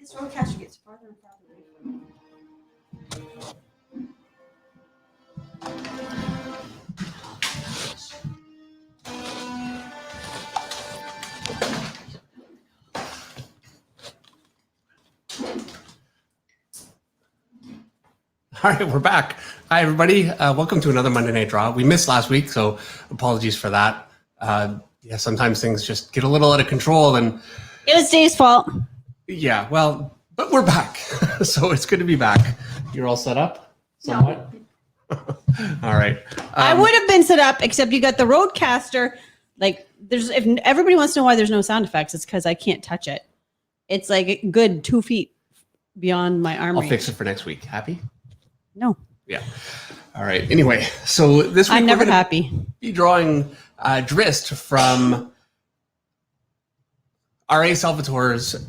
This roadcaster gets farther and farther away from me. All right, we're back. Hi, everybody. Welcome to another Monday Night Draw. We missed last week, so apologies for that. Yeah, sometimes things just get a little out of control, and It was Dave's fault. yeah, well, but we're back, so it's good to be back. You're all set up, somewhat. No. All right. I would have been set up, except you got the roadcaster. Like, if everybody wants to know why there's no sound effects, it's because I can't touch it. It's like a good 2 feet beyond my arm. I'll range. fix it for next week. Happy? No. Yeah. All right. Anyway, so this week I'm never happy. Be drawing Drizzt from R.A. Salvatore's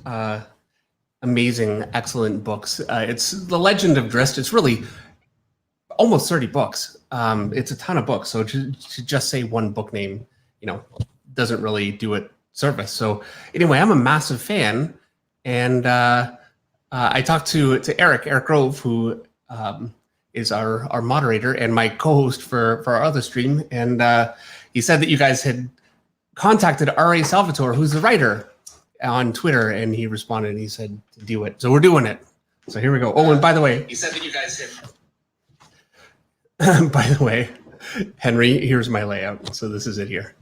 amazing, excellent books. It's The Legend of Drizzt. It's really almost 30 books. It's a ton of books. So to just say one book name, doesn't really do it service. So anyway, I'm a massive fan. And I talked to Eric Grove, who is our moderator and my co-host for our other stream. And he said that you guys had contacted R.A. Salvatore, who's the writer, on Twitter, and he responded and he said to do it. So we're doing it. So here we go. Oh, and by the way, he said that you guys had... by the way, Henry, here's my layout. So this is it here.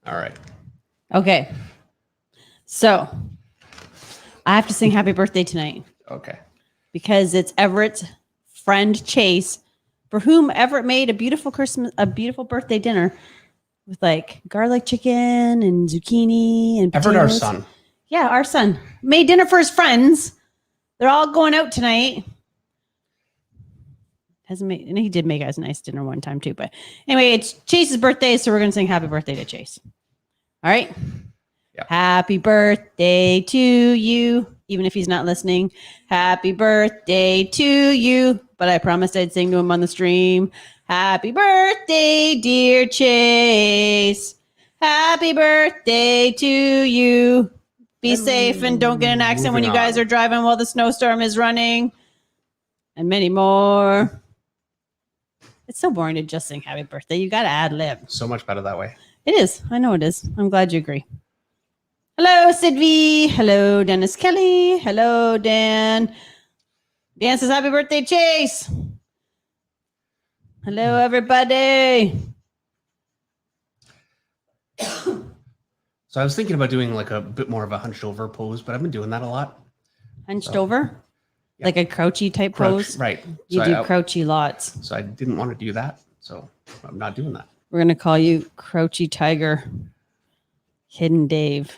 All right. Okay. So I have to sing happy birthday tonight. Okay. Because it's Everett's friend Chase, for whom Everett made a beautiful birthday dinner with like garlic chicken and zucchini and potatoes. Everett, our son. Yeah, our son made dinner for his friends. They're all going out tonight. And he did make us a nice dinner one time too. But anyway, it's Chase's birthday, so we're gonna sing happy birthday to Chase. All right. Yep. Happy birthday to you. Even if he's not listening, happy birthday to you. But I promised I'd sing to him on the stream. Happy birthday, dear Chase. Happy birthday to you. Be safe and don't get in an accident when you guys are driving while the snowstorm is running. And many more. It's so boring to just sing happy birthday. You got to ad-lib. So much better that way. It is. I know it is. I'm glad you agree. Hello, Sid V. Hello, Dennis Kelly. Hello, Dan. Dan says, happy birthday, Chase. Hello, everybody. So I was thinking about doing like a bit more of a hunched over pose, but I've been doing that a lot. Hunched over? Yeah. Like a crouchy type pose? Right. You do crouchy lots. So I didn't want to do that. So I'm not doing that. We're going to call you Crouchy Tiger. Hidden Dave.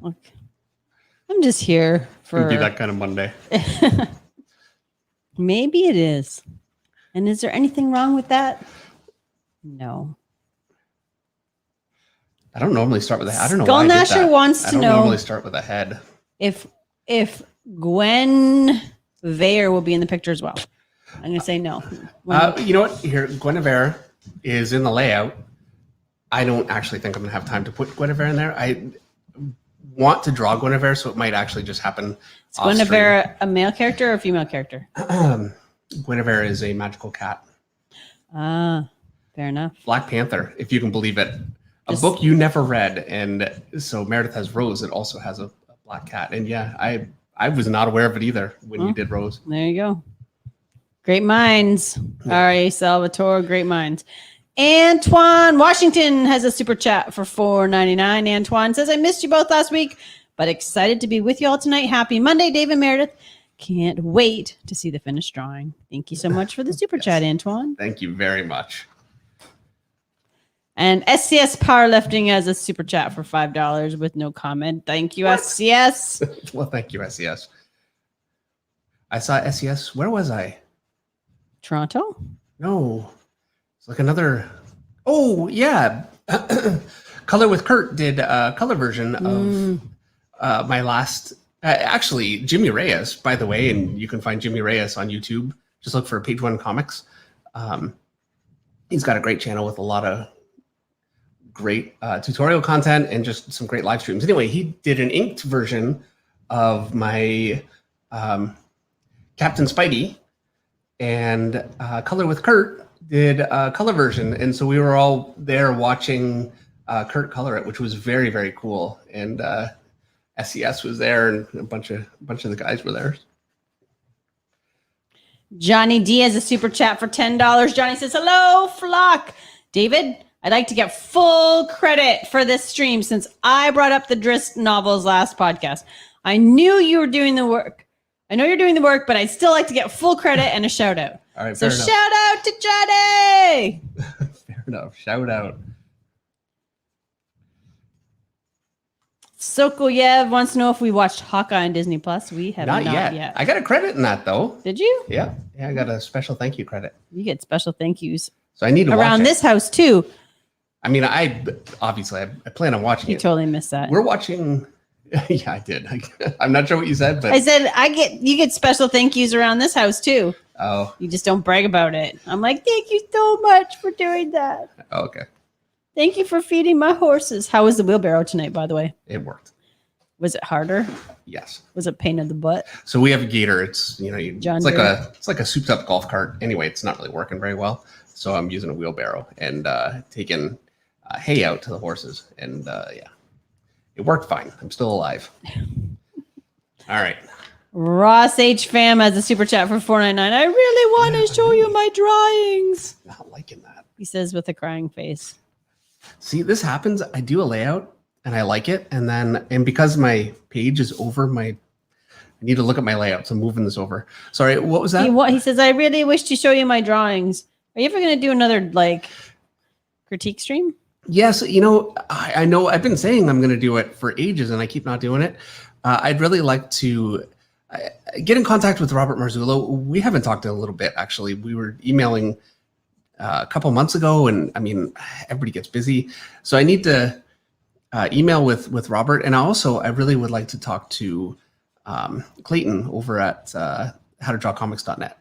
Look, I'm just here for... It'd be that kind of Monday. Maybe it is. And is there anything wrong with that? No. I don't normally start with the head. I don't know Skull why Nasher wants to know... I don't normally start with the head. If Gwen Veyer will be in the picture as well. I'm going to say no. You know what? Here, Guinevere is in the layout. I don't actually think I'm going to have time to put Guinevere in there. I want to draw Guinevere, so it might actually just happen. Is Guinevere a male character or a female character? Guinevere is a magical cat. Ah, fair enough. Black Panther, if you can believe it. A book you never read. And so Meredith has Rose. It also has a black cat. And yeah, I was not aware of it either when you did Rose. There you go. Great minds. R.A. Salvatore, great minds. Antoine Washington has a super chat for $4.99. Antoine says, I missed you both last week, but excited to be with you all tonight. Happy Monday, Dave and Meredith. Can't wait to see the finished drawing. Thank you so much for the super chat, Antoine. Thank you very much. And SCS Powerlifting has a super chat for $5 with no comment. Thank you, what? SCS. Well, thank you, SCS. I saw SCS. Where was I? Toronto? No. It's like another. Oh, yeah. Color with Kurt did a color version of my last. Actually, Jimmy Reyes, by the way, and you can find Jimmy Reyes on YouTube. Just look for Page One Comics. He's got a great channel with a lot of great tutorial content and just some great live streams. Anyway, he did an inked version of my Captain Spidey, and Color with Kurt did a color version. And so we were all there watching Kurt color it, which was very, very cool. And SES was there, and a bunch of the guys were there. Johnny D has a super chat for $10. Johnny says, hello, flock. David, I'd like to get full credit for this stream since I brought up the Drizzt novels last podcast. I knew you were doing the work. I know you're doing the work, but I'd still like to get full credit and a shout out. All right, so shout out to Johnny. Fair enough. Shout out. Sokoyev wants to know if we watched Hawkeye on Disney Plus. We have not yet. I got a credit in that though. Did you? Yeah, I got a special thank you credit. You get special thank yous. So I need to around watch this house too. I mean, I plan on watching it. You totally missed that. We're watching. Yeah, I did. I'm not sure what you said, but I said you get special thank yous around this house too. Oh, you just don't brag about it. I'm like, thank you so much for doing that. Oh, okay. Thank you for feeding my horses. How was the wheelbarrow tonight, by the way? It worked. Was it harder? Yes. Was it pain in the butt? So we have a Gator. It's it's like a souped up golf cart. Anyway, it's not really working very well. So I'm using a wheelbarrow and taking hay out to the horses, and yeah, it worked fine. I'm still alive. All right. Ross H. Fam has a super chat for $4.99. I really want to show you my drawings. Not liking that. He says with a crying face. See, this happens. I do a layout and I like it, and because my page is over I need to look at my layout. So I'm moving this over. Sorry, what was that? He says, I really wish to show you my drawings. Are you ever going to do another critique stream? Yes, I know I've been saying I'm going to do it for ages, and I keep not doing it. I'd really like to get in contact with Robert Marzullo. We haven't talked in a little bit, actually. We were emailing a couple months ago, and I mean, everybody gets busy. So I need to email with Robert, and I really would like to talk to Clayton over at howtodrawcomics.net.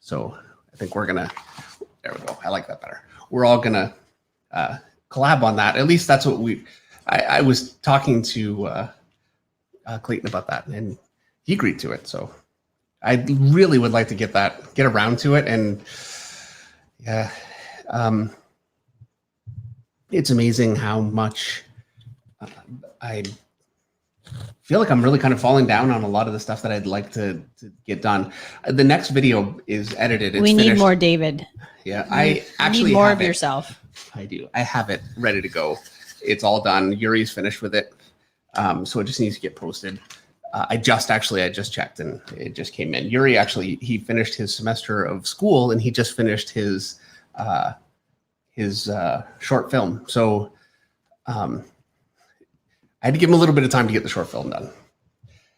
So I think we're gonna. There we go. I like that better. We're all gonna collab on that. At least that's what I was talking to Clayton about that, and he agreed to it. So I really would like to get around to it, and yeah. It's amazing how much I feel like I'm really kind of falling down on a lot of the stuff that I'd like to get done. The next video is edited. We need more David. Yeah, I actually need more of yourself. I do. I have it ready to go. It's all done. Yuri's finished with it. So it just needs to get posted. I just checked and it just came in. Yuri he finished his semester of school and he just finished his short film. So I had to give him a little bit of time to get the short film done.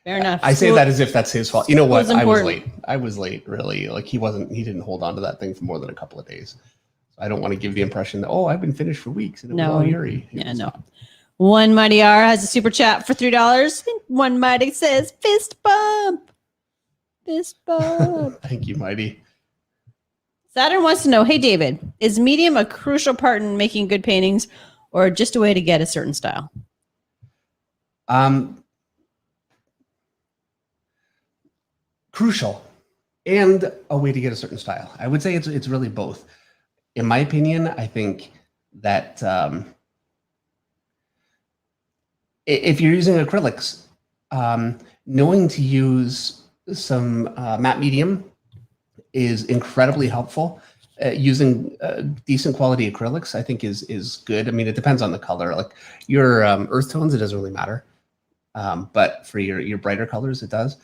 Fair enough. I say that as if that's his fault. You know what? I was late, really. Like he didn't hold on to that thing for more than a couple of days. So I don't want to give the impression that, I've been finished for weeks. And it was all Yuri. No. One Mighty R has a super chat for $3. One Mighty says, fist bump. Fist bump. Thank you, Mighty. Saturn wants to know, hey, David, is medium a crucial part in making good paintings or just a way to get a certain style? Crucial and a way to get a certain style. I would say it's really both. In my opinion, I think that if you're using acrylics, knowing to use some matte medium is incredibly helpful. Using decent quality acrylics, I think is good. I mean, it depends on the color. Like your earth tones, it doesn't really matter. But for your brighter colors, it does.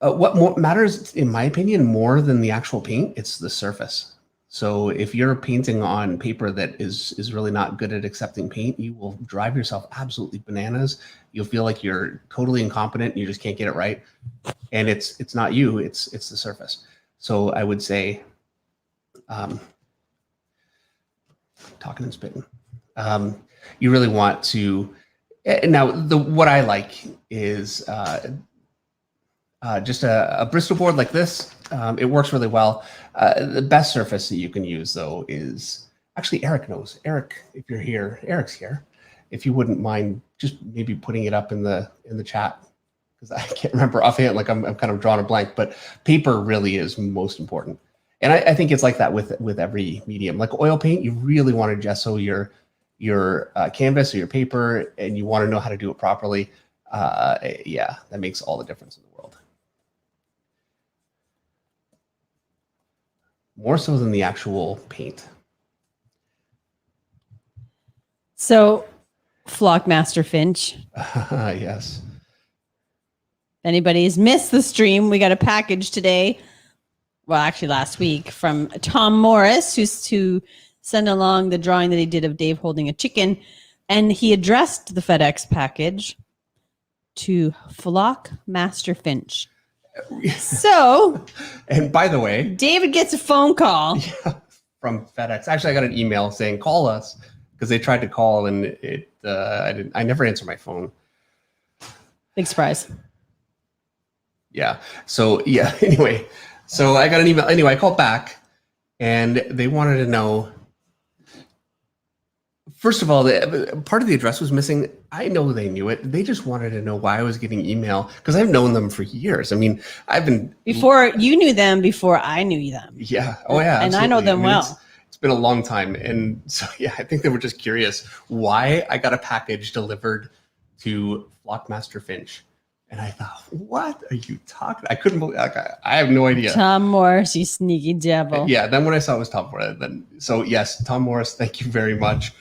What matters, in my opinion, more than the actual paint, it's the surface. So if you're painting on paper that is really not good at accepting paint, you will drive yourself absolutely bananas. You'll feel like you're totally incompetent and you just can't get it right. And it's not you, it's the surface. So I would say, talking and spitting, you really want to, now what I like is just a Bristol board like this. It works really well. The best surface that you can use though is Actually, Eric knows. Eric, if you're here, Eric's here. If you wouldn't mind just maybe putting it up in the chat, because I can't remember offhand. Like I'm kind of drawing a blank, but paper really is most important. And I think it's like that with every medium. Like oil paint, you really want to gesso your canvas or your paper, and you want to know how to do it properly. Yeah, that makes all the difference in the world. More so than the actual paint. So, Flockmaster Finch. Yes. If anybody's missed the stream, we got a package today. Well, actually last week from Tom Morris, who sent along the drawing that he did of Dave holding a chicken. And he addressed the FedEx package to Flockmaster Finch. So, and by the way, David gets a phone call from FedEx. Actually, I got an email saying, call us, because they tried to call and I never answer my phone. Big surprise. Yeah. So yeah, anyway, so I got an email. Anyway, I called back and they wanted to know, first of all, part of the address was missing. I know they knew it. They just wanted to know why I was getting email, because I've known them for years. I mean, before you knew them, before I knew them. Yeah. Oh yeah. And absolutely. I know them well. It's been a long time. And so, yeah, I think they were just curious why I got a package delivered to Flockmaster Finch. And I thought, what are you talking? I couldn't believe, I have no idea. Tom Morris, you sneaky devil. Yeah. Then when I saw it was Tom Morris, so yes, Tom Morris, thank you very much.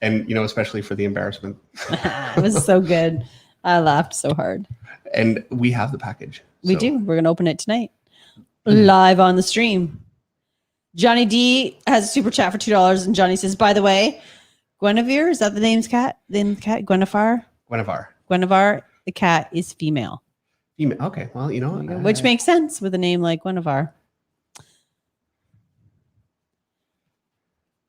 And, especially for the embarrassment. It was so good. I laughed so hard. And we have the package. We do. We're going to open it tonight. Live on the stream. Johnny D has a super chat for $2. And Johnny says, by the way, Guinevere, is that the name's cat? Guinevere? Guinevere, the cat is female. Female. Okay. Well, which makes sense with a name like Guinevere.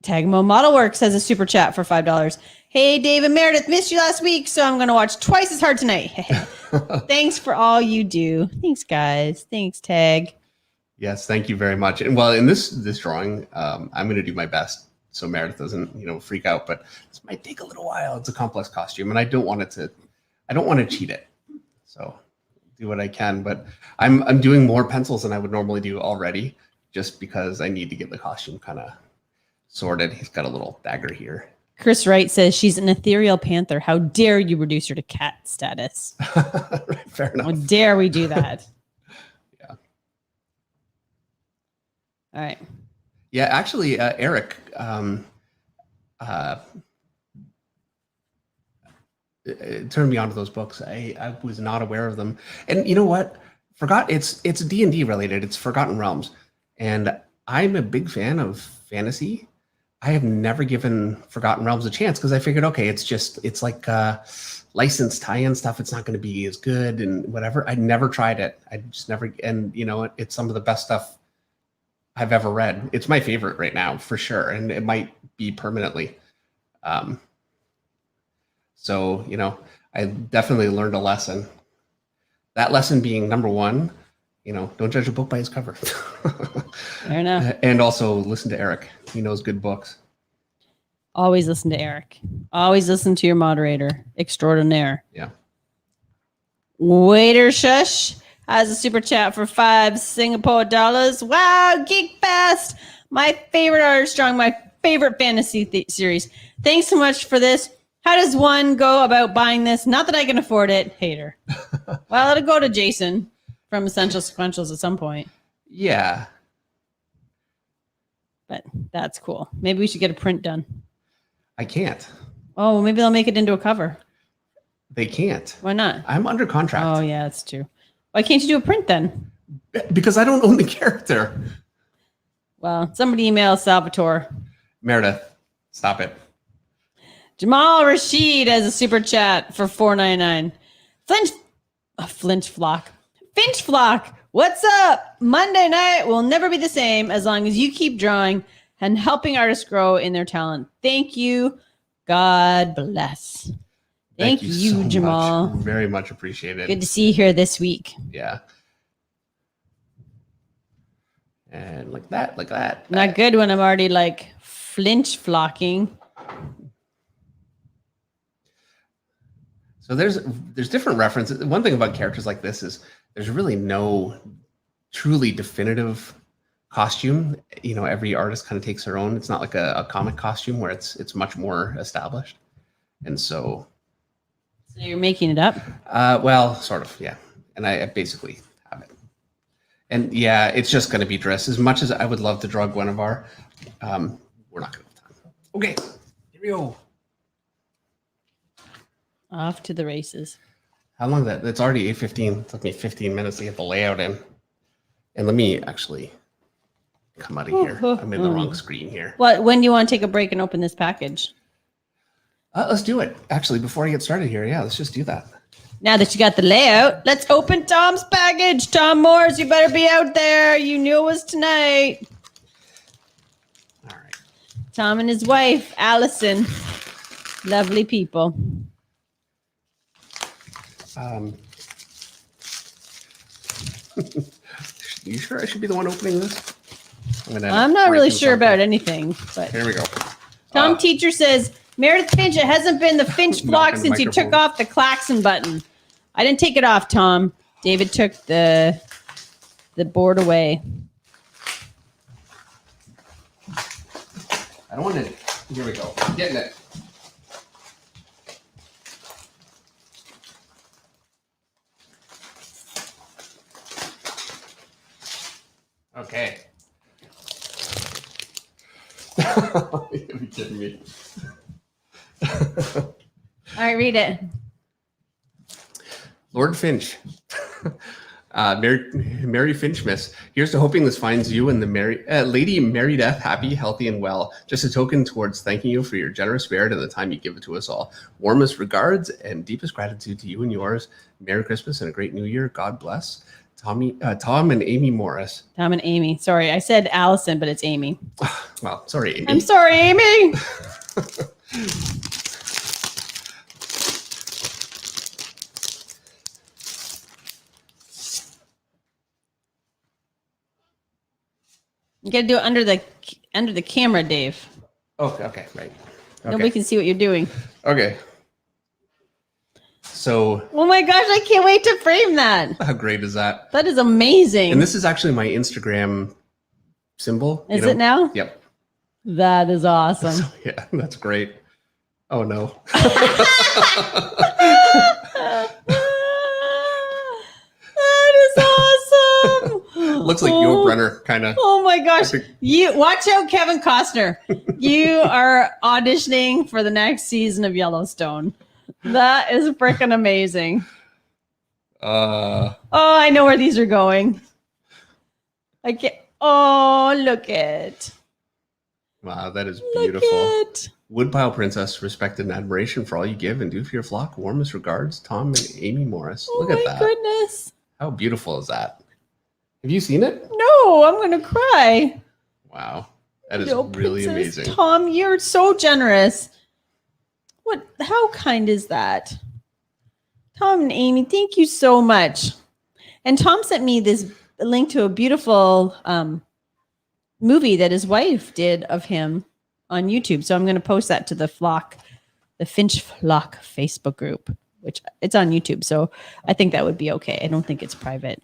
Tagmo Model Works has a super chat for $5. Hey, Dave and Meredith, missed you last week, so I'm going to watch twice as hard tonight. Thanks for all you do. Thanks, guys. Thanks, Tag. Yes, thank you very much. And well, in this drawing, I'm going to do my best so Meredith doesn't, freak out. But this might take a little while. It's a complex costume, and I don't want to cheat it. So do what I can. But I'm doing more pencils than I would normally do already, just because I need to get the costume kind of sorted. He's got a little dagger here. Chris Wright says she's an ethereal panther. How dare you reduce her to cat status? Right, fair enough. How dare we do that? Yeah. All right. Yeah, actually, Eric turned me on to those books. I was not aware of them. And you know what? It's D&D related. It's Forgotten Realms. And I'm a big fan of fantasy. I have never given Forgotten Realms a chance because I figured, okay, it's like licensed tie-in stuff. It's not going to be as good and whatever. I never tried it. I just never, and it's some of the best stuff I've ever read. It's my favorite right now for sure. And it might be permanently. So, I definitely learned a lesson. That lesson being number one, don't judge a book by its cover. Fair enough. And also listen to Eric. He knows good books. Always listen to Eric. Always listen to your moderator extraordinaire. Yeah. Waiter Shush has a super chat for $5 Singapore dollars. Wow, Geek Fest. My favorite artist drawing my favorite fantasy series. Thanks so much for this. How does one go about buying this? Not that I can afford it. Hater. Well, it'll go to Jason from Essential Sequentials at some point. Yeah. But that's cool. Maybe we should get a print done. I can't. Oh, well, maybe they'll make it into a cover. They can't. Why not? I'm under contract. Oh, yeah, that's true. Why can't you do a print then? Because I don't own the character. Well, somebody email Salvatore. Meredith, stop it. Jamal Rashid has a super chat for $4.99. Finch Flock, what's up? Monday night will never be the same as long as you keep drawing and helping artists grow in their talent. Thank you. God bless. Thank you, so Jamal. Much. Very much appreciated. Good to see you here this week. Yeah. And like that. Not good when I'm already like flinch flocking. So there's different references. One thing about characters like this is there's really no truly definitive costume. You know, every artist kind of takes their own. It's not like a comic costume where it's much more established. And so you're making it up? Well, sort of, yeah. And I basically have it. And yeah, it's just going to be Drizzt. As much as I would love to draw Guinevere, we're not going to have time. Okay, here we go. Off to the races. How long is that? It's already 8:15. It took me 15 minutes to get the layout in. And let me actually come out of here. I'm in the wrong screen here. What? When do you want to take a break and open this package? Let's do it. Actually, before I get started here, yeah, let's just do that. Now that you got the layout, let's open Tom's package. Tom Moores, you better be out there. You knew it was tonight. All right. Tom and his wife, Allison. Lovely people. You sure I should be the one opening this? I'm not really sure about anything, but here we go. Tom Teacher says, Meredith Finch, it hasn't been the Finch flock since you took off the klaxon button. I didn't take it off, Tom. David took the board away. I don't want it. Here we go. I'm getting it. Okay. You're kidding me. All right, read it. Lord Finch. Mary Finch, miss. Here's to hoping this finds you and the Lady Mary Death happy, healthy, and well. Just a token towards thanking you for your generous spirit and the time you give it to us all. Warmest regards and deepest gratitude to you and yours. Merry Christmas and a great New Year. God bless. Tom and Amy Morris. Tom and Amy. Sorry, I said Allison, but it's Amy. Well, sorry, Amy. I'm sorry, Amy. You got to do it under the camera, Dave. Okay, right. Okay. Nobody can see what you're doing. Okay. So. Oh my gosh, I can't wait to frame that. How great is that? That is amazing. And this is actually my Instagram symbol. Is it now? Yep. That is awesome. So, yeah, that's great. Oh no. That is awesome. Looks like Yul Brynner, kind of. Oh my gosh. You watch out, Kevin Costner. You are auditioning for the next season of Yellowstone. That is freaking amazing. Oh, I know where these are going. I can't. Oh, look it. Wow, that is beautiful. Woodpile Princess, respect and admiration for all you give and do for your flock. Warmest regards, Tom and Amy Morris. Look at that. Oh my goodness. How beautiful is that? Have you seen it? No, I'm going to cry. Wow. That is really amazing. Tom, you're so generous. How kind is that? Tom and Amy, thank you so much. And Tom sent me this link to a beautiful movie that his wife did of him on YouTube. So I'm going to post that to the Finch Flock Facebook group, which it's on YouTube. So I think that would be okay. I don't think it's private.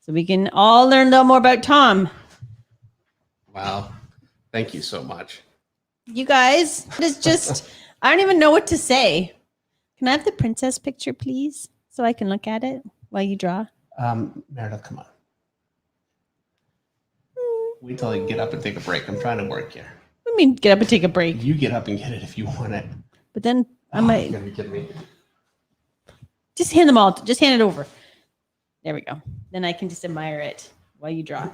So we can all learn a little more about Tom. Wow. Thank you so much. You guys, it's just, I don't even know what to say. Can I have the princess picture, please? So I can look at it while you draw. Meredith, come on. Wait till I get up and take a break. I'm trying to work here. Let me get up and take a break. You get up and get it if you want it. But then I might. You're gonna be kidding me. Just hand them all. Just hand it over. There we go. Then I can just admire it while you draw.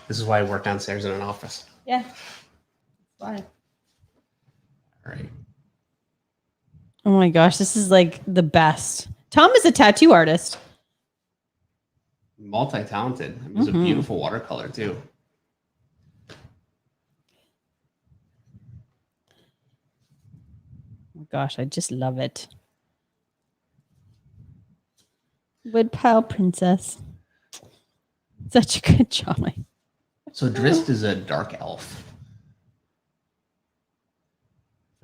This is why I work downstairs in an office. Yeah. Fine. All right. Oh my gosh, this is like the best. Tom is a tattoo artist. Multi-talented. It was a beautiful watercolor too. Oh gosh, I just love it. Woodpile Princess. Such a good job. So Drizzt is a dark elf.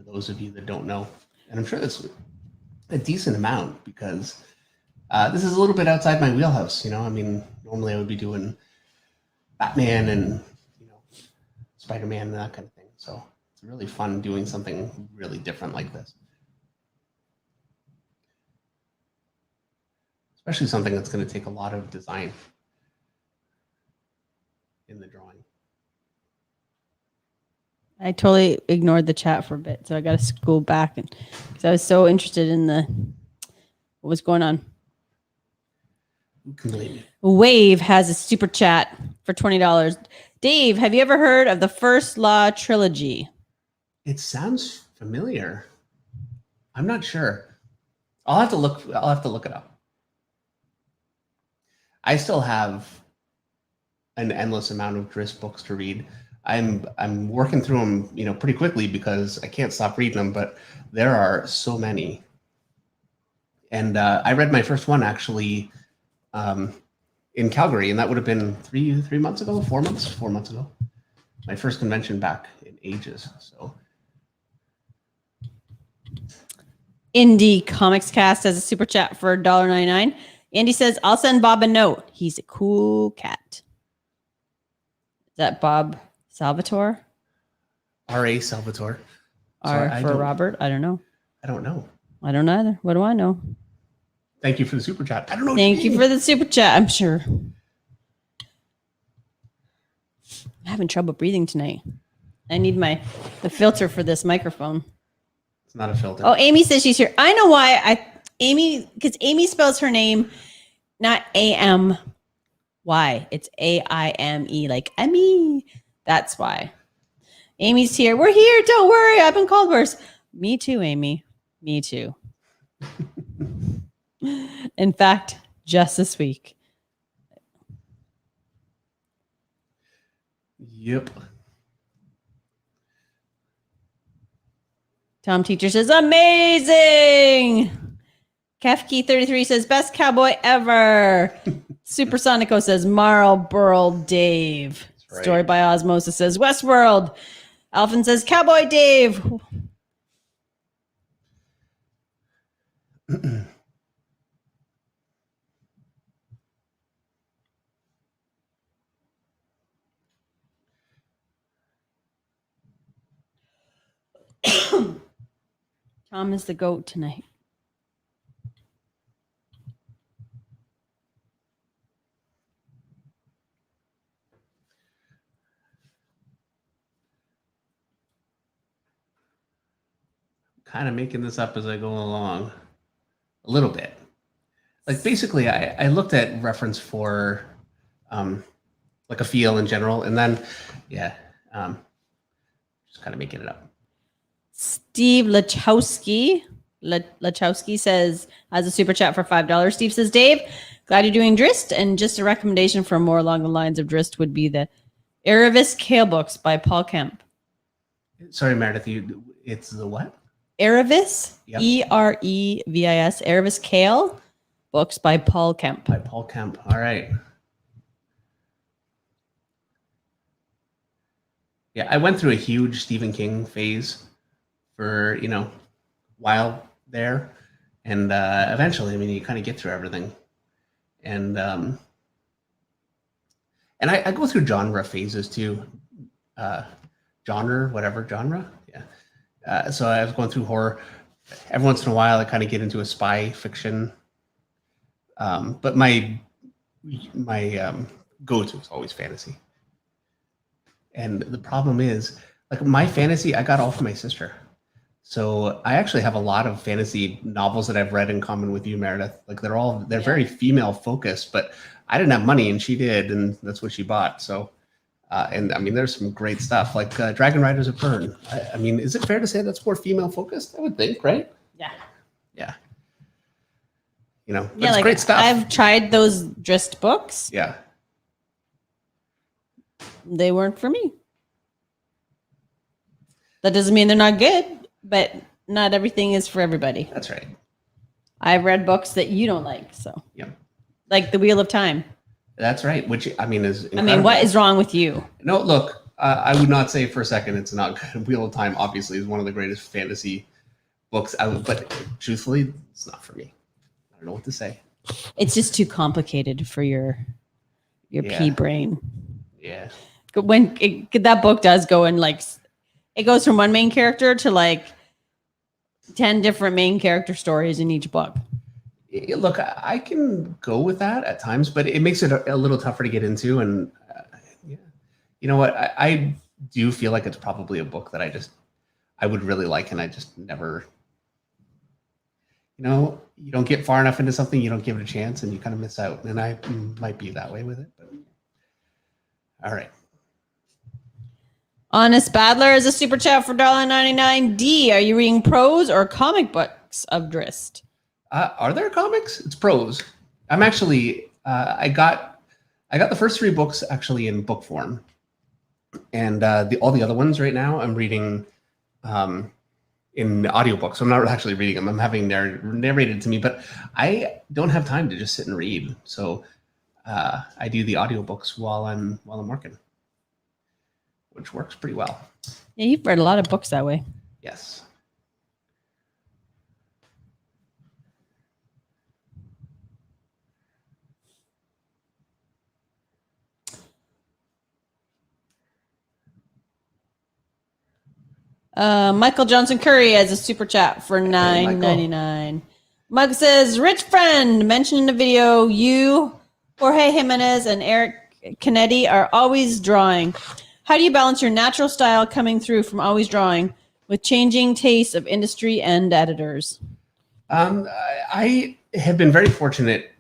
for those of you that don't know. And I'm sure that's a decent amount because this is a little bit outside my wheelhouse. I mean, normally I would be doing Batman and, Spider-Man and that kind of thing. So it's really fun doing something really different like this. Especially something that's going to take a lot of design in the drawing. I totally ignored the chat for a bit, so I got to go back because I was so interested in what was going on. Who can blame me? Wave has a super chat for $20. Dave, have you ever heard of the First Law trilogy? It sounds familiar. I'm not sure. I'll have to look it up. I still have an endless amount of Drizzt books to read. I'm working through them, pretty quickly because I can't stop reading them, but there are so many. And I read my first one actually in Calgary, and that would have been 4 months ago. My first convention back in ages. So Indie Comics Cast has a super chat for $1.99. Andy says, I'll send Bob a note. He's a cool cat. Is that Bob Salvatore? R.A. Salvatore. R for Robert? I don't know. I don't know. I don't either. What do I know? Thank you for the super chat. I don't know. Thank you for the super chat. I'm sure. I'm having trouble breathing tonight. I need the filter for this microphone. It's not a filter. Oh, Amy says she's here. I know why. Because Amy spells her name not A-M-Y. It's A-I-M-E, like Emmy. That's why. Amy's here. We're here. Don't worry. I've been called worse. Me too, Amy. Me too. In fact, just this week. Yep. Tom Teacher says, amazing. Kefki33 says, best cowboy ever. Supersonico says, Marlboro Dave. Right. Story by Osmosis says, Westworld. Alvin says, Cowboy Dave. Tom is the goat tonight. Kind of making this up as I go along a little bit. Like basically I looked at reference for like a feel in general, and then just kind of making it up. Steve Lachowski says, as a super chat for $5. Steve says, Dave, glad you're doing Drizzt, and just a recommendation for more along the lines of Drizzt would be the Erevis Kale books by Paul Kemp. Sorry, Meredith, it's the what? Erevis, yep. Erevis, Erevis Kale books by Paul Kemp. By Paul Kemp. All right. Yeah, I went through a huge Stephen King phase for, a while there. And eventually, you kind of get through everything. And I go through genre phases too. Genre. Yeah. So I was going through horror. Every once in a while, I kind of get into a spy fiction. But my go-to is always fantasy. And the problem is, like, my fantasy, I got all from my sister. So I actually have a lot of fantasy novels that I've read in common with you, Meredith. Like they're very female focused, but I didn't have money and she did, and that's what she bought. So, and there's some great stuff like Dragon Riders of Pern. Is it fair to say that's more female focused? I would think, right? Yeah. Yeah. It's great stuff. I've tried those Drizzt books. Yeah. They weren't for me. That doesn't mean they're not good, but not everything is for everybody. That's right. I've read books that you don't like, so. Yeah. Like The Wheel of Time. That's right. Which is incredible. what is wrong with you? No, look, I would not say for a second it's not good. Wheel of Time obviously is one of the greatest fantasy books out, but truthfully, it's not for me. I don't know what to say. It's just too complicated for your pea brain. Yeah. When that book does go in, like, it goes from one main character to like 10 different main character stories in each book. Look, I can go with that at times, but it makes it a little tougher to get into. And yeah, you know what? I do feel like it's probably a book that I would really like, and I just never, you don't get far enough into something, you don't give it a chance, and you kind of miss out. And I might be that way with it. But all right. Honest Badler is a super chat for $1.99. D, are you reading prose or comic books of Drizzt? Are there comics? It's prose. I'm actually I got the first 3 books actually in book form, and all the other ones right now I'm reading in audiobook. So I'm not actually reading them. I'm having narrated to me, but I don't have time to just sit and read. So I do the audiobooks while I'm working, which works pretty well. Yeah, you've read a lot of books that way. Yes. Michael Johnson Curry has a super chat for $9.99. Mug says, rich friend, mentioned in the video, you, Jorge Jimenez, and Eric Canetti are always drawing. How do you balance your natural style coming through from always drawing with changing tastes of industry and editors? I have been very fortunate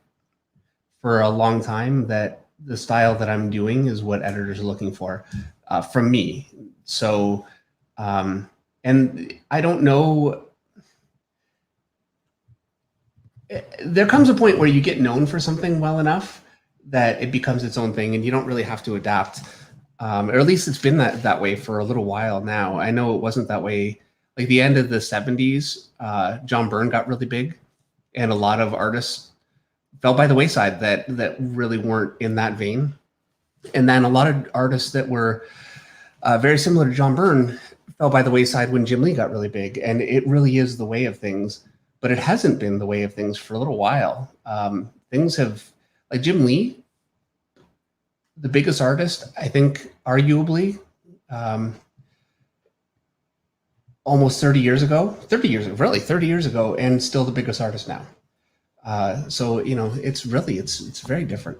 for a long time that the style that I'm doing is what editors are looking for from me. So, and I don't know, there comes a point where you get known for something well enough that it becomes its own thing and you don't really have to adapt. Or at least it's been that way for a little while now. I know it wasn't that way. Like the end of the 70s, John Byrne got really big, and a lot of artists fell by the wayside that really weren't in that vein. And then a lot of artists that were very similar to John Byrne fell by the wayside when Jim Lee got really big. And it really is the way of things, but it hasn't been the way of things for a little while. Things have, like Jim Lee, the biggest artist, I think, arguably, almost 30 years ago, and still the biggest artist now. So, it's very different.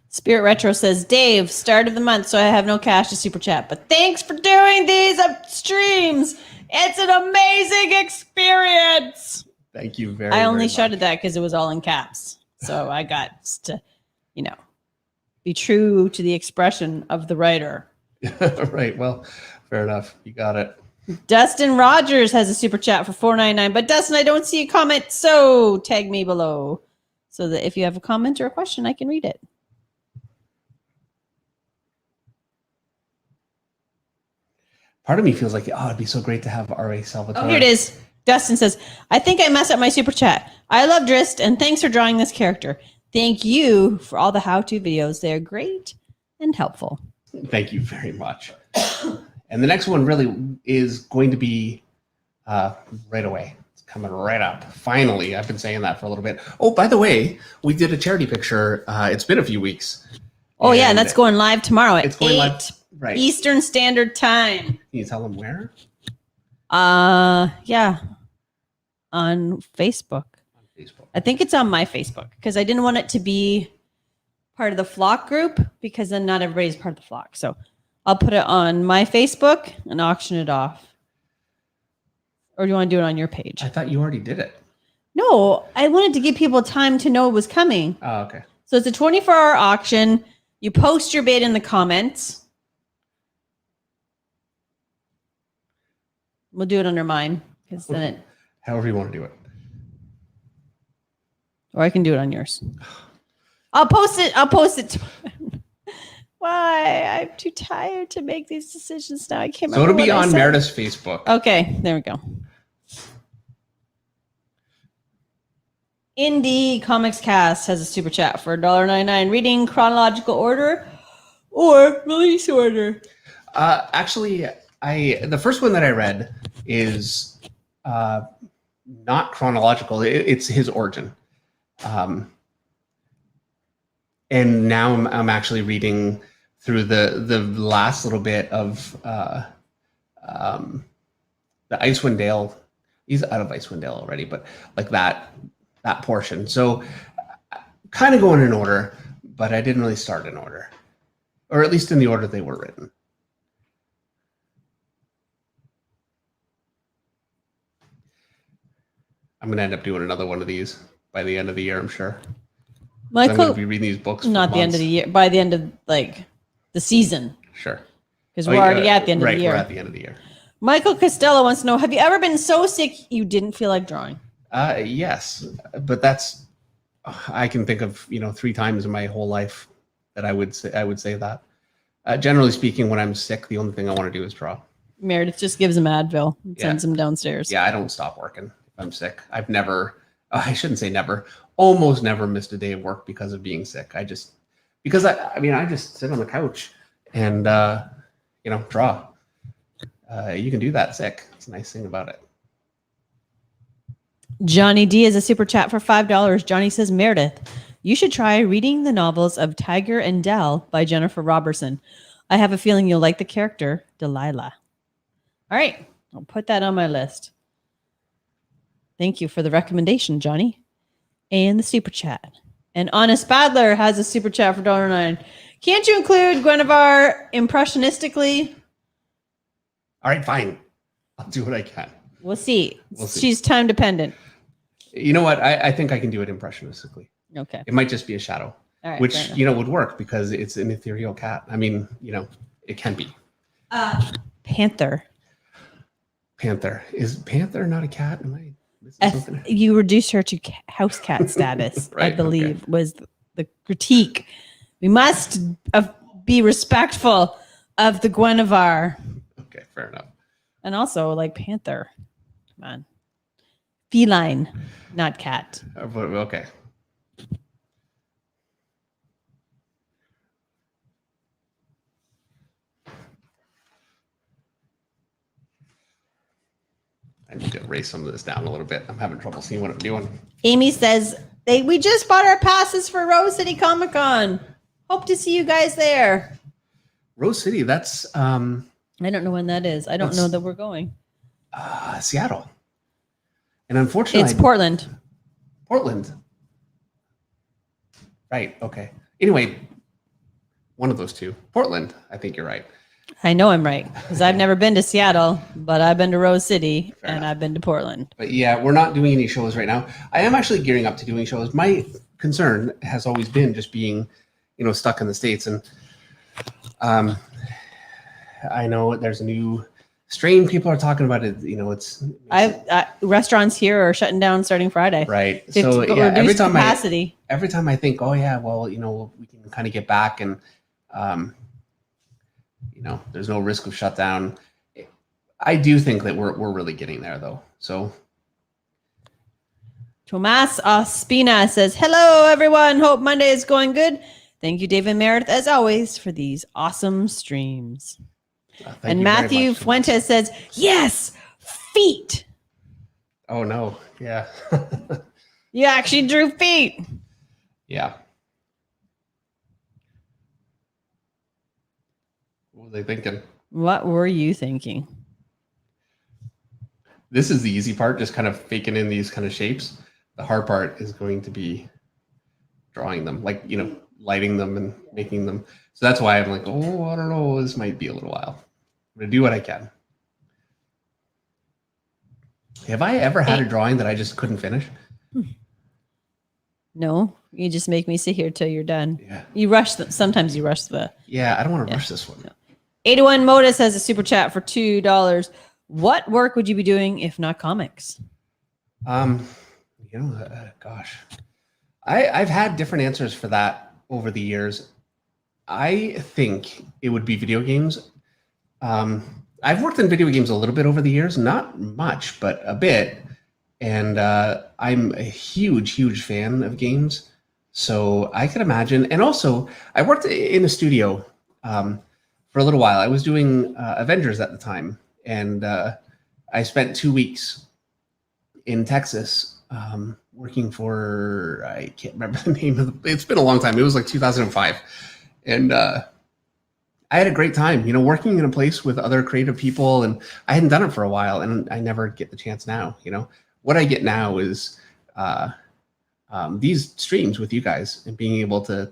Spirit Retro says, Dave, start of the month, so I have no cash to super chat, but thanks for doing these streams. It's an amazing experience. Thank you very, I only very shouted much. that because it was all in caps. So I got to, be true to the expression of the writer. Right. Well, fair enough. You got it. Dustin Rogers has a super chat for $4.99. But Dustin, I don't see a comment, so tag me below so that if you have a comment or a question, I can read it. Part of me feels like, it'd be so great to have R.A. Salvatore. Oh, here it is. Dustin says, I think I messed up my super chat. I love Drizzt, and thanks for drawing this character. Thank you for all the how-to videos. They're great and helpful. Thank you very much. And the next one really is going to be right away. It's coming right up. Finally, I've been saying that for a little bit. Oh, by the way, we did a charity picture. It's been a few weeks. Oh, yeah, and that's going live tomorrow at 8 right. Eastern Standard Time. Can you tell them where? Yeah, on Facebook. I think it's on my Facebook because I didn't want it to be part of the flock group because then not everybody's part of the flock. So I'll put it on my Facebook and auction it off. Or do you want to do it on your page? I thought you already did it. No, I wanted to give people time to know it was coming. Oh, okay. So it's a 24-hour auction. You post your bid in the comments. We'll do it under mine because then it. However you want to do it. Or I can do it on yours. I'll post it. Why? I'm too tired to make these decisions now. I can't remember. So it'll be on Meredith's Facebook. Okay, there we go. Indie Comics Cast has a super chat for $1.99. Reading chronological order or release order? Actually, the first one that I read is not chronological. It's his origin, and now I'm actually reading through the last little bit of the Icewind Dale. He's out of Icewind Dale already, but like that portion. So kind of going in order, but I didn't really start in order, or at least in the order they were written. I'm going to end up doing another one of these by the end of the year, I'm sure. Michael, I'm going to be reading these books for not the end of the year, by the end of like the season. Sure. Because we're already at the end of the year. We're at the end of the year. Michael Costello wants to know, have you ever been so sick you didn't feel like drawing? Yes, but that's, I can think of 3 times in my whole life that I would say that. Generally speaking, when I'm sick, the only thing I want to do is draw. Meredith just gives him Advil and sends him downstairs. Yeah, I don't stop working if I'm sick. I've never, I shouldn't say never, almost never missed a day of work because of being sick. I just sit on the couch and draw. You can do that sick. It's a nice thing about it. Johnny D is a super chat for $5. Johnny says, Meredith, you should try reading the novels of Tiger and Dell by Jennifer Robertson. I have a feeling you'll like the character Delilah. All right, I'll put that on my list. Thank you for the recommendation, Johnny. And the super chat. And Honest Badler has a super chat for $1.09. Can't you include Guinevere impressionistically? All right, fine. I'll do what I can. We'll see. She's time dependent. You know what? I think I can do it impressionistically. Okay. It might just be a shadow, right, which, would work because it's an ethereal cat. I mean, it can be. Panther. Panther. Is Panther not a cat? Am I missing something? You reduced her to house cat status, right, I believe, was the critique. We must be respectful of the Guinevere. Okay, fair enough. And also, like, Panther. Come on. Feline, not cat. Okay. I need to erase some of this down a little bit. I'm having trouble seeing what I'm doing. Amy says, we just bought our passes for Rose City Comic Con. Hope to see you guys there. Rose City, that's... I don't know when that is. I don't know that we're going. Seattle. And unfortunately... It's Portland. Portland. Right, okay. Anyway, one of those two. Portland, I think you're right. I know I'm right, because I've never been to Seattle, but I've been to Rose City, Fair enough. I've been to Portland. But yeah, we're not doing any shows right now. I am actually gearing up to doing shows. My concern has always been just being, stuck in the States. And I know there's a new strain. People are talking about it. It's restaurants here are shutting down starting Friday. Right. So yeah, every time I think, oh yeah, well, we can kind of get back and, there's no risk of shutdown. I do think that we're really getting there though. So. Tomas Ospina says, hello everyone. Hope Monday is going good. Thank you, David Meredith, as always, for these awesome streams. And Matthew Fuentes says, yes, feet. Oh, no. Yeah. You actually drew feet. Yeah. What were they thinking? What were you thinking? This is the easy part, just kind of faking in these kind of shapes. The hard part is going to be drawing them, like, lighting them and making them. So that's why I'm like, oh, I don't know. This might be a little while. I'm going to do what I can. Have I ever had a drawing that I just couldn't finish? No, you just make me sit here till you're done. Yeah. You rush sometimes you rush the. Yeah, I don't want to rush this one. No. 81 Modus has a super chat for $2. What work would you be doing if not comics? Gosh, I've had different answers for that over the years. I think it would be video games. I've worked in video games a little bit over the years, not much, but a bit. And I'm a huge fan of games. So I could imagine. And also, I worked in a studio for a little while. I was doing Avengers at the time, and I spent 2 weeks in Texas working for, I can't remember the name of it's been a long time. It was like 2005. And I had a great time, working in a place with other creative people, and I hadn't done it for a while, and I never get the chance now. What I get now is these streams with you guys and being able to,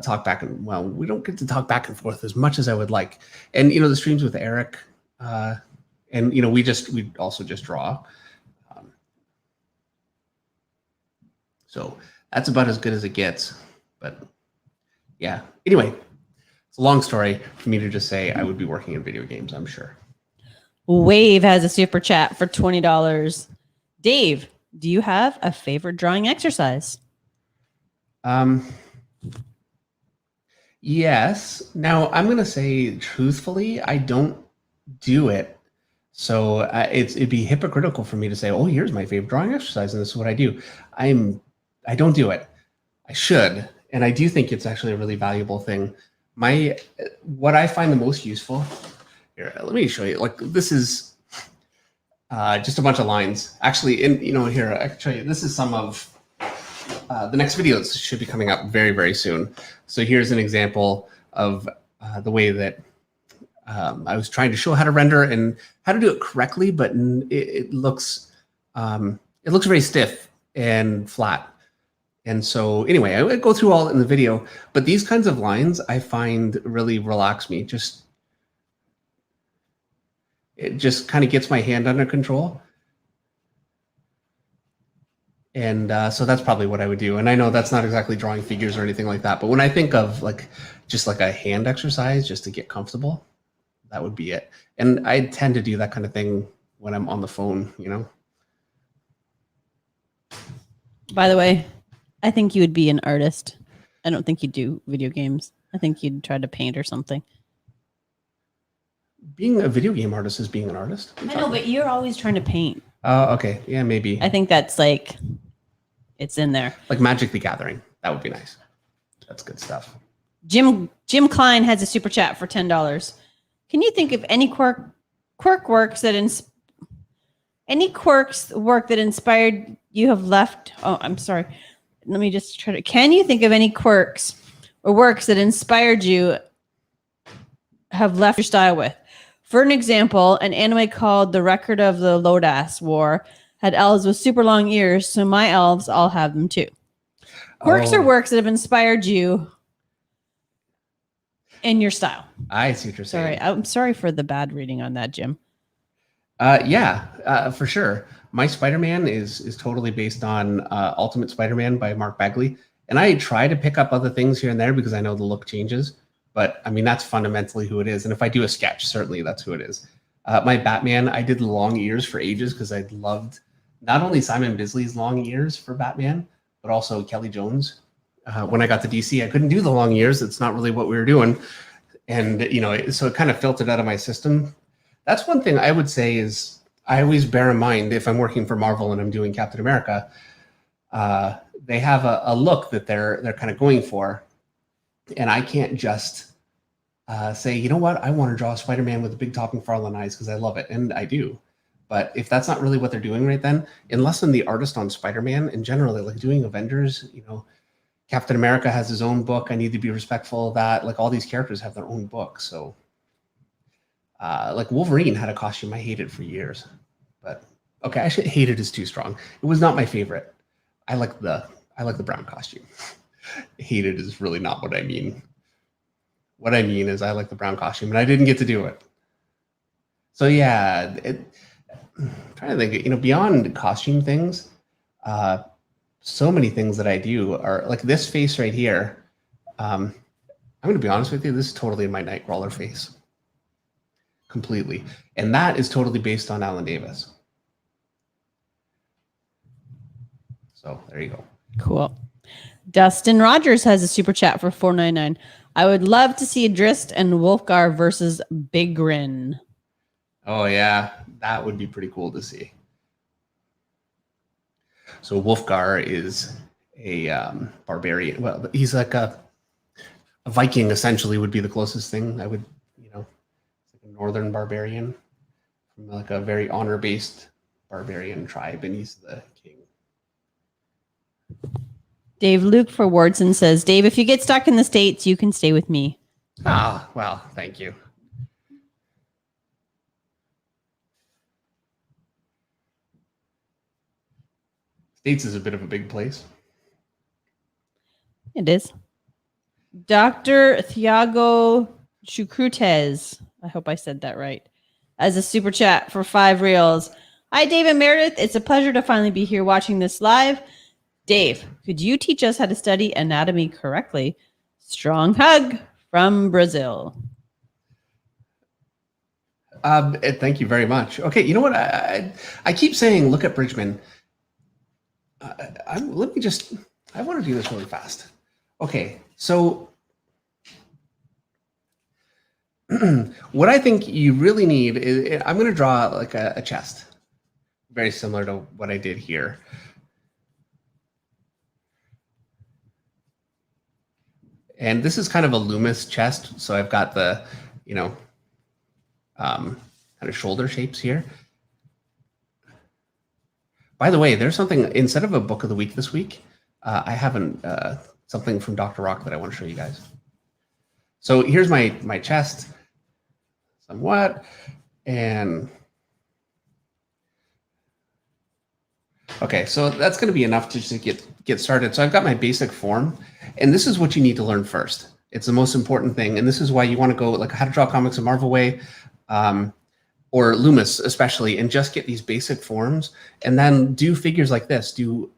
talk back and we don't get to talk back and forth as much as I would like. And, the streams with Eric and, we also just draw. So that's about as good as it gets. But yeah, anyway, it's a long story for me to just say I would be working in video games, I'm sure. Wave has a super chat for $20. Dave, do you have a favorite drawing exercise? Yes. Now, I'm going to say truthfully, I don't do it. So it'd be hypocritical for me to say, oh, here's my favorite drawing exercise, and this is what I do. I don't do it. I should. And I do think it's actually a really valuable thing. What I find the most useful, here, let me show you. Like, this is just a bunch of lines. Actually, here, I can show you. This is some of the next videos should be coming up very, very soon. So here's an example of the way that I was trying to show how to render and how to do it correctly, but it looks very stiff and flat. And so anyway, I would go through all in the video, but these kinds of lines I find really relax me. It just kind of gets my hand under control. And so that's probably what I would do. And I know that's not exactly drawing figures or anything like that, but when I think of just like a hand exercise just to get comfortable, that would be it. And I tend to do that kind of thing when I'm on the phone, By the way, I think you would be an artist. I don't think you'd do video games. I think you'd try to paint or something. Being a video game artist is being an artist. I know, but you're always trying to paint. Oh, okay. Yeah, maybe. I think that's it's in there. Like Magic the Gathering. That would be nice. That's good stuff. Jim Klein has a super chat for $10. Can you think of any quirk works that work that inspired you have left? Oh, I'm sorry. Let me just try to. Can you think of any quirks or works that inspired you have left your style with? For an example, an anime called The Record of the Lodas War had elves with super long ears, so my elves all have them too. Quirks or works that have inspired you in your style. I see what you're saying. Sorry, I'm sorry for the bad reading on that, Jim. Yeah, for sure. My Spider-Man is totally based on Ultimate Spider-Man by Mark Bagley. And I try to pick up other things here and there because I know the look changes. But I mean, that's fundamentally who it is. And if I do a sketch, certainly that's who it is. My Batman, I did long ears for ages because I loved not only Simon Bisley's long ears for Batman, but also Kelly Jones. When I got to DC, I couldn't do the long ears. It's not really what we were doing. And, so it kind of filtered out of my system. That's one thing I would say is I always bear in mind if I'm working for Marvel and I'm doing Captain America, they have a look that they're kind of going for. And I can't just say, you know what, I want to draw a Spider-Man with a big Todd McFarlane eyes because I love it. And I do. But if that's not really what they're doing right then, unless I'm the artist on Spider-Man and generally like doing Avengers, Captain America has his own book. I need to be respectful of that. Like all these characters have their own book. So like Wolverine had a costume I hated for years. But okay, actually hated is too strong. It was not my favorite. I like the brown costume. Hated is really not what I mean. What I mean is I like the brown costume, and I didn't get to do it. So yeah, I'm trying to think, beyond costume things, so many things that I do are like this face right here. I'm going to be honest with you, this is totally my Nightcrawler face. Completely. And that is totally based on Alan Davis. So there you go. Cool. Dustin Rogers has a super chat for $4.99. I would love to see Drizzt and Wolfgar versus Big Grin. Oh yeah, that would be pretty cool to see. So Wolfgar is a barbarian. Well, he's like a Viking essentially would be the closest thing. I would, you know, like a northern barbarian from like a very honor-based barbarian tribe, and he's the king. Dave Luke for Wardson says, Dave, if you get stuck in the States, you can stay with me. Ah, well, thank you. States is a bit of a big place. It is. Dr. Thiago Chucrutez, I hope I said that right, as a super chat for 5 reals. Hi, Dave and Meredith. It's a pleasure to finally be here watching this live. Dave, could you teach us how to study anatomy correctly? Strong hug from Brazil. Thank you very much. Okay, you know what? I keep saying, look at Bridgman. I want to do this really fast. Okay, so what I think you really need is, I'm going to draw like a chest, very similar to what I did here. And this is kind of a Loomis chest. So I've got the, you know, kind of shoulder shapes here. By the way, there's something, instead of a book of the week this week, I have something from Dr. Rock that I want to show you guys. So here's my chest, somewhat, and okay, so that's going to be enough to just get started. So I've got my basic form, and this is what you need to learn first. It's the most important thing, and this is why you want to go like How to Draw Comics a Marvel Way, or Loomis especially, and just get these basic forms, and then do figures like this. Do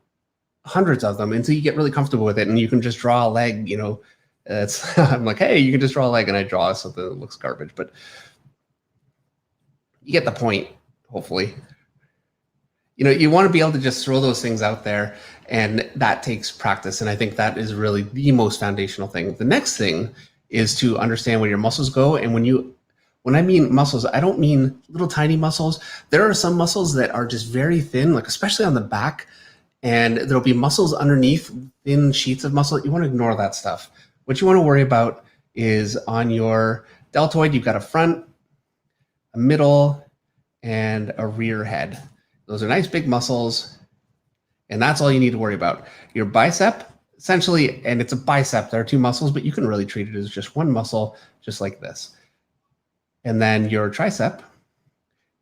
hundreds of them until you get really comfortable with it, and you can just draw a leg. You know, I'm like, hey, you can just draw a leg, and I draw something that looks garbage, but you get the point, hopefully. You know, you want to be able to just throw those things out there, and that takes practice. And I think that is really the most foundational thing. The next thing is to understand where your muscles go. And when I mean muscles, I don't mean little tiny muscles. There are some muscles that are just very thin, like especially on the back, and there'll be muscles underneath, thin sheets of muscle. You want to ignore that stuff. What you want to worry about is on your deltoid, you've got a front, a middle, and a rear head. Those are nice big muscles, and that's all you need to worry about. Your bicep, essentially, and it's a bicep, there are 2 muscles, but you can really treat it as just one muscle, just like this. And then your tricep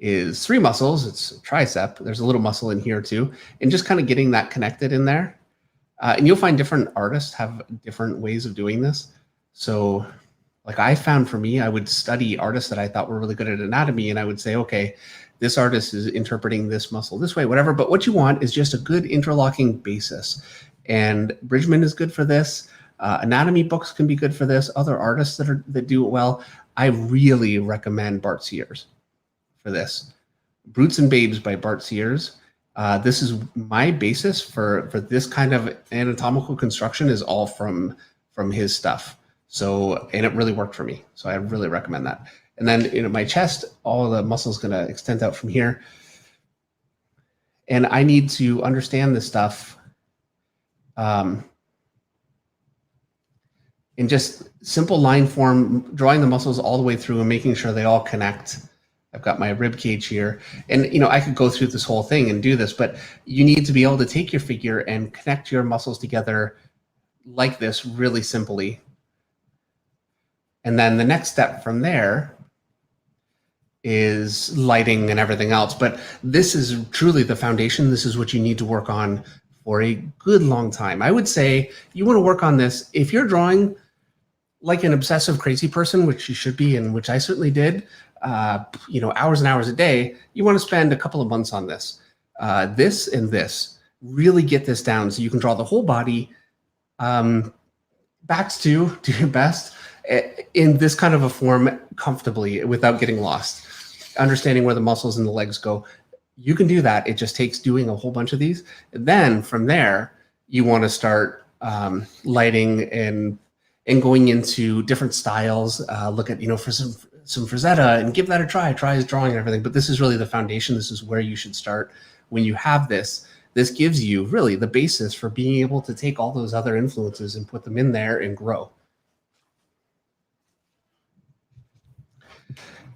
is 3 muscles. It's a tricep. There's a little muscle in here too, and just kind of getting that connected in there. And you'll find different artists have different ways of doing this. So like I found for me, I would study artists that I thought were really good at anatomy, and I would say, okay, this artist is interpreting this muscle this way, whatever. But what you want is just a good interlocking basis. And Bridgman is good for this. Anatomy books can be good for this. Other artists that do it well. I really recommend Bart Sears for this. Brutes and Babes by Bart Sears. This is my basis for this kind of anatomical construction, is all from his stuff. So, and it really worked for me. So I really recommend that. And then, you know, my chest, all the muscles going to extend out from here. And I need to understand this stuff in just simple line form, drawing the muscles all the way through and making sure they all connect. I've got my rib cage here. And, you know, I could go through this whole thing and do this, but you need to be able to take your figure and connect your muscles together like this really simply. And then the next step from there is lighting and everything else. But this is truly the foundation. This is what you need to work on for a good long time. I would say you want to work on this if you're drawing like an obsessive crazy person, which you should be, and which I certainly did, you know, hours and hours a day. You want to spend a couple of months on this. This and this. Really get this down so you can draw the whole body. Backs too, do your best in this kind of a form comfortably without getting lost. Understanding where the muscles and the legs go. You can do that. It just takes doing a whole bunch of these. And then from there, you want to start lighting and going into different styles. Look at, you know, for some Frazetta and give that a try. Try his drawing and everything. But this is really the foundation. This is where you should start. When you have this, this gives you really the basis for being able to take all those other influences and put them in there and grow.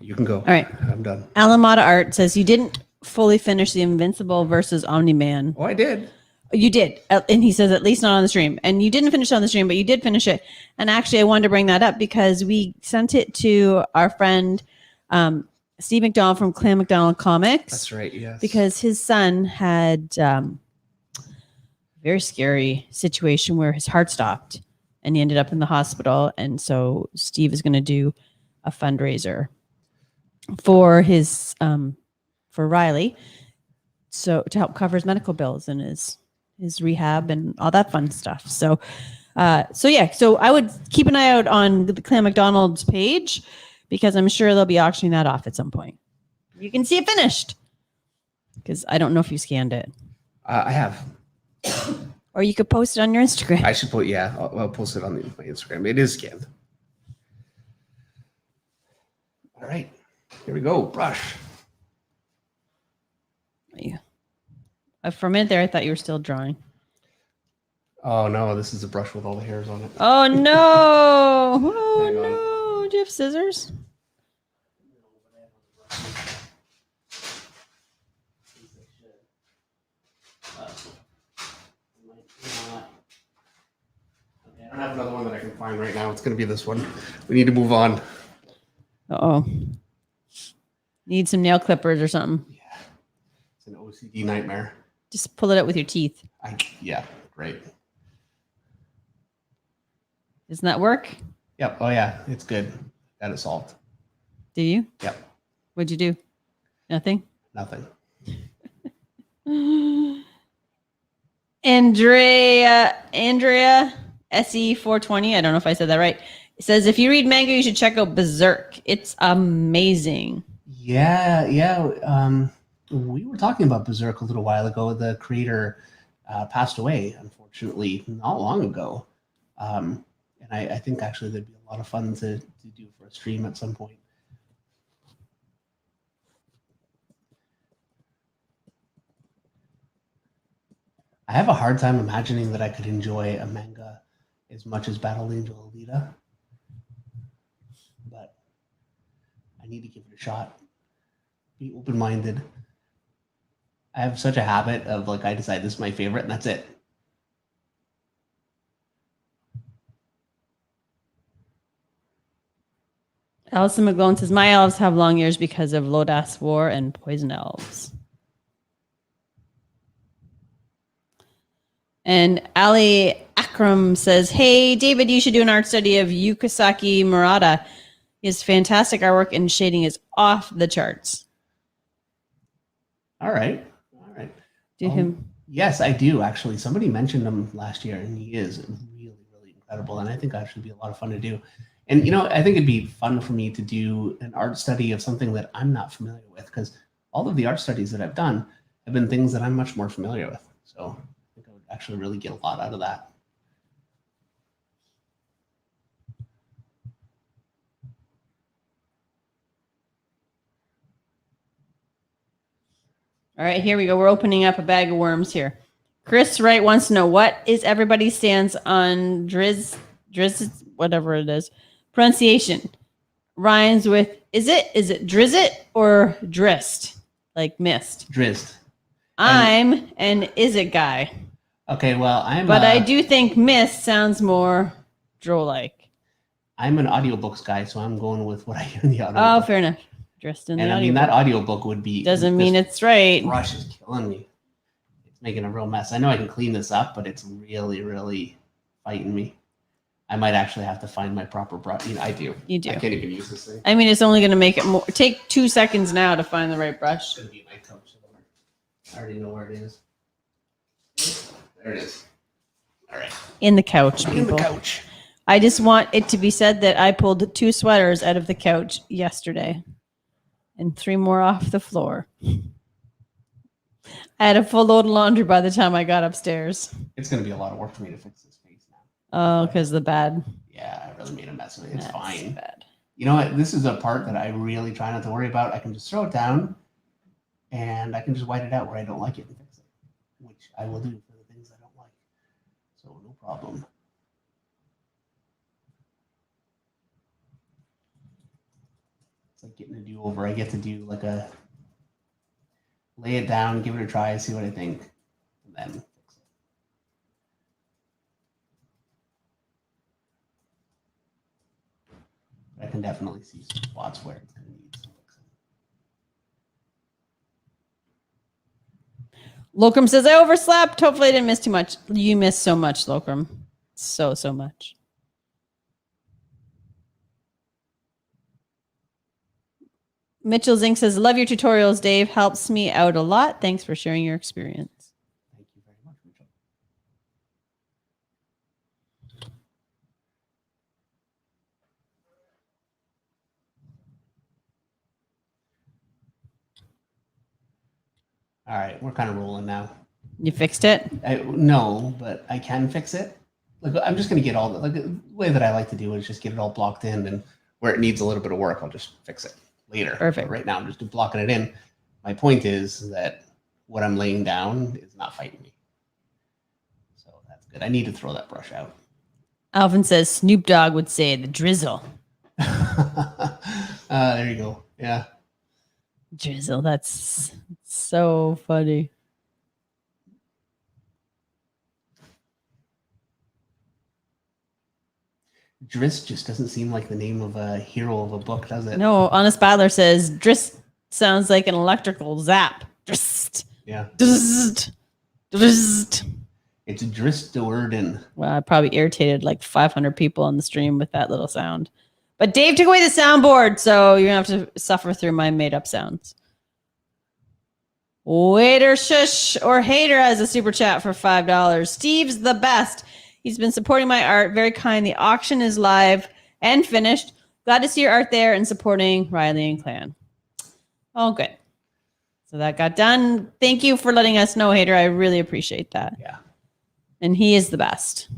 You can go. All right. I'm done. Alamada Art says you didn't fully finish the Invincible versus Omni-Man. Oh, I did. You did. And he says at least not on the stream. And you didn't finish it on the stream, but you did finish it. And actually, I wanted to bring that up because we sent it to our friend Steve McDonald from Clan McDonald Comics. That's right, yes. Because his son had very scary situation where his heart stopped and he ended up in the hospital. And so Steve is going to do a fundraiser for his for Riley, so to help cover his medical bills and his rehab and all that fun stuff. So so I would keep an eye out on the Clan McDonald's page because I'm sure they'll be auctioning that off at some point. You can see it finished because I don't know if you scanned it. I have. Or you could post it on your Instagram. I should I'll post it on my Instagram. It is scanned. All right, here we go. Brush. Yeah. For a minute there, I thought you were still drawing. Oh no, this is a brush with all the hairs on it. Oh no! Oh no! Do you have scissors? I don't have another one that I can find right now. It's going to be this one. We need to move on. Uh-oh. Need some nail clippers or something. Yeah. It's an OCD nightmare. Just pull it out with your teeth. Yeah, great. Doesn't that work? Yep. Oh, yeah. It's good. Got it solved. Do you? Yep. What'd you do? Nothing? Nothing. Andrea SE420, I don't know if I said that right. It says, if you read manga, you should check out Berserk. It's amazing. Yeah. We were talking about Berserk a little while ago. The creator passed away, unfortunately, not long ago. And I think actually that'd be a lot of fun to do for a stream at some point. I have a hard time imagining that I could enjoy a manga as much as Battle Angel Alita, but I need to give it a shot. Be open-minded. I have such a habit of I decide this is my favorite and that's it. Alison McGlone says, my elves have long ears because of Lodas War and Poison Elves. And Ali Akram says, hey, David, you should do an art study of Yukisaki Murata. His fantastic artwork and shading is off the charts. All right. Do him. Yes, I do, actually. Somebody mentioned him last year, and he is really, really incredible. And I think that should be a lot of fun to do. And, I think it'd be fun for me to do an art study of something that I'm not familiar with, because all of the art studies that I've done have been things that I'm much more familiar with. So I think I would actually really get a lot out of that. All right, here we go. We're opening up a bag of worms here. Chris Wright wants to know, what is everybody's stance on Drizzt, whatever it is, pronunciation? Rhymes with, is it Drizzt or Drizzt? Like mist. Drizzt. I'm an is it guy. Okay, well, But I do think mist sounds more droll-like. I'm an audiobooks guy, so I'm going with what I hear in the audiobook. Oh, fair enough. Dressed in the I mean, that audiobook would be... Doesn't mean it's right. Brush is killing me. It's making a real mess. I know I can clean this up, but it's really, really fighting me. I might actually have to find my proper brush. I do. You do. I can't even use this thing. I mean, it's only going to make it more... Take 2 seconds now to find the right brush. It's going to be my couch somewhere. I already know where it is. There it is. All right. In the couch, people. In the couch. I just want it to be said that I pulled 2 sweaters out of the couch yesterday. And 3 more off the floor. I had a full load of laundry by the time I got upstairs. It's going to be a lot of work for me to fix this face now. Oh, because the bad. Yeah, I really made a mess of it. It's fine. Bad. You know what? This is a part that I really try not to worry about. I can just throw it down, and I can just white it out where I don't like it and fix it, which I will do for the things I don't like. So no problem. It's like getting a do-over. I get to do like a lay it down, give it a try, see what I think, and then fix it. I can definitely see some spots where it's going to need some fixing. Locrum says, I overslept. Hopefully I didn't miss too much. You missed so much, Locrum. So much. Mitchell Zink says, love your tutorials, Dave. Helps me out a lot. Thanks for sharing your experience. Thank you very much, Mitchell. All right, we're kind of rolling now. You fixed it? No, but I can fix it. Like I'm just going to get all the way that I like to do is just get it all blocked in, and where it needs a little bit of work, I'll just fix it later. Perfect. But right now, I'm just blocking it in. My point is that what I'm laying down is not fighting me. So that's good. I need to throw that brush out. Alvin says Snoop Dogg would say the drizzle. There you go. Yeah. Drizzle. That's so funny. Drizzt just doesn't seem like the name of a hero of a book, does it? No, Honest Battler says Drizzt sounds like an electrical zap. Drizzt. Yeah. Drizzt. Drizzt. It's Drizzt. Well, I probably irritated like 500 people on the stream with that little sound. But Dave took away the soundboard, so you're going to have to suffer through my made-up sounds. Waiter Shush or Hater has a super chat for $5. Steve's the best. He's been supporting my art. Very kind. The auction is live and finished. Glad to see your art there and supporting Riley and Clan. Oh, good. So that got done. Thank you for letting us know, Hater. I really appreciate that. Yeah. And he is the best.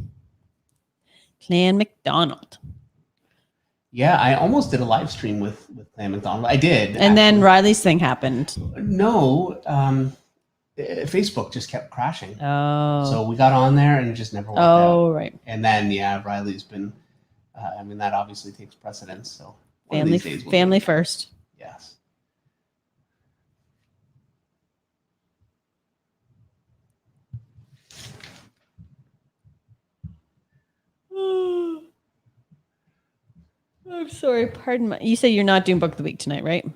Clan McDonald. Yeah, I almost did a live stream with Clan McDonald. I did. And actually. then Riley's thing happened. No, Facebook just kept crashing. Oh. So we got on there and it just never worked out. Oh, right. And then, yeah, Riley's been, that obviously takes precedence. So one of these days Family first. Yes. I'm sorry. Pardon me. You say you're not doing book of the week tonight, right?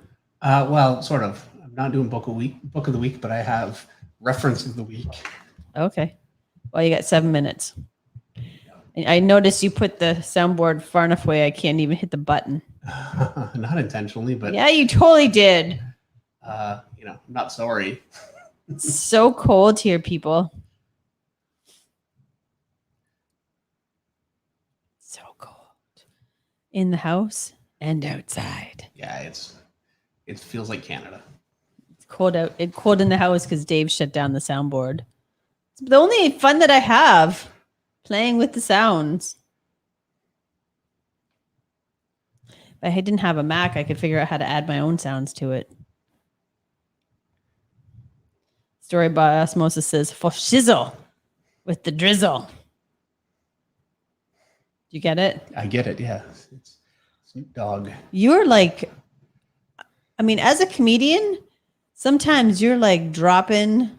Well, sort of. I'm not doing book of the week, but I have reference of the week. Okay. Well, you got 7 minutes. And I noticed you put the soundboard far enough away I can't even hit the button. Not intentionally, but yeah, you totally did. I'm not sorry. It's so cold here, people. So cold. In the house and outside. Yeah, it feels like Canada. It's cold out. It's cold in the house because Dave shut down the soundboard. It's the only fun that I have, playing with the sounds. If I didn't have a Mac, I could figure out how to add my own sounds to it. Story by Osmosis says, for shizzle with the drizzle. You get it? I get it, yeah. It's Snoop Dogg. You're like, as a comedian, sometimes you're like dropping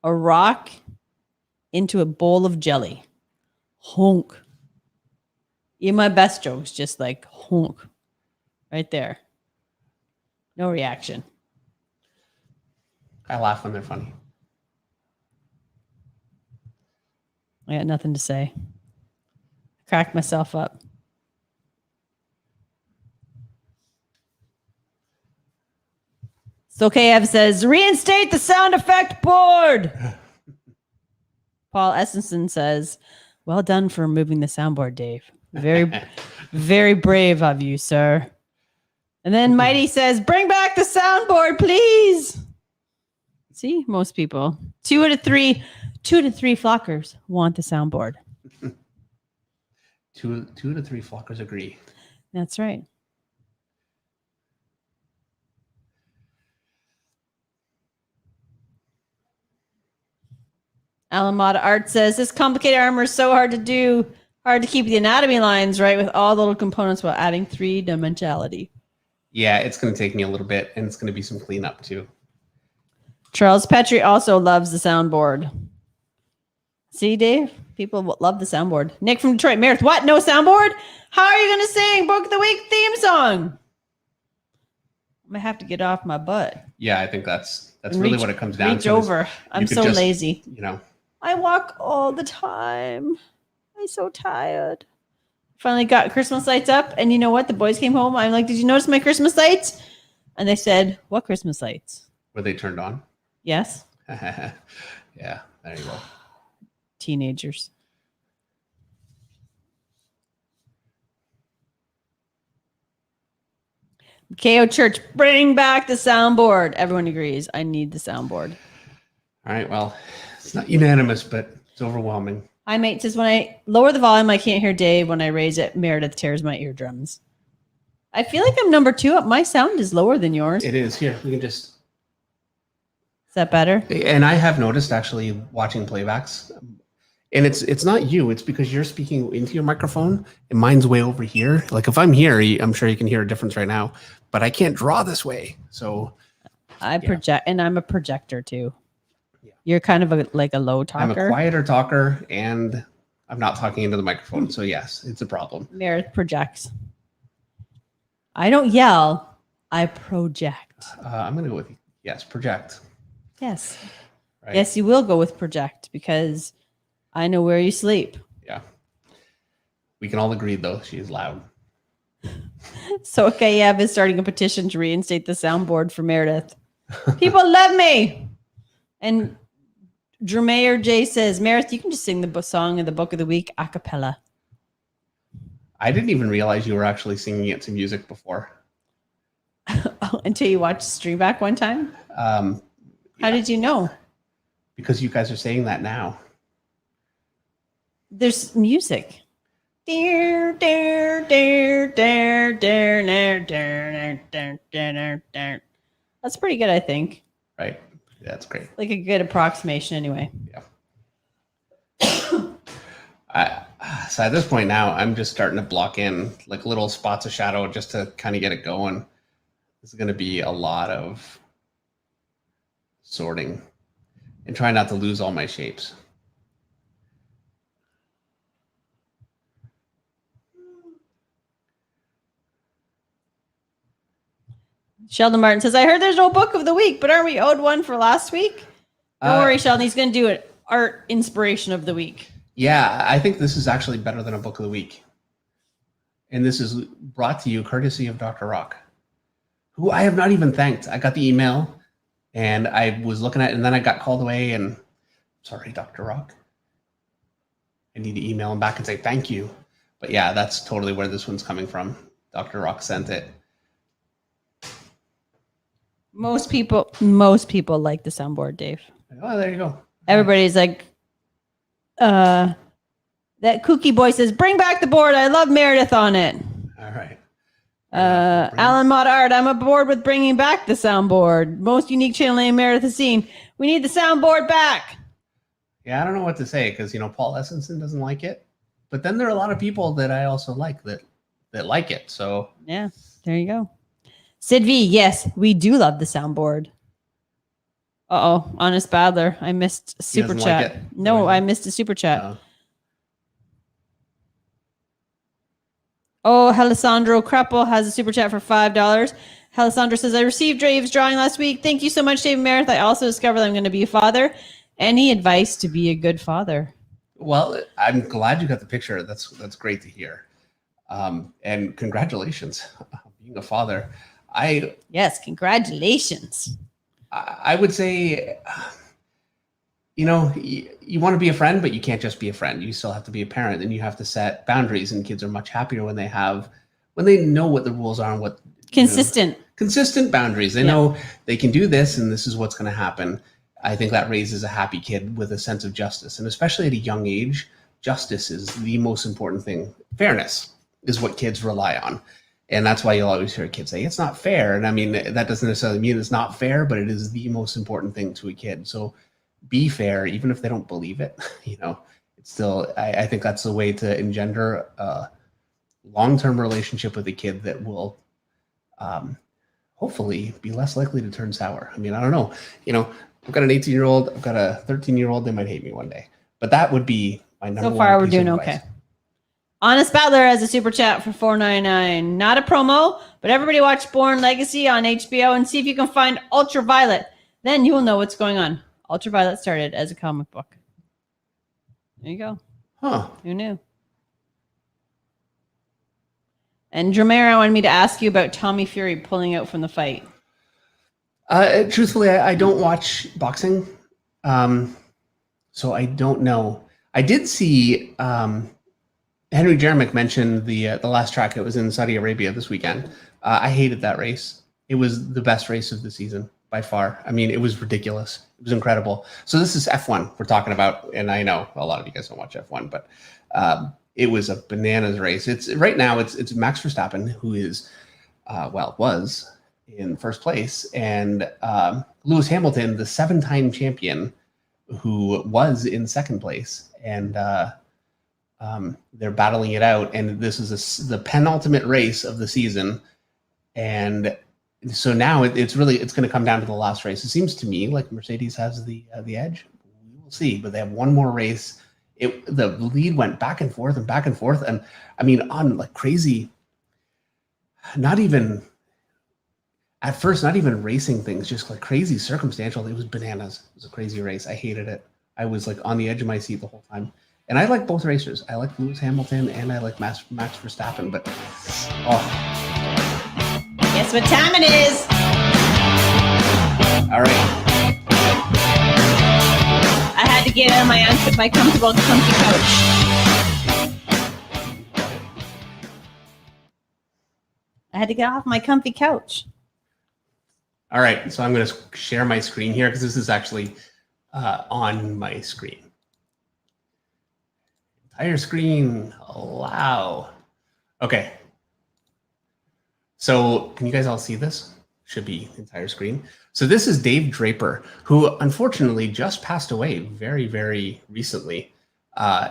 a rock into a bowl of jelly. Honk. Even my best jokes, just like honk. Right there. No reaction. I laugh when they're funny. I got nothing to say. Cracked myself up. So KF says, reinstate the sound effect board. Paul Essenson says, well done for removing the soundboard, Dave. Very, very brave of you, sir. And then Mighty says, bring back the soundboard, please. See, most people. 2 out of 3 flockers want the soundboard. 2 to 3 flockers agree. That's right. Alamada Art says, this complicated armor is so hard to do. Hard to keep the anatomy lines right with all the little components while adding 3-dimensionality. Yeah, it's going to take me a little bit, and it's going to be some cleanup too. Charles Petrie also loves the soundboard. See, Dave? People love the soundboard. Nick from Detroit. Meredith, what? No soundboard? How are you going to sing Book of the Week theme song? I'm going to have to get off my butt. Yeah, I think that's really what it comes down to. Reach over. I'm so lazy. You know. I walk all the time. I'm so tired. Finally got Christmas lights up, and you know what? The boys came home. I'm like, did you notice my Christmas lights? And they said, what Christmas lights? Were they turned on? Yes. Yeah, there you go. Teenagers. KO Church, bring back the soundboard. Everyone agrees. I need the soundboard. All right. Well, it's not unanimous, but it's overwhelming. Hi, mate. Says when I lower the volume, I can't hear Dave. When I raise it, Meredith tears my eardrums. I feel like I'm number 2 up. My sound is lower than yours. It is. Here, we can just. Is that better? And I have noticed actually watching playbacks, and it's not you. It's because you're speaking into your microphone, and mine's way over here. Like if I'm here, I'm sure you can hear a difference right now, but I can't draw this way. So I project, and I'm a projector too. Yeah. You're kind of like a low talker. I'm a quieter talker, and I'm not talking into the microphone. So yes, it's a problem. Meredith projects. I don't yell. I project. I'm going to go with yes, project. Yes. Right. Yes, you will go with project because I know where you sleep. Yeah. We can all agree, though. She's loud. So, Kayev is starting a petition to reinstate the soundboard for Meredith. People love me. And Jermayer J says, Meredith, you can just sing the song of the Book of the Week a cappella. I didn't even realize you were actually singing it to music before. Until you watched Stream Back one time? How did you know? Because you guys are saying that now. There's music. That's pretty good, I think. Right. Yeah, that's great. Like a good approximation anyway. Yeah. So at this point now, I'm just starting to block in like little spots of shadow just to kind of get it going. This is going to be a lot of sorting and try not to lose all my shapes. Sheldon Martin says, I heard there's no book of the week, but aren't we owed one for last week? Don't worry, Sheldon. He's going to do an art inspiration of the week. Yeah, I think this is actually better than a book of the week. And this is brought to you courtesy of Dr. Rock, who I have not even thanked. I got the email and I was looking at it, and then I got called away and sorry, Dr. Rock. I need to email him back and say thank you. But yeah, that's totally where this one's coming from. Dr. Rock sent it. Most people like the soundboard, Dave. Oh, there you go. Everybody's like, that kooky boy says, bring back the board. I love Meredith on it. All right. Alan Mott Art, I'm aboard with bringing back the soundboard. Most unique channel name Meredith has seen. We need the soundboard back. Yeah, I don't know what to say because, Paul Essenson doesn't like it. But then there are a lot of people that I also like that like it. So yeah, there you go. Sid V, yes, we do love the soundboard. Uh-oh, Honest Badler. I missed a super chat. Like No, I missed a super chat. Oh, Alessandro Kreppel has a super chat for $5. Alessandro says, I received Dave's drawing last week. Thank you so much, Dave and Meredith. I also discovered I'm going to be a father. Any advice to be a good father? Well, I'm glad you got the picture. That's great to hear. And congratulations being a father. Yes, congratulations. I would say, you want to be a friend, but you can't just be a friend. You still have to be a parent, and you have to set boundaries. And kids are much happier when they know what the rules are and what consistent boundaries. They know they can do this, and this is what's going to happen. I think that raises a happy kid with a sense of justice, and especially at a young age, justice is the most important thing. Fairness is what kids rely on. And that's why you'll always hear kids say, it's not fair. And I mean, that doesn't necessarily mean it's not fair, but it is the most important thing to a kid. So be fair, even if they don't believe it, it's still, I think that's the way to engender a long-term relationship with a kid that will hopefully be less likely to turn sour. I mean, I don't know. You know, I've got an 18-year-old, I've got a 13-year-old. They might hate me one day, but that would be my number one. So far, we're doing okay. Honest Battler has a super chat for $4.99. Not a promo, but everybody watch Born Legacy on HBO and see if you can find Ultraviolet. Then you will know what's going on. Ultraviolet started as a comic book. There you go. Huh. Who knew? And Dramera wanted me to ask you about Tommy Fury pulling out from the fight. Truthfully, I don't watch boxing, so I don't know. I did see Henry Jeremick mentioned the last track. It was in Saudi Arabia this weekend. I hated that race. It was the best race of the season by far. I mean, it was ridiculous. It was incredible. So this is F1 we're talking about, and I know a lot of you guys don't watch F1, but it was a bananas race. It's right now. It's Max Verstappen who is, was in first place, and Lewis Hamilton, the 7-time champion, who was in second place, and they're battling it out. And this is the penultimate race of the season, and so now it's going to come down to the last race. It seems to me like Mercedes has the edge. We will see, but they have one more race. The lead went back and forth, and I mean, on like crazy, not even racing things, just like crazy circumstantial. It was bananas. It was a crazy race. I hated it. I was like on the edge of my seat the whole time. And I like both racers. I like Lewis Hamilton and I like Max Verstappen, but Guess what time it is? All right. I had to get out of my comfortable, comfy couch. I had to get off my comfy couch. All right, so I'm going to share my screen here because this is actually on my screen. Entire screen, allow. Okay. So can you guys all see this? Should be entire screen. So this is Dave Draper, who unfortunately just passed away very, very recently. Yeah,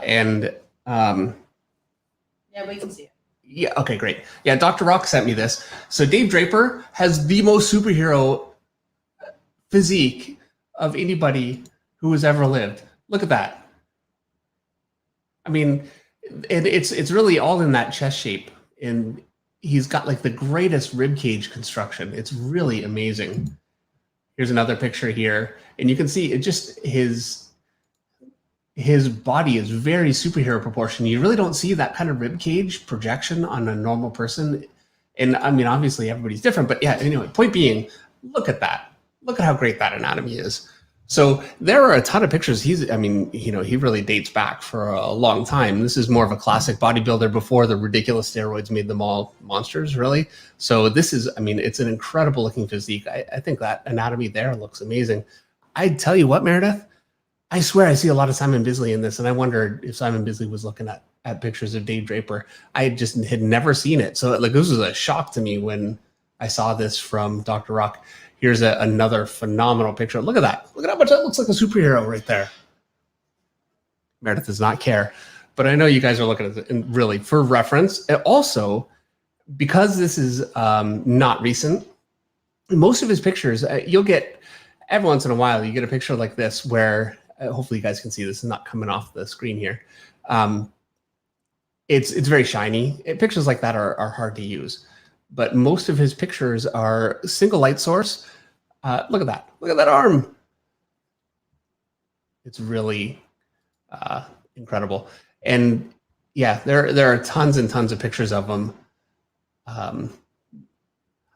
we can see it. Yeah, okay, great. Yeah, Dr. Rock sent me this. So Dave Draper has the most superhero physique of anybody who has ever lived. Look at that. I mean, it's really all in that chest shape, and he's got like the greatest rib cage construction. It's really amazing. Here's another picture here, and you can see it just his body is very superhero proportion. You really don't see that kind of rib cage projection on a normal person. And I mean, obviously everybody's different, but yeah, anyway, point being, look at that. Look at how great that anatomy is. So there are a ton of pictures. He really dates back for a long time. This is more of a classic bodybuilder before the ridiculous steroids made them all monsters, really. So this is, I mean, it's an incredible looking physique. I think that anatomy there looks amazing. I tell you what, Meredith, I swear I see a lot of Simon Bisley in this, and I wondered if Simon Bisley was looking at pictures of Dave Draper. I just had never seen it. So like this was a shock to me when I saw this from Dr. Rock. Here's another phenomenal picture. Look at that. Look at how much that looks like a superhero right there. Meredith does not care, but I know you guys are looking at it and really for reference. And also, because this is not recent, most of his pictures, you'll get every once in a while, you get a picture like this where hopefully you guys can see this is not coming off the screen here. It's very shiny. Pictures like that are hard to use. But most of his pictures are single light source. Look at that. Look at that arm. It's really incredible. And yeah, there are tons and tons of pictures of him.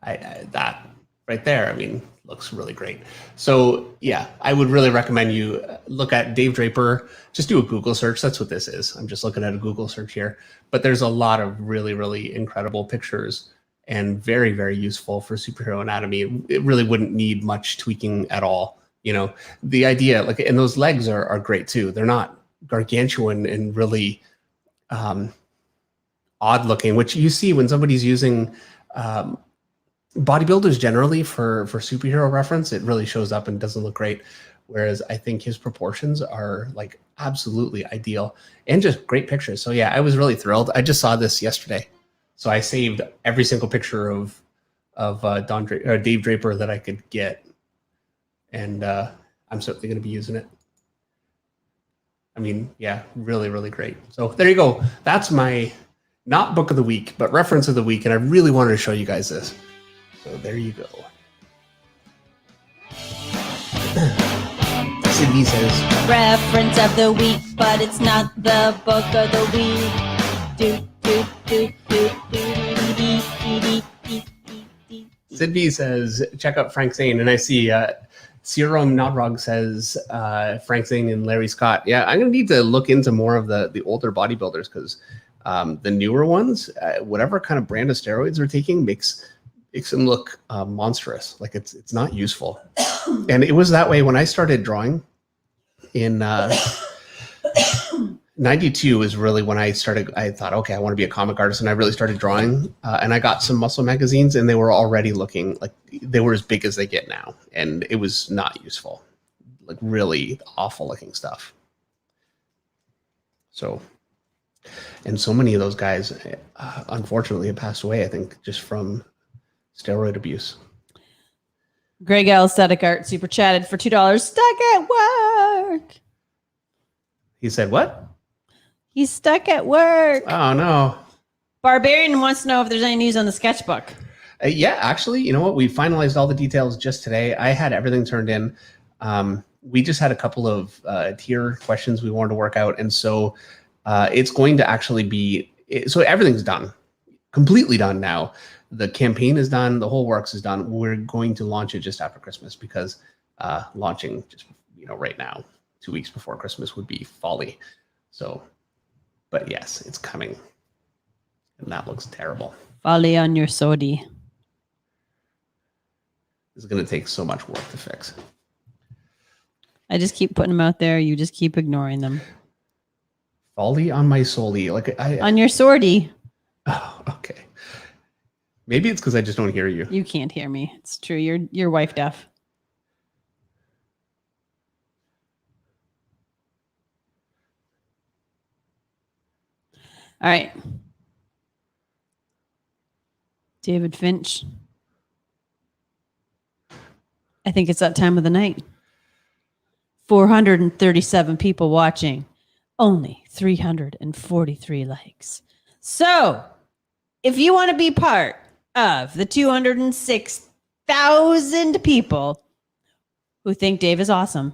That right there, I mean, looks really great. So yeah, I would really recommend you look at Dave Draper. Just do a Google search. That's what this is. I'm just looking at a Google search here. But there's a lot of really, really incredible pictures and very, very useful for superhero anatomy. It really wouldn't need much tweaking at all. You know, the idea, like, and those legs are great too. They're not gargantuan and really odd looking, which you see when somebody's using bodybuilders generally for superhero reference. It really shows up and doesn't look great. Whereas I think his proportions are like absolutely ideal and just great pictures. So yeah, I was really thrilled. I just saw this yesterday. So I saved every single picture of of Dave Draper that I could get, and I'm certainly going to be using it. I mean, yeah, really, really great. So there you go. That's my not book of the week, but reference of the week, and I really wanted to show you guys this. So there you go. Sydney says Reference of the week, but it's not the book of the week. Sydney says check out Frank Zane, and I see Serum Nodrog says Frank Zane and Larry Scott. Yeah, I'm gonna need to look into more of the older bodybuilders, because the newer ones, whatever kind of brand of steroids they're taking makes them look monstrous. Like it's not useful. And it was that way when I started drawing in 92 is really when I thought, okay, I want to be a comic artist. And I really started drawing, and I got some muscle magazines, and they were already looking like they were as big as they get now. And it was not useful, like really awful looking stuff. So, and so many of those guys, unfortunately, have passed away, I think, just from steroid abuse. Greg L. Static Art super chatted for $2. Stuck at work. He said what? He's stuck at work. Oh, no. Barbarian wants to know if there's any news on the sketchbook. Yeah, actually, you know what? We finalized all the details just today. I had everything turned in. We just had a couple of tier questions we wanted to work out. And so it's going to actually be, so everything's done, completely done now. The campaign is done. The whole works is done. We're going to launch it just after Christmas, because launching just, right now, 2 weeks before Christmas would be folly. So, but yes, it's coming. And that looks terrible. Folly on your sodi. It's going to take so much work to fix. I just keep putting them out there. You just keep ignoring them. Folly on my soli. On your sortie. Oh, okay. Maybe it's because I just don't hear you. You can't hear me. It's true. You're wife deaf. All right. David Finch. I think it's that time of the night. 437 people watching. Only 343 likes. So, if you want to be part of the 206,000 people who think Dave is awesome,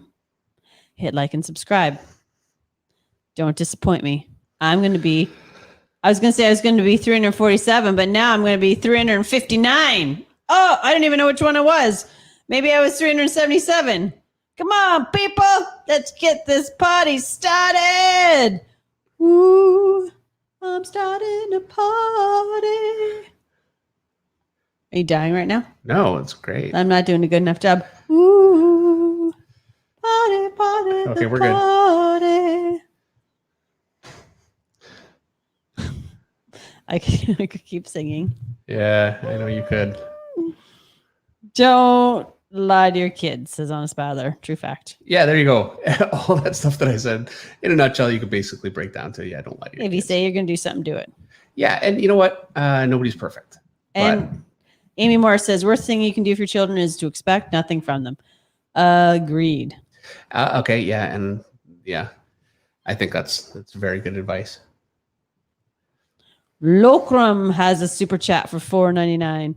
hit like and subscribe. Don't disappoint me. I was going to be 347, but now I'm going to be 359. Oh, I didn't even know which one it was. Maybe I was 377. Come on, people. Let's get this party started. Woo. I'm starting a party. Are you dying right now? No, it's great. I'm not doing a good enough job. Ooh, party, party. Okay, we're party. Good. I could keep singing. Yeah, I know you could. Don't lie to your kids, says Honest Battler. True fact. Yeah, there you go. All that stuff that I said in a nutshell, you could basically break down to, yeah, don't lie to your If kids. you say you're going to do something, do it. Yeah, and you know what? Nobody's perfect. And Amy Moore says, worst thing you can do for your children is to expect nothing from them. Agreed. Okay, yeah, and yeah, I think that's very good advice. Locrum has a super chat for $4.99.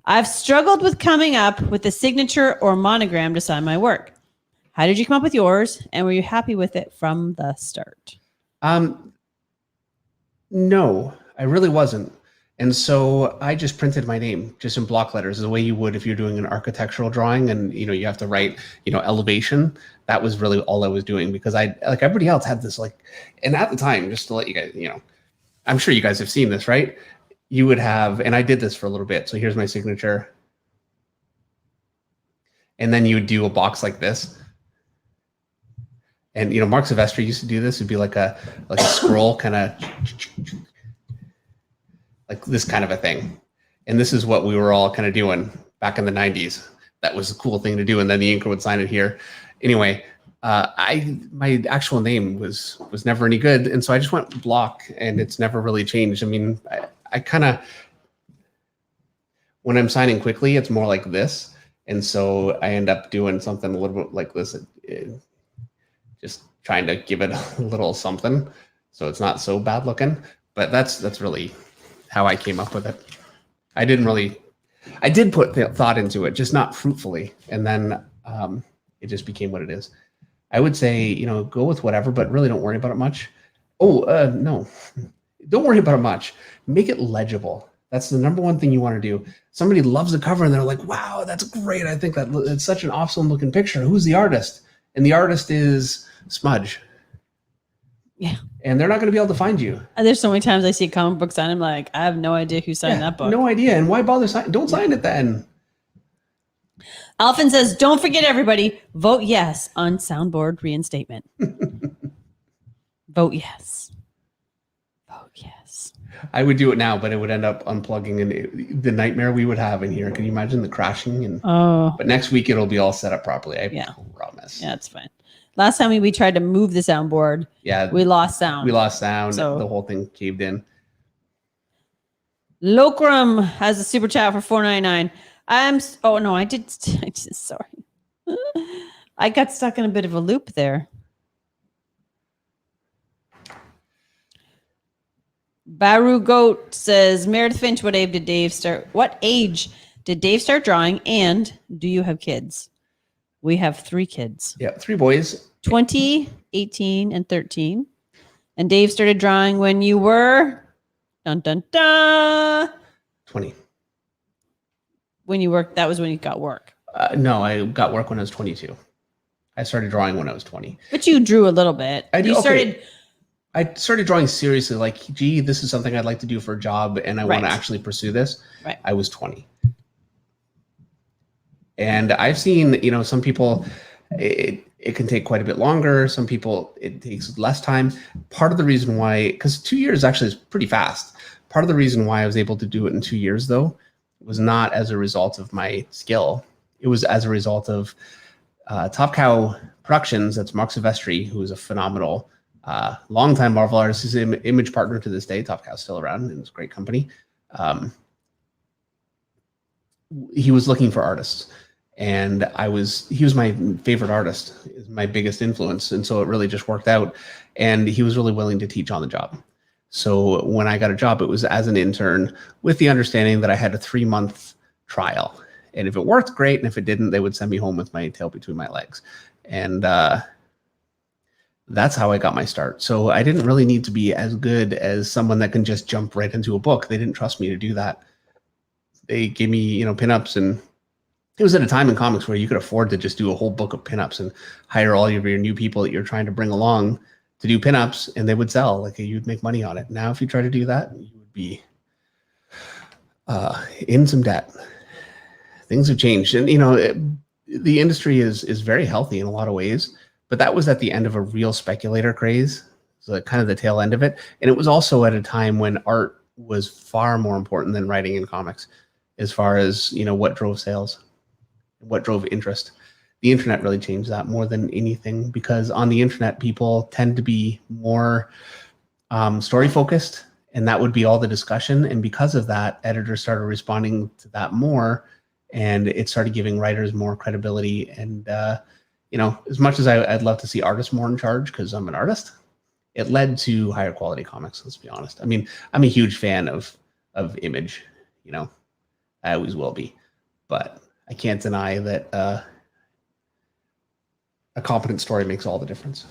I've struggled with coming up with a signature or monogram to sign my work. How did you come up with yours? And were you happy with it from the start? No, I really wasn't. And so I just printed my name just in block letters, the way you would if you're doing an architectural drawing and, you have to write, elevation. That was really all I was doing, because I, like everybody else, had this and at the time, just to let you guys, I'm sure you guys have seen this, right? You would have, and I did this for a little bit. So here's my signature. And then you would do a box like this. And, Mark Silvestri used to do this. It'd be like a scroll kind of like this kind of a thing. And this is what we were all kind of doing back in the 90s. That was a cool thing to do. And then the inker would sign it here. Anyway, my actual name was never any good. And so I just went block, and it's never really changed. I mean, I kind of, When I'm signing quickly, it's more like this. And so I end up doing something a little bit like this, just trying to give it a little something so it's not so bad looking. But that's really how I came up with it. I did put thought into it, just not fruitfully. And then it just became what it is. I would say, go with whatever, but really don't worry about it much. Oh, no, don't worry about it much. Make it legible. That's the number one thing you want to do. Somebody loves the cover and they're like, wow, that's great. I think that it's such an awesome looking picture. Who's the artist? And the artist is Smudge. Yeah. And they're not going to be able to find you. There's so many times I see a comic book sign. I'm like, I have no idea who signed that book. No idea. And why bother signing? Don't sign it then. Alphin says, don't forget, everybody, vote yes on Soundboard reinstatement. Vote yes. Vote yes. I would do it now, but it would end up unplugging, and the nightmare we would have in here. Can you imagine the crashing? But next week it'll be all set up properly. I promise. Yeah, it's fine. Last time we tried to move the soundboard, we lost sound. So the whole thing caved in. Lokram has a super chat for $4.99. I did. Sorry. I got stuck in a bit of a loop there. Baru Goat says, Meredith Finch, what age did Dave start drawing, and do you have kids? We have 3 kids. Yeah, 3 boys. 20, 18, and 13. And Dave started drawing when you were 20. When you worked, that was when you got work. No, I got work when I was 22. I started drawing when I was 20. But you drew a little bit. I started drawing seriously, like, gee, this is something I'd like to do for a job, and I want to actually pursue this. Right. I was 20. And I've seen, some people, it can take quite a bit longer. Some people, it takes less time. Part of the reason why, because 2 years actually is pretty fast. Part of the reason why I was able to do it in 2 years, though, was not as a result of my skill. It was as a result of Top Cow Productions. That's Mark Silvestri, who is a phenomenal longtime Marvel artist. He's an image partner to this day. Top Cow's still around, and it's a great company. He was looking for artists, and he was my favorite artist, my biggest influence, and so it really just worked out. And he was really willing to teach on the job. So when I got a job, it was as an intern with the understanding that I had a 3-month trial. And if it worked, great. And if it didn't, they would send me home with my tail between my legs. And that's how I got my start. So I didn't really need to be as good as someone that can just jump right into a book. They didn't trust me to do that. They gave me, pinups, and it was at a time in comics where you could afford to just do a whole book of pinups and hire all of your new people that you're trying to bring along to do pinups, and they would sell. Like, you'd make money on it. Now, if you try to do that, you would be in some debt. Things have changed, and the industry is very healthy in a lot of ways. But that was at the end of a real speculator craze, so kind of the tail end of it. And it was also at a time when art was far more important than writing in comics, as far as what drove sales, what drove interest. The internet really changed that more than anything, because on the internet, people tend to be more story focused, and that would be all the discussion. And because of that, editors started responding to that more, and it started giving writers more credibility. And as much as I'd love to see artists more in charge, because I'm an artist, it led to higher quality comics. Let's be honest. I mean, I'm a huge fan of Image. I always will be, but I can't deny that a competent story makes all the difference.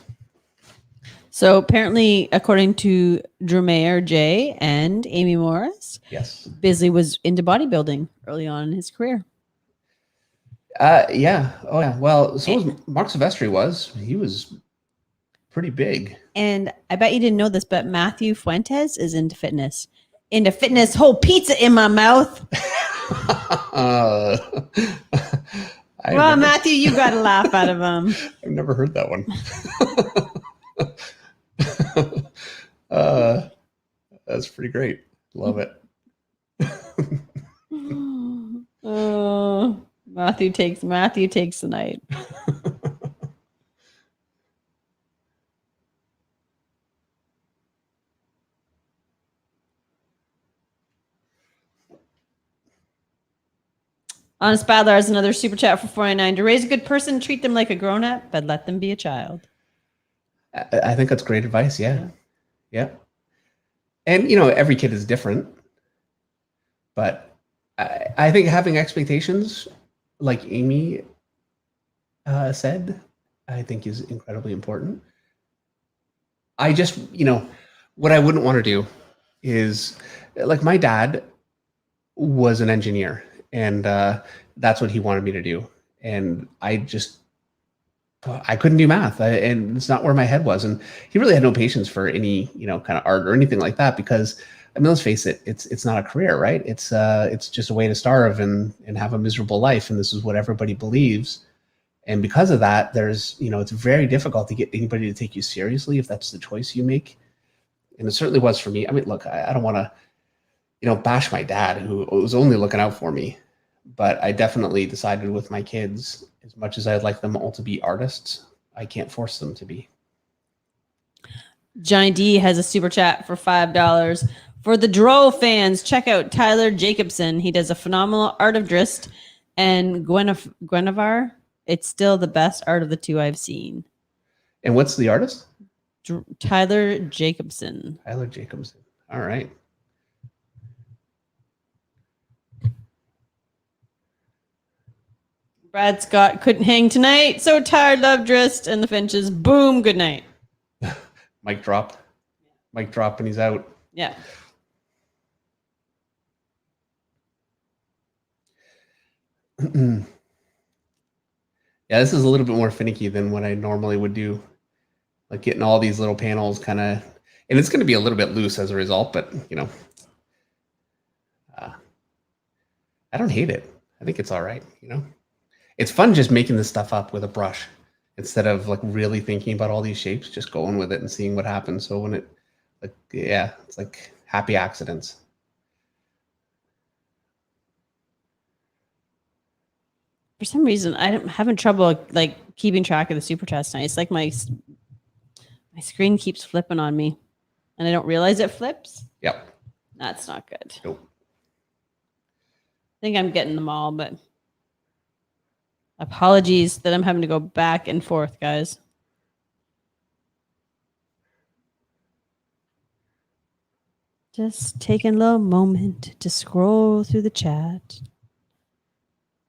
So apparently, according to Drew Mayer, Jay, and Amy Morris, yes, Bisley was into bodybuilding early on in his career. Yeah. Oh, yeah. Well, so was Mark Silvestri was. He was pretty big. And I bet you didn't know this, but Matthew Fuentes is into fitness. Into fitness, whole pizza in my mouth. Well, Matthew, you got to laugh out of him. I've never heard that one. That's pretty great. Love it. Matthew takes the night. Honest Battler has another super chat for 49. To raise a good person, treat them like a grown-up, but let them be a child. I think that's great advice. Yeah. And, you know, every kid is different. But I think having expectations, like Amy said, I think is incredibly important. I just, you know, what I wouldn't want to do is, like, my dad was an engineer, and that's what he wanted me to do. And I couldn't do math, and it's not where my head was. And he really had no patience for any, you know, kind of art or anything like that, because, I mean, let's face it, it's not a career, right? It's just a way to starve and have a miserable life, and this is what everybody believes. And because of that, there's, you know, it's very difficult to get anybody to take you seriously if that's the choice you make. And it certainly was for me. I mean, look, I don't want to, you know, bash my dad, who was only looking out for me, but I definitely decided with my kids, as much as I'd like them all to be artists, I can't force them to be. Johnny D has a super chat for $5. For the Dro fans, check out Tyler Jacobson. He does a phenomenal art of Drizzt and Guinevere. It's still the best art of the two I've seen. And what's the artist? Tyler Jacobson. Tyler Jacobson. All right. Brad Scott couldn't hang tonight. So tired, love Drizzt and the Finches. Boom, good night. Mic drop. Mic drop, and he's out. Yeah. Yeah, this is a little bit more finicky than what I normally would do. Like getting all these little panels kind of, and it's going to be a little bit loose as a result, but, you know, I don't hate it. I think it's all right, you know. It's fun just making this stuff up with a brush instead of like really thinking about all these shapes, just going with it and seeing what happens. So when it, like, yeah, it's like happy accidents. For some reason, I'm having trouble like keeping track of the super chats tonight. It's like my screen keeps flipping on me, and I don't realize it flips. Yep. That's not good. Nope. I think I'm getting them all, but apologies that I'm having to go back and forth, guys. Just taking a little moment to scroll through the chat.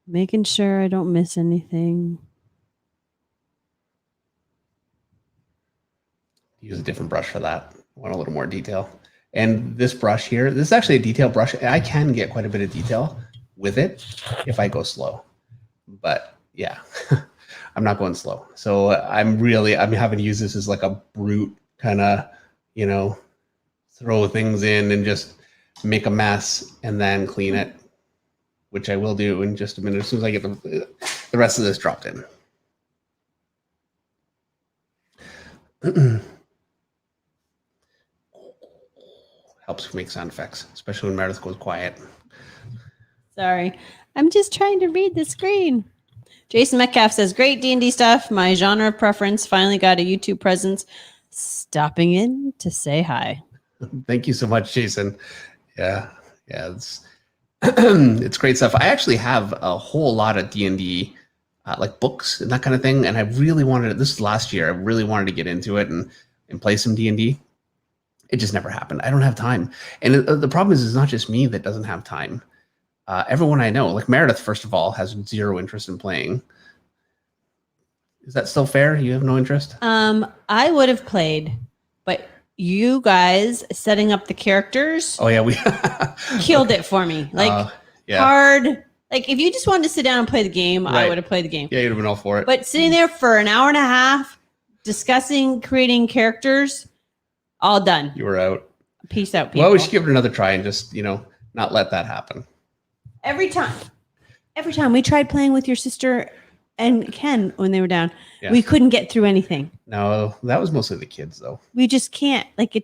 Making sure I don't miss anything. Use a different brush for that. I want a little more detail. And this brush here, this is actually a detail brush. I can get quite a bit of detail with it if I go slow. But yeah, I'm not going slow. So I'm having to use this as like a brute kind of, you know, throw things in and just make a mess and then clean it, which I will do in just a minute as soon as I get the rest of this dropped in. Helps make sound effects, especially when Meredith goes quiet. Sorry, I'm just trying to read the screen. Jason Metcalf says, great D&D stuff. My genre of preference finally got a YouTube presence. Stopping in to say hi. Thank you so much, Jason. Yeah, it's it's great stuff. I actually have a whole lot of D&D like books and that kind of thing, and I really wanted this last year. I really wanted to get into it and play some D&D. It just never happened. I don't have time, and the problem is, it's not just me that doesn't have time. Everyone I know, like Meredith, first of all, has zero interest in playing. Is that still fair? You have no interest? I would have played, but you guys setting up the characters. Oh yeah, we killed it for me. Like hard. Like if you just wanted to sit down and play the game, right. I would have played the game. Yeah, you'd have been all for it. But sitting there for an hour and a half, discussing, creating characters, all done. You were out. Peace out, people. Well, we should give it another try and just, you know, not let that happen. Every time we tried playing with your sister and Ken when they were down, we couldn't get through anything. No, that was mostly the kids, though. We just can't. Like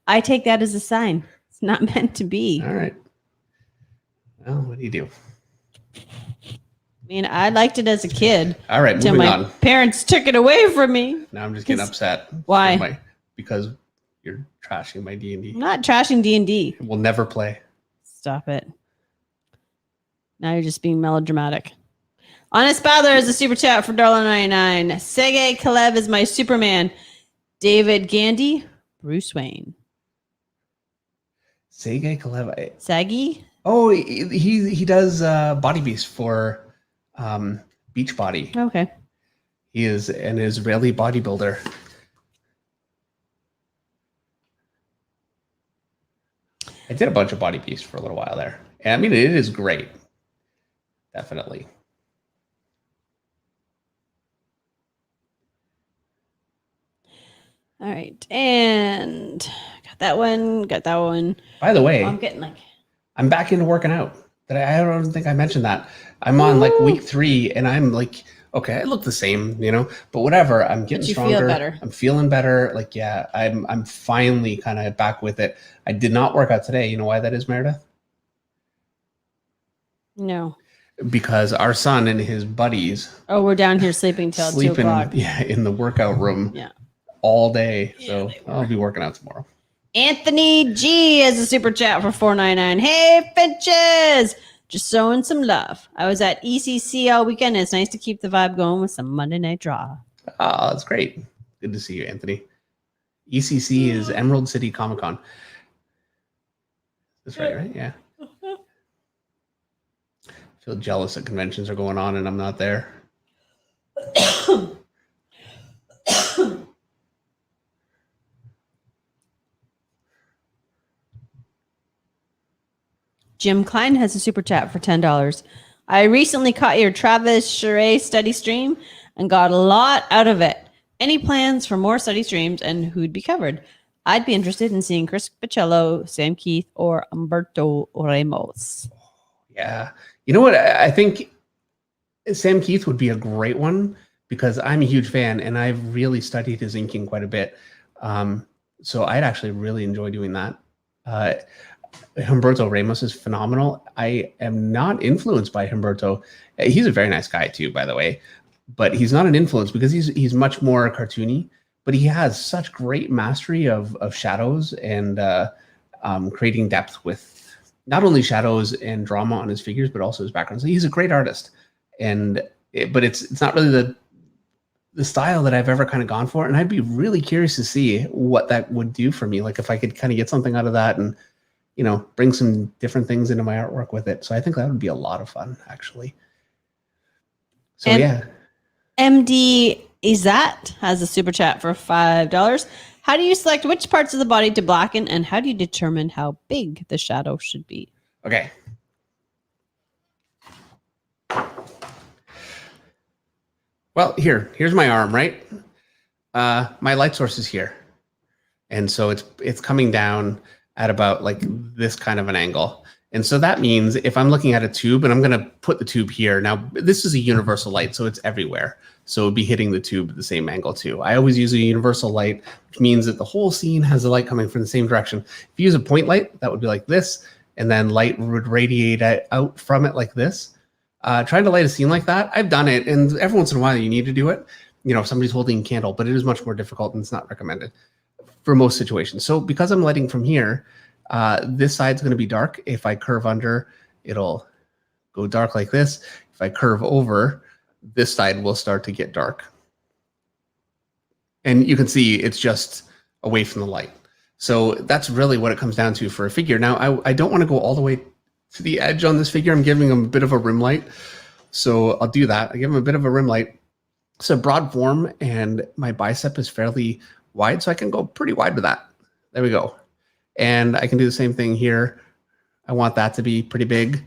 I take that as a sign. It's not meant to be. All right. Well, what do you do? I mean, I liked it as a kid. All right, moving on. Parents took it away from me. Now I'm just getting upset. Why? Because you're trashing my D&D. I'm not trashing D&D. We'll never play. Stop it. Now you're just being melodramatic. Honest Battler is a super chat for $1.99. Sege Kalev is my Superman. David Gandy, Bruce Wayne. Sege Kalev. Saggy? Oh, he does Body Beast for Beachbody. Okay. He is an Israeli bodybuilder. I did a bunch of Body Beast for a little while there. And I mean, it is great. Definitely. All right. And got that one. Got that one. By the way, I'm getting like... I'm back into working out. I don't think I mentioned that. I'm on like week 3 and I'm like, okay, I look the same, but whatever. I'm getting stronger. Feel better. I'm feeling better. Like, yeah, I'm finally kind of back with it. I did not work out today. You know why that is, Meredith? No. Because our son and his buddies. Oh, we're down here sleeping till 2 o'clock. Yeah, in the workout room. Yeah. All day. So I'll be working out tomorrow. Anthony G has a super chat for $4.99. Hey, Finches! Just showing some love. I was at ECC all weekend. And it's nice to keep the vibe going with some Monday Night Draw. Oh, that's great. Good to see you, Anthony. ECC is Emerald City Comic Con. That's right? Yeah. I feel jealous that conventions are going on and I'm not there. Jim Klein has a super chat for $10. I recently caught your Travis Charest study stream and got a lot out of it. Any plans for more study streams and who'd be covered? I'd be interested in seeing Chris Picciello, Sam Keith, or Humberto Ramos. Yeah. You know what? I think Sam Keith would be a great one because I'm a huge fan and I've really studied his inking quite a bit. So I'd actually really enjoy doing that. Humberto Ramos is phenomenal. I am not influenced by Humberto. He's a very nice guy too, by the way, but he's not an influence because he's much more cartoony, but he has such great mastery of shadows and creating depth with not only shadows and drama on his figures, but also his background. So he's a great artist, but it's not really the style that I've ever kind of gone for. And I'd be really curious to see what that would do for me. Like if I could kind of get something out of that and, bring some different things into my artwork with it. So I think that would be a lot of fun, actually. So, yeah. MD Izat has a super chat for $5. How do you select which parts of the body to blacken, and how do you determine how big the shadow should be? Okay. Well, here's my arm, right? My light source is here. And so it's coming down at about like this kind of an angle. And so that means if I'm looking at a tube and I'm going to put the tube here, now this is a universal light, so it's everywhere. So it'd be hitting the tube at the same angle too. I always use a universal light, which means that the whole scene has the light coming from the same direction. If you use a point light, that would be like this, and then light would radiate out from it like this. Trying to light a scene like that, I've done it, and every once in a while you need to do it. If somebody's holding a candle, but it is much more difficult and it's not recommended for most situations. So because I'm lighting from here, this side's going to be dark. If I curve under, it'll go dark like this. If I curve over, this side will start to get dark. And you can see it's just away from the light. So that's really what it comes down to for a figure. Now, I don't want to go all the way to the edge on this figure. I'm giving him a bit of a rim light. So I'll do that. I give him a bit of a rim light. It's a broad form and my bicep is fairly wide, so I can go pretty wide with that. There we go. And I can do the same thing here. I want that to be pretty big.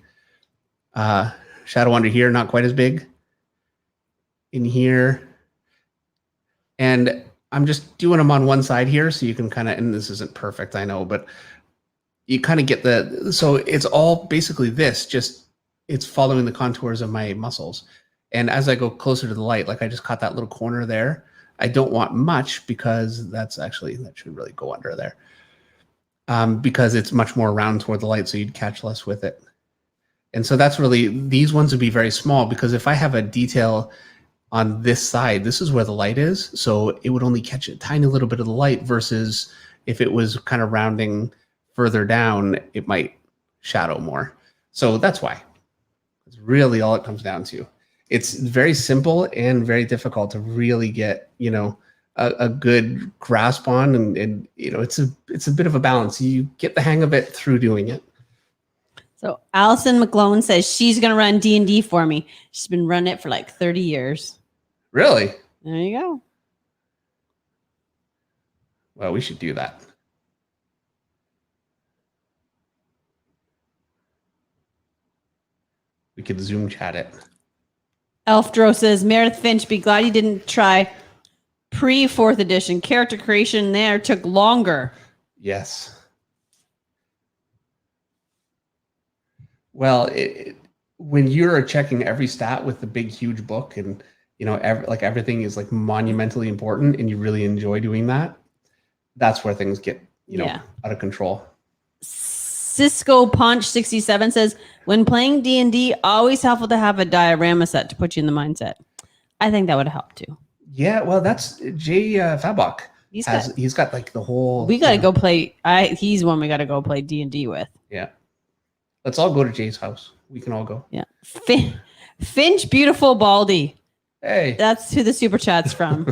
Shadow under here, not quite as big. In here. And I'm just doing them on one side here, so you can kind of, and this isn't perfect, I know, but you kind of get so it's all basically this, just it's following the contours of my muscles. And as I go closer to the light, like I just caught that little corner there, I don't want much because that should really go under there. Because it's much more round toward the light, so you'd catch less with it. And so that's really, these ones would be very small because if I have a detail on this side, this is where the light is, so it would only catch a tiny little bit of the light versus if it was kind of rounding further down, it might shadow more. So that's why It's really all it comes down to. It's very simple and very difficult to really get, you know, a good grasp on, and you know, it's a bit of a balance. You get the hang of it through doing it. So Allison McClone says she's going to run D&D for me. She's been running it for like 30 years. Really? There you go. Well, we should do that. We could Zoom chat it. Elfdro says, Meredith Finch, be glad you didn't try pre-4th edition. Character creation there took longer. Yes. Well, when you're checking every stat with the big, huge book, and you know, everything is like monumentally important, and you really enjoy doing that, that's where things get, you know, out of control. Cisco Punch 67 says, when playing D&D, always helpful to have a diorama set to put you in the mindset. I think that would help too. Yeah, well, that's Jay Fabok. He's got like the whole. We got to go play. He's one we got to go play D&D with. Yeah, let's all go to Jay's house. We can all go. Yeah, Finch, beautiful Baldy. Hey, that's who the super chat's from.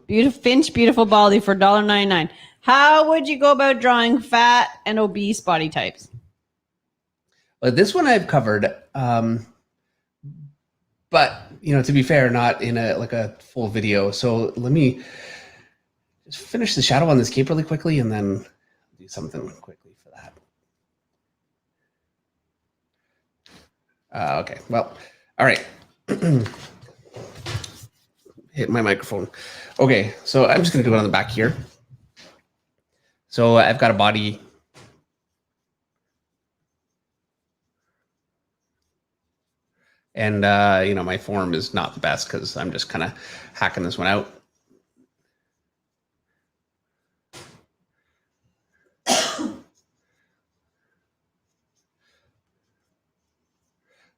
Finch, beautiful Baldy for $1.99. How would you go about drawing fat and obese body types? Well, this one I've covered, but you know, to be fair, not in a full video. So let me just finish the shadow on this cape really quickly, and then do something quickly for that. Okay. Well, all right. Hit my microphone. Okay, so I'm just gonna do it on the back here. So I've got a body. And, you know, my form is not the best because I'm just kind of hacking this one out.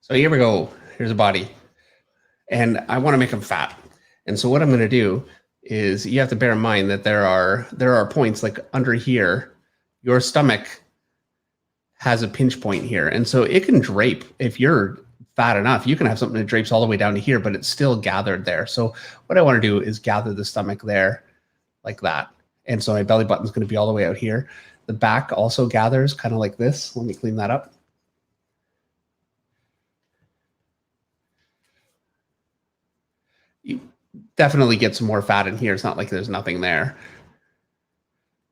So here we go. Here's a body. And I want to make him fat. And so what I'm going to do is you have to bear in mind that there are points like under here. Your stomach has a pinch point here. And so it can drape if you're fat enough. You can have something that drapes all the way down to here, but it's still gathered there. So what I want to do is gather the stomach there like that. And so my belly button is going to be all the way out here. The back also gathers kind of like this. Let me clean that up. You definitely get some more fat in here. It's not like there's nothing there.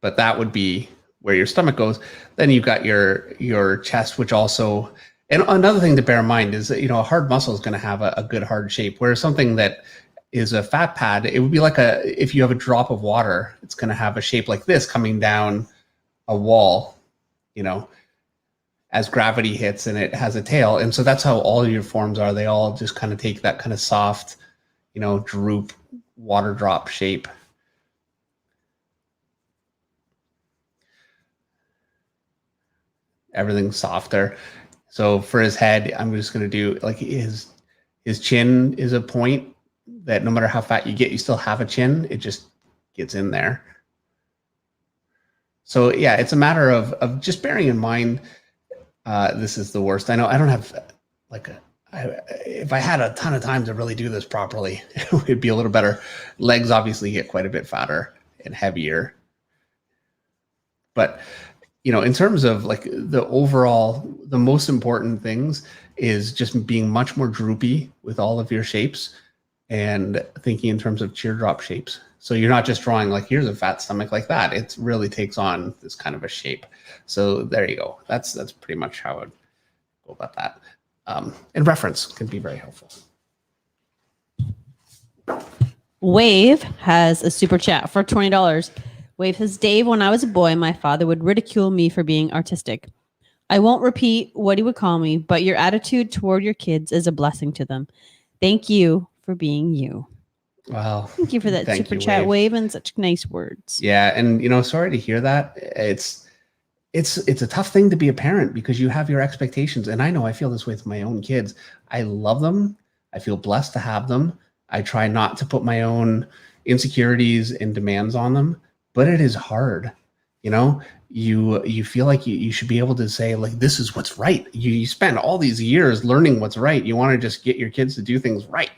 But that would be where your stomach goes. Then you've got your chest, which also, and another thing to bear in mind is that, you know, a hard muscle is going to have a good hard shape, whereas something that is a fat pad, it would be like if you have a drop of water, it's going to have a shape like this coming down a wall, you know, as gravity hits, and it has a tail. And so that's how all your forms are. They all just kind of take that kind of soft, you know, droop, water drop shape. Everything's softer. So for his head, I'm just going to do like his chin is a point that no matter how fat you get, you still have a chin. It just gets in there. So yeah, it's a matter of just bearing in mind, this is the worst. I know I don't have like if I had a ton of time to really do this properly, it would be a little better. Legs obviously get quite a bit fatter and heavier. But you know, in terms of like the overall, the most important things is just being much more droopy with all of your shapes and thinking in terms of teardrop shapes. So you're not just drawing like, here's a fat stomach like that. It really takes on this kind of a shape. So there you go. That's pretty much how I'd go about that. And reference can be very helpful. Wave has a super chat for $20. Wave says, Dave, when I was a boy, my father would ridicule me for being artistic. I won't repeat what he would call me, but your attitude toward your kids is a blessing to them. Thank you for being you. Wow. Thank you for that super chat, Wave, and such nice words. Yeah. And, you know, sorry to hear that. It's a tough thing to be a parent because you have your expectations. And I know I feel this way with my own kids. I love them. I feel blessed to have them. I try not to put my own insecurities and demands on them. But it is hard. You know, you feel like you should be able to say, like, this is what's right. You spend all these years learning what's right. You want to just get your kids to do things right,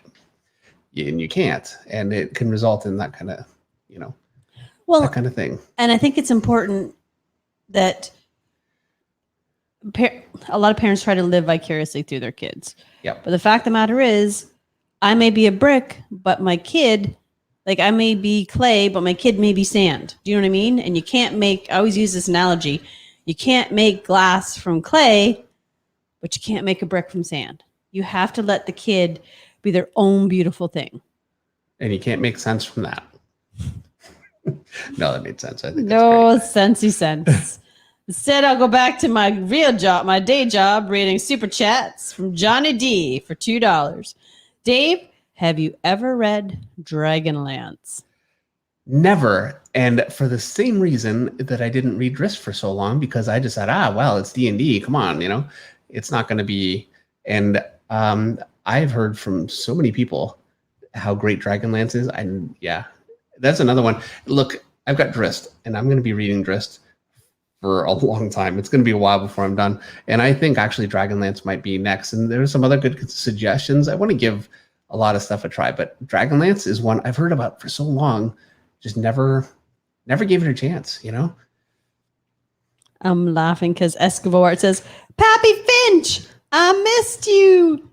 and you can't, and it can result in that kind of, you know, that kind of thing. And I think it's important that a lot of parents try to live vicariously through their kids. Yep. But the fact of the matter is, I may be a brick, but my kid, like I may be clay, but my kid may be sand. Do you know what I mean? And you can't make, I always use this analogy, you can't make glass from clay, but you can't make a brick from sand. You have to let the kid be their own beautiful thing. And you can't make sense from that. No, that made sense. I think no sensey sense. Instead, I'll go back to my real job, my day job, reading super chats from Johnny D for $2. Dave, have you ever read Dragonlance? Never. And for the same reason that I didn't read Drizzt for so long, because I just said, well, it's D&D. Come on, you know, it's not going to be. And I've heard from so many people how great Dragonlance is. And yeah, that's another one. Look, I've got Drizzt, and I'm going to be reading Drizzt for a long time. It's going to be a while before I'm done. And I think actually Dragonlance might be next. And there's some other good suggestions. I want to give a lot of stuff a try, but Dragonlance is one I've heard about for so long, just never gave it a chance, you know? I'm laughing because Escobar says, Pappy Finch, I missed you.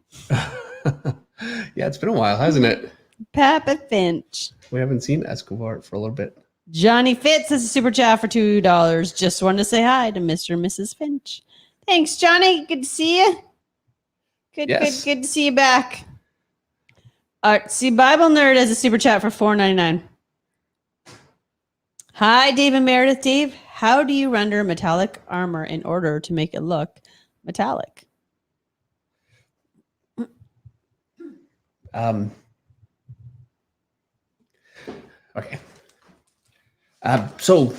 Yeah, it's been a while, hasn't it? Pappy Finch. We haven't seen Escobar for a little bit. Johnny Fitz is a super chat for $2. Just wanted to say hi to Mr. and Mrs. Finch. Thanks, Johnny. Good to see you. Good to see you back. See, Bible Nerd has a super chat for $4.99. Hi, Dave and Meredith. Dave, how do you render metallic armor in order to make it look metallic? Okay. So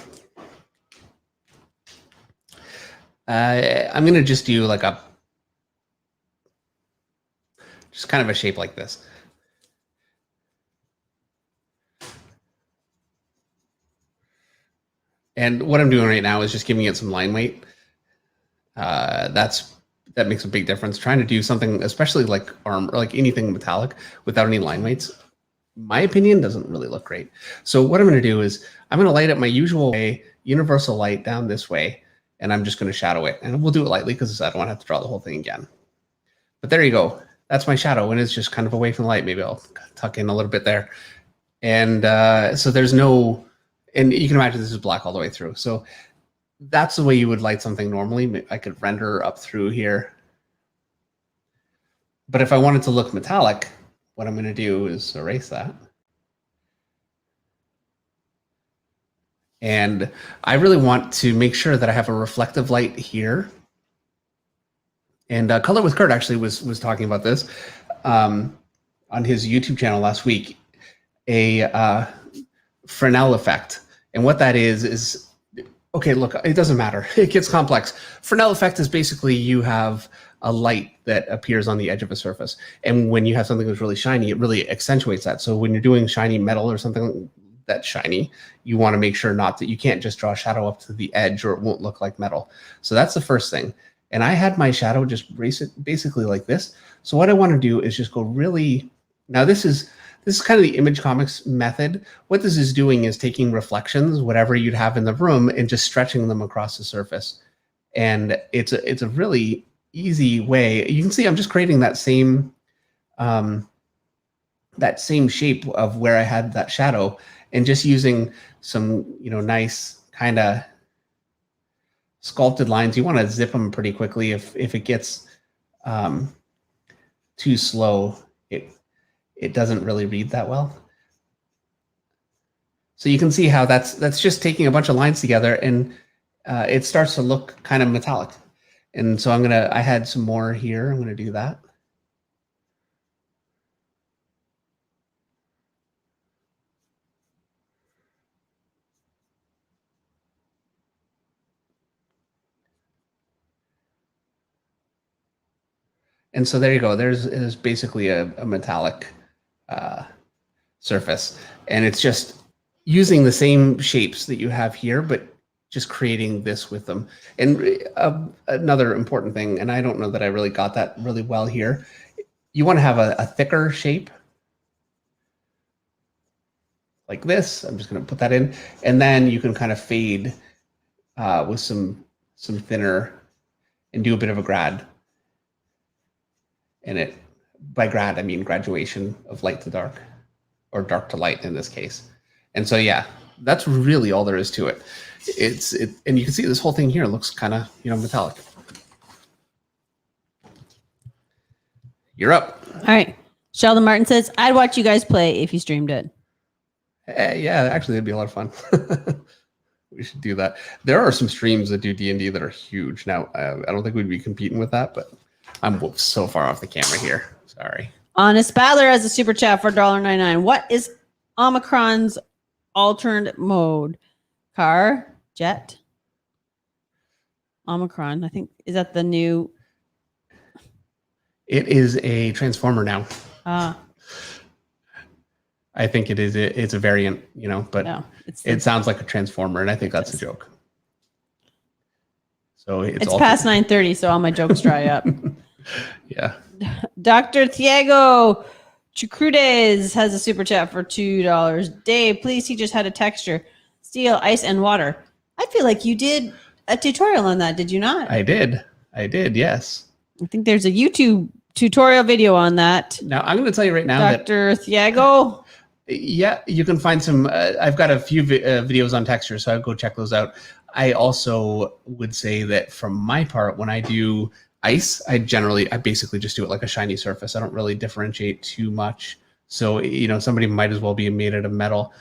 I'm going to just do like just kind of a shape like this. And what I'm doing right now is just giving it some line weight. That makes a big difference. Trying to do something, especially like arm or like anything metallic without any line weights, my opinion, doesn't really look great. So what I'm going to do is I'm going to light it my usual way, universal light down this way, and I'm just going to shadow it. And we'll do it lightly because I don't want to have to draw the whole thing again. But there you go. That's my shadow, and it's just kind of away from the light. Maybe I'll tuck in a little bit there. And so there's no, and you can imagine this is black all the way through. So that's the way you would light something normally. I could render up through here. But if I wanted to look metallic, what I'm going to do is erase that. And I really want to make sure that I have a reflective light here. And Color with Kurt actually was talking about this on his YouTube channel last week, a Fresnel effect. And what that is, okay, look, it doesn't matter. It gets complex. Fresnel effect is basically you have a light that appears on the edge of a surface. And when you have something that's really shiny, it really accentuates that. So when you're doing shiny metal or something that's shiny, you want to make sure not that you can't just draw a shadow up to the edge or it won't look like metal. So that's the first thing. And I had my shadow just basically like this. So what I want to do is just go really, now this is kind of the Image Comics method. What this is doing is taking reflections, whatever you'd have in the room, and just stretching them across the surface. And it's a really easy way. You can see I'm just creating that same shape of where I had that shadow, and just using some, nice kind of sculpted lines. You want to zip them pretty quickly. If it gets too slow, it doesn't really read that well. So you can see how that's just taking a bunch of lines together, and it starts to look kind of metallic. And so I had some more here. I'm going to do that. And so there you go. There's basically a metallic surface, and it's just using the same shapes that you have here, but just creating this with them. And another important thing, and I don't know that I really got that really well here, you want to have a thicker shape like this. I'm just going to put that in, and then you can kind of fade with some thinner and do a bit of a grad. And by grad, I mean graduation of light to dark, or dark to light in this case. And so, yeah, that's really all there is to it. And you can see this whole thing here looks kind of, metallic. You're up. All right. Sheldon Martin says, I'd watch you guys play if you streamed it. Yeah, actually, it'd be a lot of fun. We should do that. There are some streams that do D&D that are huge. Now, I don't think we'd be competing with that, but I'm so far off the camera here. Sorry. Honest Battler has a super chat for $1.99. What is Omicron's alternate mode? Car? Jet? Omicron. I think, is that the new? It is a transformer now. I think it is. It's a variant, but no, it sounds like a transformer, and I think that's a joke. So it's past 9:30, so all my jokes dry up. Yeah. Dr. Thiago Chucrudes has a super chat for $2. Dave, please teach us how to texture steel, ice, and water. I feel like you did a tutorial on that, did you not? I did, yes. I think there's a YouTube tutorial video on that. Now, I'm going to tell you right now Dr. Thiago. Yeah, you can find some. I've got a few videos on texture, so I'll go check those out. I also would say that from my part, when I do ice, I basically just do it like a shiny surface. I don't really differentiate too much. So, somebody might as well be made out of metal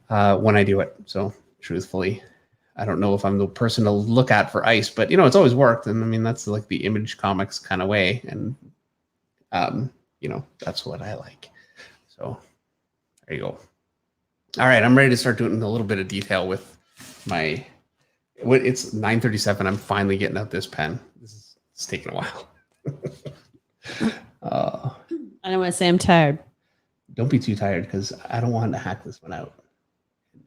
when I do it. So, truthfully, I don't know if I'm the person to look at for ice, but, it's always worked. And I mean, that's like the Image Comics kind of way. And, that's what I like. So there you go. All right, I'm ready to start doing a little bit of detail with it's 9:37. I'm finally getting out this pen. It's taking a while. I don't want to say I'm tired. Don't be too tired, because I don't want to hack this one out.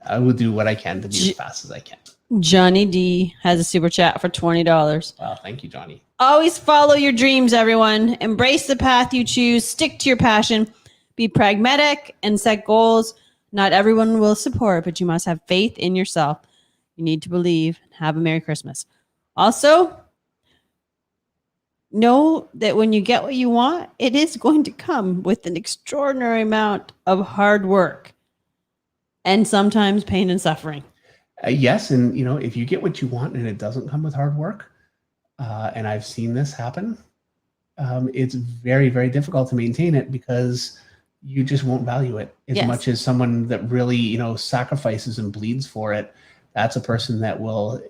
I will do what I can to be as fast as I can. Johnny D has a super chat for $20. Wow, thank you, Johnny. Always follow your dreams, everyone. Embrace the path you choose. Stick to your passion. Be pragmatic and set goals. Not everyone will support, but you must have faith in yourself. You need to believe. Have a Merry Christmas. Also, know that when you get what you want, it is going to come with an extraordinary amount of hard work and sometimes pain and suffering. Yes, and if you get what you want and it doesn't come with hard work, and I've seen this happen, it's very, very difficult to maintain it, because you just won't value it as much as someone that really, sacrifices and bleeds for it. That's a person that will,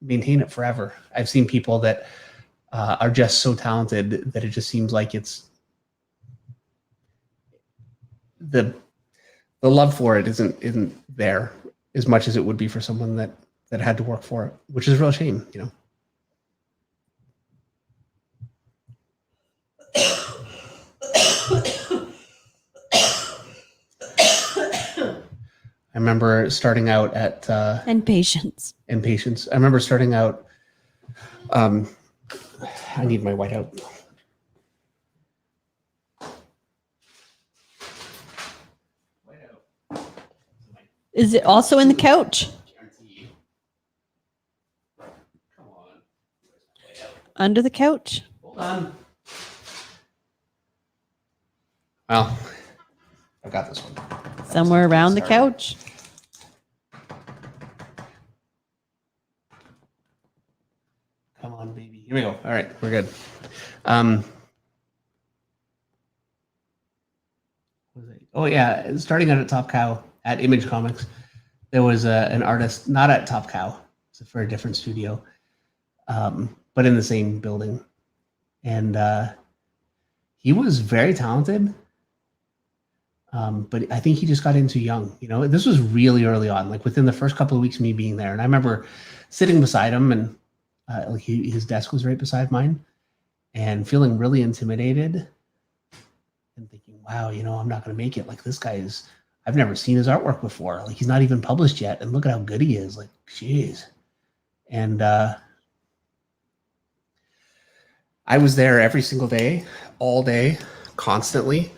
maintain it forever. I've seen people that are just so talented that it just seems like it's the love for it isn't there as much as it would be for someone that had to work for it, which is a real shame, I remember starting out at and patience. I remember starting out. I need my whiteout. Is it also in the couch? Come on. Under the couch? Hold on. Well, I got this one. Somewhere around the couch. Come on, baby. Here we go. All right, we're good. Oh yeah, starting out at Top Cow at Image Comics, there was an artist, not at Top Cow, it's for a different studio, but in the same building, and he was very talented. But I think he just got in too young. This was really early on, like within the first couple of weeks of me being there. And I remember sitting beside him, and his desk was right beside mine, and feeling really intimidated and thinking, wow, I'm not going to make it. Like, this guy is I've never seen his artwork before. Like, he's not even published yet, and look at how good he is. Like, jeez. And I was there every single day, all day, constantly,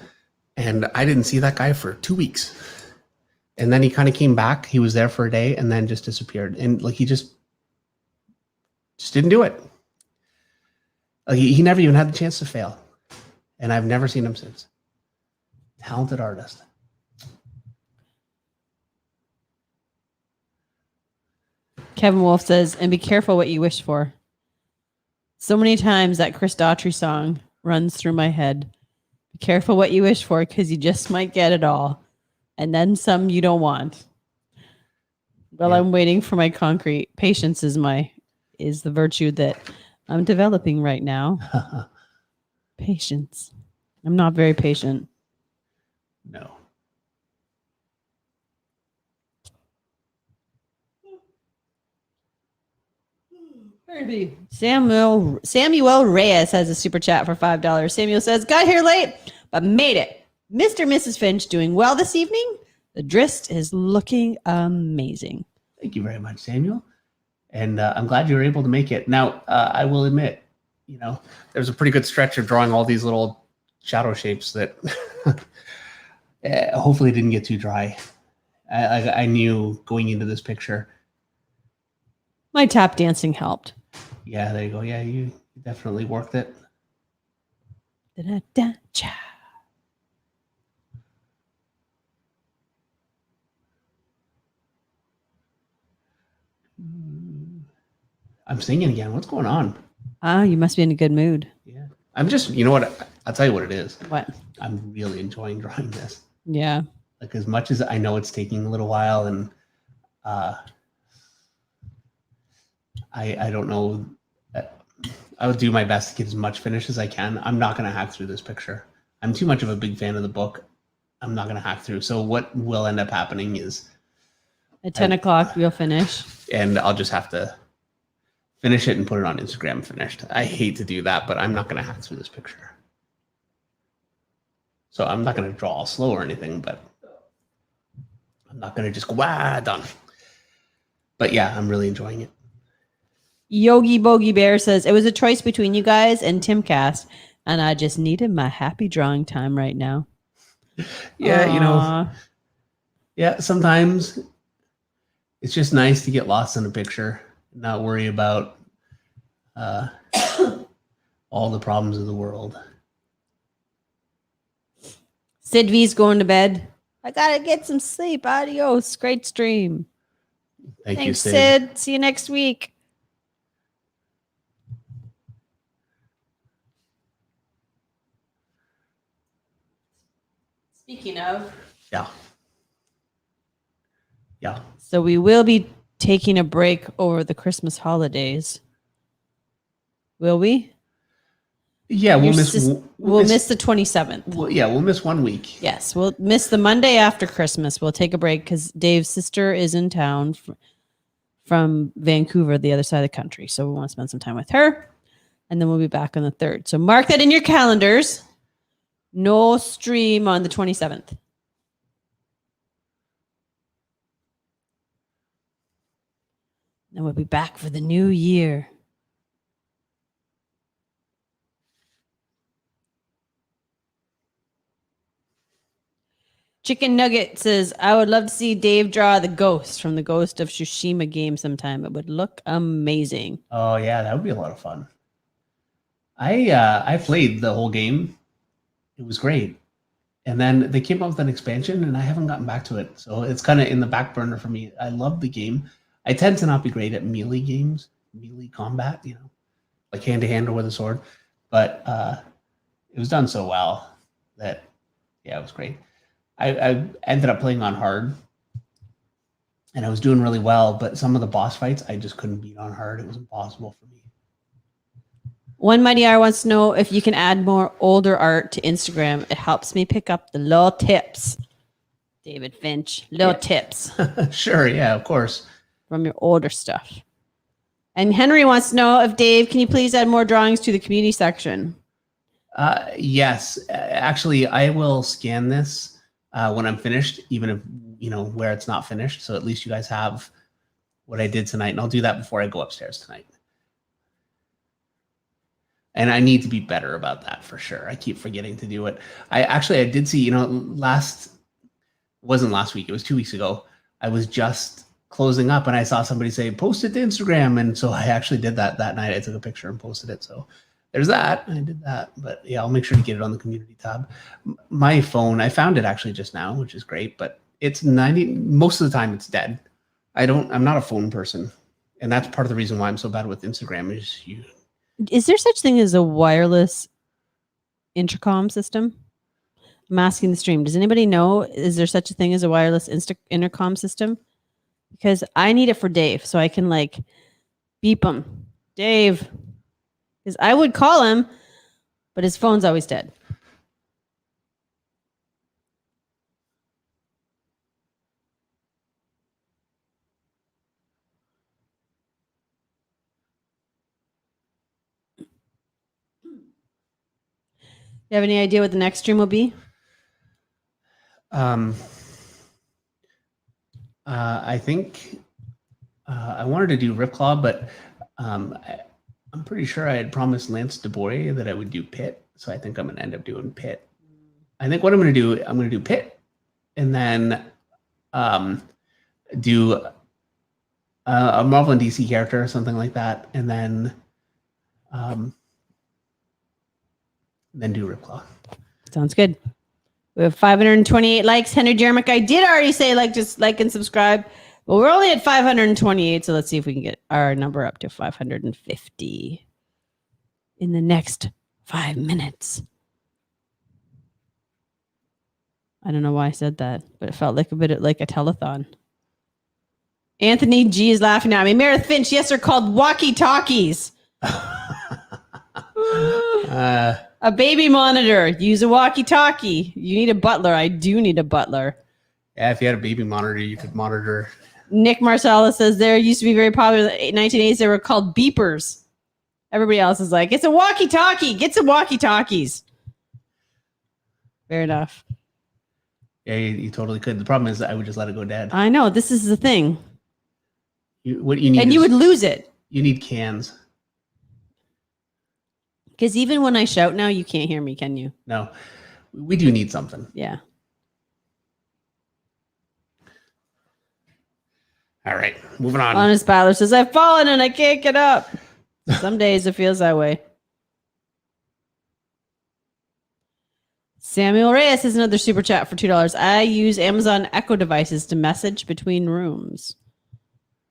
and I didn't see that guy for 2 weeks. And then he kind of came back. He was there for a day and then just disappeared. And like, he just didn't do it. Like, he never even had the chance to fail. And I've never seen him since. Talented artist. Kevin Wolf says, and be careful what you wish for. So many times that Chris Daughtry song runs through my head. Be careful what you wish for, because you just might get it all. And then some you don't want. Well, yeah. I'm waiting for my concrete. Patience is the virtue that I'm developing right now. Patience. I'm not very patient. No. Samuel Reyes has a super chat for $5. Samuel says, got here late, but made it. Mr. and Mrs. Finch doing well this evening. The Drizzt is looking amazing. Thank you very much, Samuel. And I'm glad you were able to make it. Now, I will admit, there's a pretty good stretch of drawing all these little shadow shapes that hopefully didn't get too dry. I knew going into this picture. My tap dancing helped. Yeah, there you go. Yeah, you definitely worked it. Da-da-da-cha. I'm singing again. What's going on? You must be in a good mood. Yeah. I'm just, you know what? I'll tell you what it is. What? I'm really enjoying drawing this. Yeah. Like, as much as I know it's taking a little while, and I don't know. I would do my best to get as much finish as I can. I'm not going to hack through this picture. I'm too much of a big fan of the book. I'm not going to hack through. So what will end up happening is at 10 o'clock, we'll finish. And I'll just have to finish it and put it on Instagram finished. I hate to do that, but I'm not going to hack through this picture. So I'm not going to draw all slow or anything, but I'm not going to just go, done. But yeah, I'm really enjoying it. Yogi Bogey Bear says, it was a choice between you guys and Timcast, and I just needed my happy drawing time right now. Yeah, Aww. Yeah, sometimes it's just nice to get lost in a picture, not worry about all the problems of the world. Sid V's going to bed. I gotta get some sleep. Adios. Great stream. Thanks, you, Sid. See you next week. Speaking of. Yeah. Yeah. So we will be taking a break over the Christmas holidays. Will we? Yeah, we'll miss the 27th. We'll miss 1 week. Yes, we'll miss the Monday after Christmas. We'll take a break because Dave's sister is in town from Vancouver, the other side of the country. So we want to spend some time with her. And then we'll be back on the 3rd. So mark that in your calendars. No stream on the 27th. Then we'll be back for the new year. Chicken Nugget says, I would love to see Dave draw the ghost from the Ghost of Tsushima game sometime. It would look amazing. Oh, yeah, that would be a lot of fun. I played the whole game. It was great. And then they came up with an expansion, and I haven't gotten back to it. So it's kind of in the back burner for me. I love the game. I tend to not be great at melee games, melee combat, like hand-to-hand or with a sword. But it was done so well that, yeah, it was great. I ended up playing on hard, and I was doing really well, but some of the boss fights, I just couldn't beat on hard. It was impossible for me. One Mighty R wants to know if you can add more older art to Instagram. It helps me pick up the little tips. David Finch, little tips. Sure, yeah, of course. From your older stuff. And Henry wants to know if Dave, can you please add more drawings to the community section? Yes, actually, I will scan this when I'm finished, even if, where it's not finished. So at least you guys have what I did tonight. And I'll do that before I go upstairs tonight. And I need to be better about that for sure. I keep forgetting to do it. I did see, wasn't last week. It was 2 weeks ago. I was just closing up and I saw somebody say, post it to Instagram. And so I actually did that night. I took a picture and posted it. So there's that. I did that. But yeah, I'll make sure to get it on the community tab. My phone, I found it actually just now, which is great, but it's most of the time it's dead. I'm not a phone person. And that's part of the reason why I'm so bad with Instagram Is there such thing as a wireless intercom system? I'm asking the stream. Does anybody know? Is there such a thing as a wireless intercom system? Because I need it for Dave, so I can like beep him, Dave. Because I would call him, but his phone's always dead. You have any idea what the next stream will be? I think I wanted to do Ripclaw, but I'm pretty sure I had promised Lance DeBoy that I would do Pit. So I think I'm going to end up doing Pit. I think what I'm going to do Pit and then do a Marvel and DC character or something like that. And then do Ripclaw. Sounds good. We have 528 likes. Henry Jeremic, I did already say just like and subscribe. But we're only at 528, so let's see if we can get our number up to 550 in the next 5 minutes. I don't know why I said that, but it felt like a bit like a telethon. Anthony G is laughing at me. Meredith Finch, yes, they're called walkie-talkies. A baby monitor. Use a walkie-talkie. You need a butler. I do need a butler. Yeah, if you had a baby monitor, you could monitor. Nick Marcella says there used to be very popular in the 1980s. They were called beepers. Everybody else is like, it's a walkie-talkie. Get some walkie-talkies. Fair enough. Yeah, you totally could. The problem is I would just let it go dead. I know. This is the thing. What you need, and you would lose it. You need cans. Because even when I shout now, you can't hear me, can you? No, we do need something. Yeah. All right, moving on. Honest Battler says, I've fallen and I can't get up. Some days it feels that way. Samuel Reyes is another super chat for $2. I use Amazon Echo devices to message between rooms.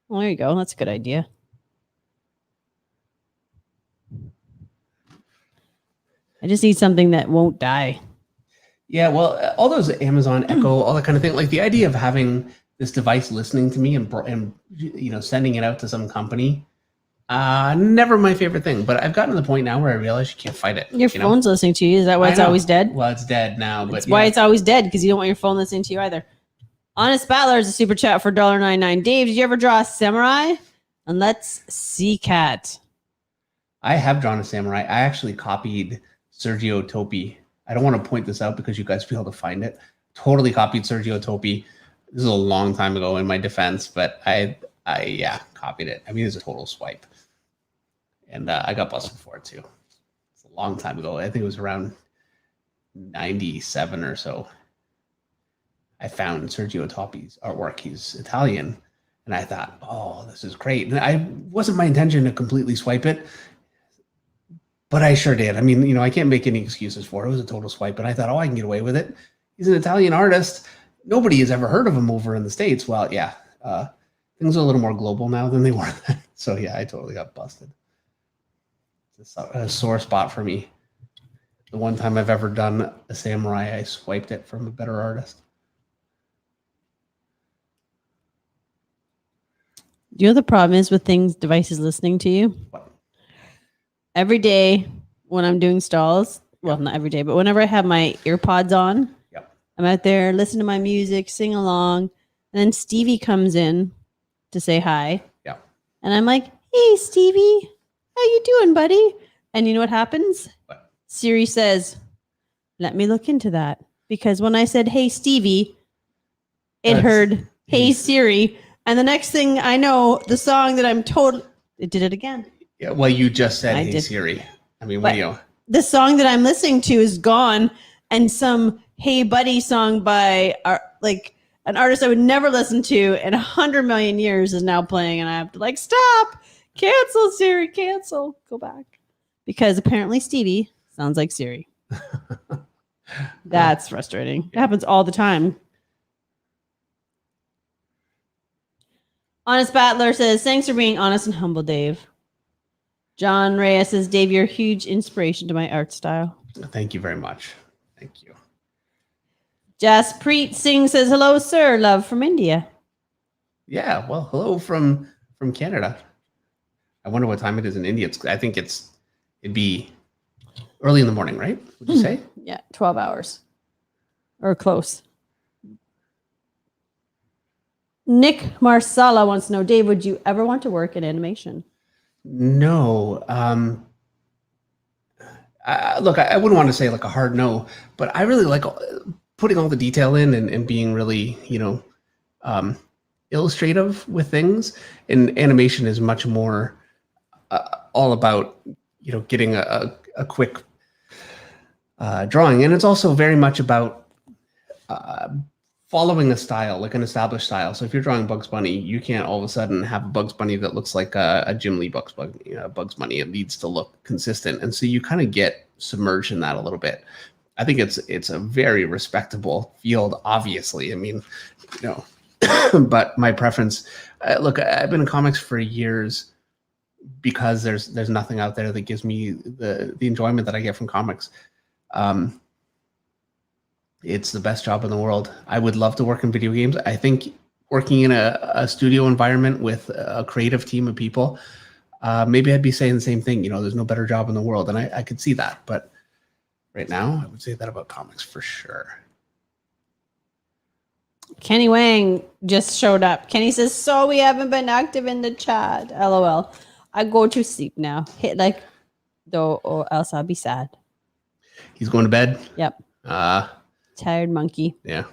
Well, there you go. That's a good idea. I just need something that won't die. Yeah, well, all those Amazon Echo, all that kind of thing, like the idea of having this device listening to me and sending it out to some company, never my favorite thing. But I've gotten to the point now where I realize you can't fight it. Your phone's listening to you. Is that why it's always dead? Well, it's dead now. But that's why it's always dead, because you don't want your phone listening to you either. Honest Battler is a super chat for $1.99. Dave, did you ever draw a samurai? And let's see, Cat. I have drawn a samurai. I actually copied Sergio Topi. I don't want to point this out because you guys be able to find it. Totally copied Sergio Topi. This is a long time ago in my defense, but I copied it. I mean, it's a total swipe. And I got busted for it too. It's a long time ago. I think it was around 97 or so. I found Sergio Topi's artwork. He's Italian. And I thought, oh, this is great. And I wasn't my intention to completely swipe it, but I sure did. I mean, I can't make any excuses for it. It was a total swipe. And I thought, oh, I can get away with it. He's an Italian artist. Nobody has ever heard of him over in the States. Well, yeah, things are a little more global now than they were then. So yeah, I totally got busted. It's a sore spot for me. The one time I've ever done a samurai, I swiped it from a better artist. Do you know the problem is with devices listening to you? What? Every day when I'm doing stalls, well, not every day, but whenever I have my earpods on, I'm out there listening to my music, sing along, and then Stevie comes in to say hi. Yeah. And I'm like, hey, Stevie, how you doing, buddy? And you know what happens? What? Siri says, let me look into that. because when I said, "Hey Stevie," it That's- heard, "Hey Hey Siri," and the next thing I know, the song that I'm told it did it again. Yeah, well, you just said, I "Hey did. Siri." I mean, But- what do you? The song that I'm listening to is gone, and some "Hey Buddy" song by like an artist I would never listen to in 100 million years is now playing, and I have to like stop, cancel Siri, cancel, go back, because apparently Stevie sounds like Siri. That's frustrating. It happens all the time. Honest Battler says, "Thanks for being honest and humble, Dave." John Reyes says, "Dave, you're a huge inspiration to my art style." Thank you very much. Thank you. Jaspreet Singh says, "Hello, sir. Love from India." Yeah. Well, hello from Canada. I wonder what time it is in India. I think it'd be early in the morning, right? Would you say? Yeah, 12 hours. Or close. Nick Marsala wants to know, Dave, would you ever want to work in animation? No. Look, I wouldn't want to say like a hard no, but I really like putting all the detail in and being really, illustrative with things. And animation is much more all about, getting a quick drawing. And it's also very much about following a style, like an established style. So if you're drawing Bugs Bunny, you can't all of a sudden have a Bugs Bunny that looks like a Jim Lee Bugs Bunny. It needs to look consistent, and so you kind of get submerged in that a little bit. I think it's a very respectable field. Obviously, I mean, but my preference. Look, I've been in comics for years because there's nothing out there that gives me the enjoyment that I get from comics. It's the best job in the world. I would love to work in video games. I think working in a studio environment with a creative team of people, maybe I'd be saying the same thing. There's no better job in the world. And I could see that. But right now, I would say that about comics for sure. Kenny Wang just showed up. Kenny says, "So we haven't been active in the chat. LOL. I go to sleep now. Hit like, though, or else I'll be sad." He's going to bed? Yep. Tired monkey. Yeah.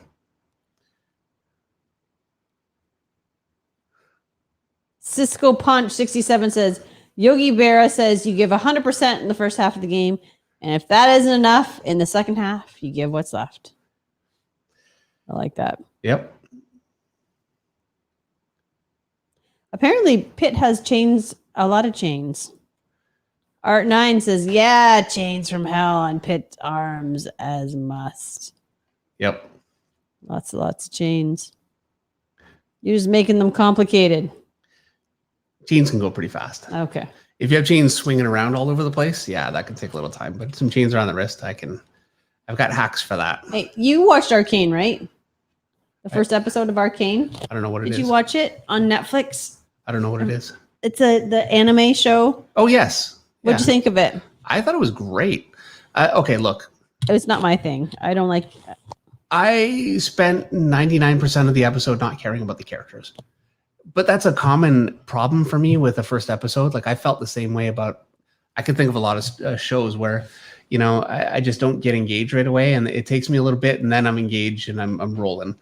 Cisco Punch 67 says, "Yogi Berra says you give 100% in the first half of the game, and if that isn't enough in the second half, you give what's left." I like that. Yep. Apparently, Pitt has chains, a lot of chains. Art 9 says, "Yeah, chains from hell on Pitt's arms as must." Yep. Lots of chains. You're just making them complicated. Chains can go pretty fast. Okay. If you have chains swinging around all over the place, yeah, that can take a little time. But some chains around the wrist, I've got hacks for that. Hey, you watched Arcane, right? The first episode of Arcane. I don't know what it is. Did you watch it on Netflix? I don't know what it is. It's the anime show. Oh, yes. What'd you think of it? I thought it was great. Okay, look. It's not my thing. I don't like. I spent 99% of the episode not caring about the characters. But that's a common problem for me with the first episode. Like, I felt the same way about, I could think of a lot of shows where, I just don't get engaged right away. And it takes me a little bit, and then I'm engaged and I'm rolling.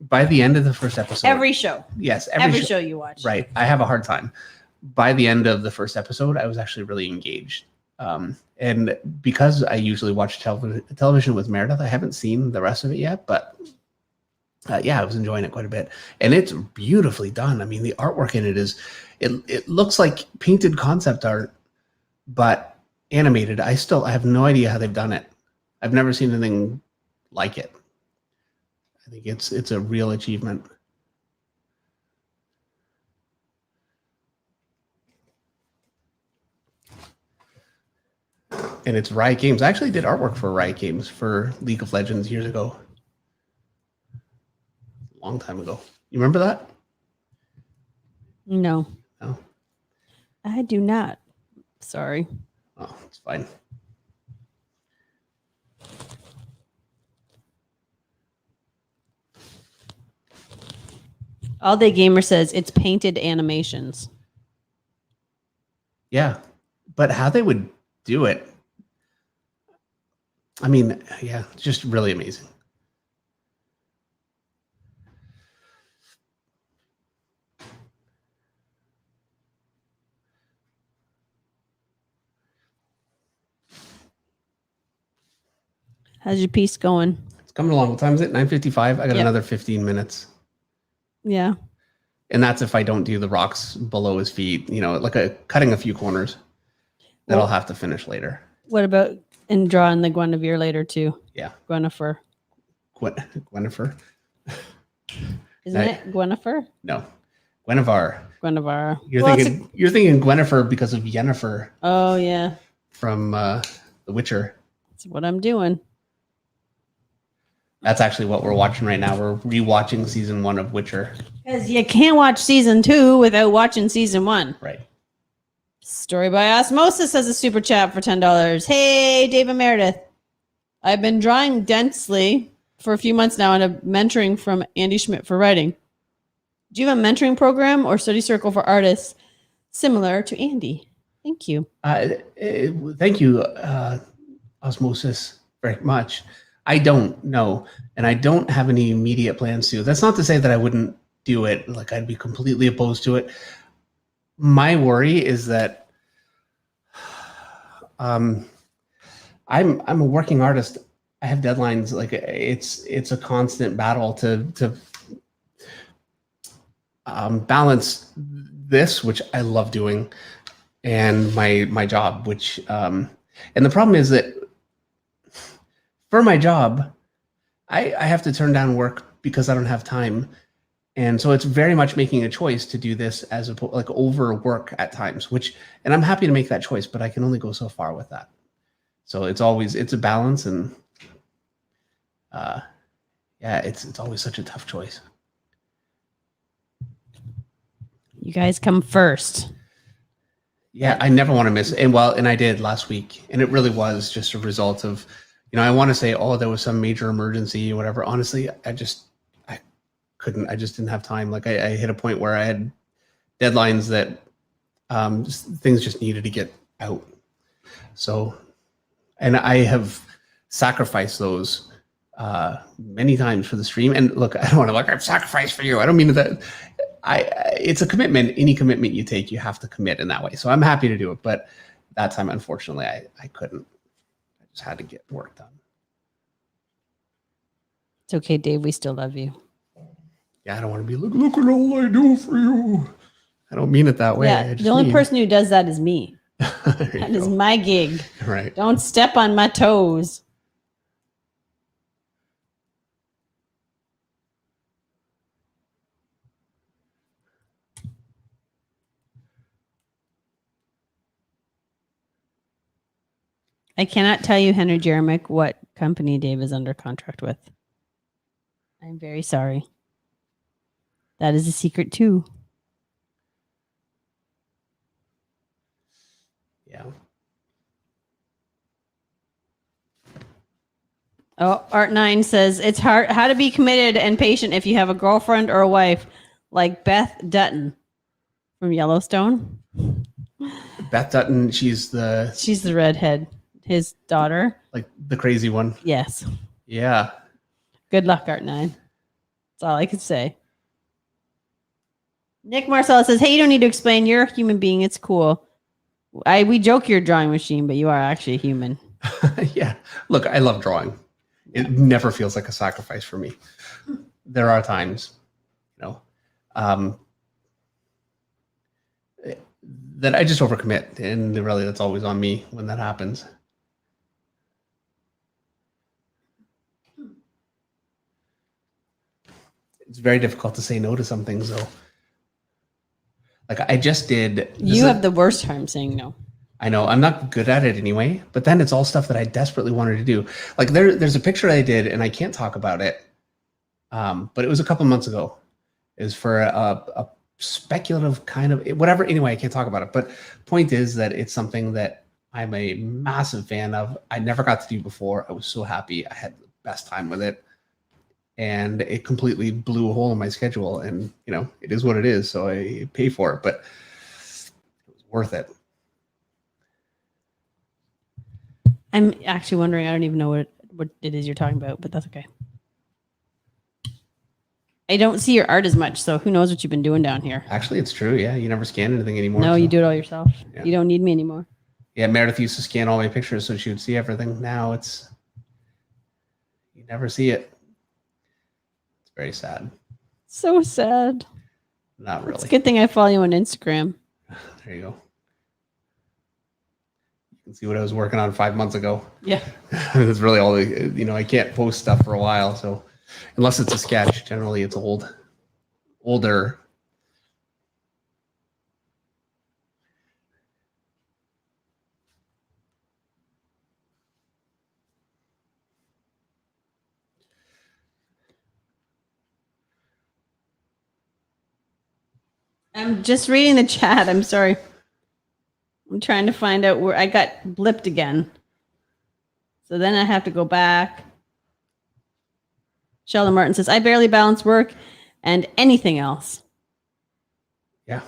By the end of the first episode. Every show. Yes. Every show you watch. Right. I have a hard time. By the end of the first episode, I was actually really engaged. And because I usually watch television with Meredith, I haven't seen the rest of it yet, but yeah, I was enjoying it quite a bit. And it's beautifully done. I mean, the artwork in it it looks like painted concept art, but animated. I have no idea how they've done it. I've never seen anything like it. I think it's a real achievement. And it's Riot Games. I actually did artwork for Riot Games for League of Legends years ago. A long time ago. You remember that? No. No? I do not. Sorry. Oh, it's fine. All Day Gamer says it's painted animations. Yeah. But how they would do it, I mean, yeah, just really amazing. How's your piece going? It's coming along. What time is it? 9:55. I got another 15 minutes. Yeah. And that's if I don't do the rocks below his feet, like cutting a few corners that I'll have to finish later. What about and drawing the Guinevere later too? Yeah. Guinevere. Guinevere. Isn't it Guinevere? No. Guinevere. Guinevere. You're thinking Guinevere because of Yennefer. Oh yeah. From The Witcher. That's what I'm doing. That's actually what we're watching right now. We're rewatching season 1 of Witcher. Because you can't watch season 2 without watching season 1. Right. Story by Osmosis has a super chat for $10. Hey, David Meredith. I've been drawing densely for a few months now and a mentoring from Andy Schmidt for writing. Do you have a mentoring program or study circle for artists similar to Andy? Thank you. Thank you, Osmosis, very much. I don't know, and I don't have any immediate plans to. That's not to say that I wouldn't do it. Like I'd be completely opposed to it. My worry is that I'm a working artist. I have deadlines. Like it's a constant battle to balance this, which I love doing, and my job, which and the problem is that for my job, I have to turn down work because I don't have time. And so it's very much making a choice to do this as like over work at times, and I'm happy to make that choice, but I can only go so far with that. So it's a balance, and it's always such a tough choice. You guys come first. Yeah, I never want to miss it. And I did last week, and it really was just a result of, I want to say, there was some major emergency or whatever. Honestly, I couldn't. I just didn't have time. Like I hit a point where I had deadlines that things just needed to get out. So, and I have sacrificed those many times for the stream. And look, I don't want to I've sacrificed for you. I don't mean that. It's a commitment. Any commitment you take, you have to commit in that way. So I'm happy to do it. But that time, unfortunately, I couldn't. I just had to get work done. It's okay, Dave. We still love you. Yeah, I don't want to be look at all I do for you. I don't mean it that way. Yeah, the only person who does that is me. That is my gig. Right. Don't step on my toes. I cannot tell you, Henry Jeremick, what company Dave is under contract with. I'm very sorry. That is a secret too. Yeah. Oh, Art9 says it's hard how to be committed and patient if you have a girlfriend or a wife like Beth Dutton from Yellowstone. Beth Dutton, she's the redhead, his daughter. Like the crazy one. Yes. Yeah. Good luck, Art9. That's all I could say. Nick Marcella says, hey, you don't need to explain. You're a human being. It's cool. We joke you're a drawing machine, but you are actually a human. Yeah. Look, I love drawing. It never feels like a sacrifice for me. There are times, that I just overcommit, and really that's always on me when that happens. It's very difficult to say no to some things, though. Like I just did. You have the worst time saying no. I know I'm not good at it anyway, but then it's all stuff that I desperately wanted to do. Like there's a picture I did, and I can't talk about it, but it was a couple months ago. It was for a speculative kind of whatever. Anyway, I can't talk about it. But point is that it's something that I'm a massive fan of. I never got to do before. I was so happy. I had the best time with it, and it completely blew a hole in my schedule. And it is what it is. So I pay for it, but it was worth it. I'm actually wondering, I don't even know what it is you're talking about, but that's okay. I don't see your art as much, so who knows what you've been doing down here. Actually, it's true. Yeah, you never scan anything anymore. No, you do it all yourself. Yeah. You don't need me anymore. Yeah, Meredith used to scan all my pictures so she would see everything. Now it's never see it. It's very sad. So sad. Not really. It's a good thing I follow you on Instagram. There you go. You can see what I was working on 5 months ago. Yeah. That's really all. I can't post stuff for a while, so unless it's a sketch, generally it's older. I'm just reading the chat. I'm sorry. I'm trying to find out where I got blipped again. So then I have to go back. Sheldon Martin says, I barely balance work and anything else. Yeah.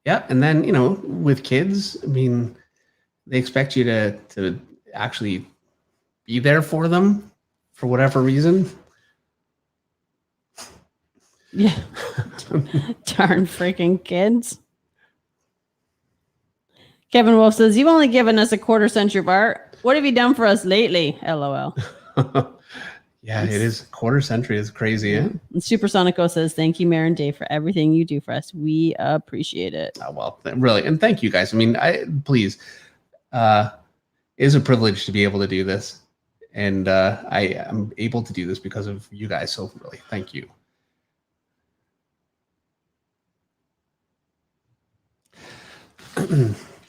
Yeah. And then, with kids, I mean, they expect you to actually be there for them for whatever reason. Yeah. Darn freaking kids. Kevin Wolf says, you've only given us a quarter century of art. What have you done for us lately? LOL. Yeah, it is. Quarter century is crazy. Eh? And Supersonico says, thank you, Mare and Dave, for everything you do for us. We appreciate it. Oh, well, really. And thank you guys. I mean, please, it is a privilege to be able to do this. And I am able to do this because of you guys. So really, thank you.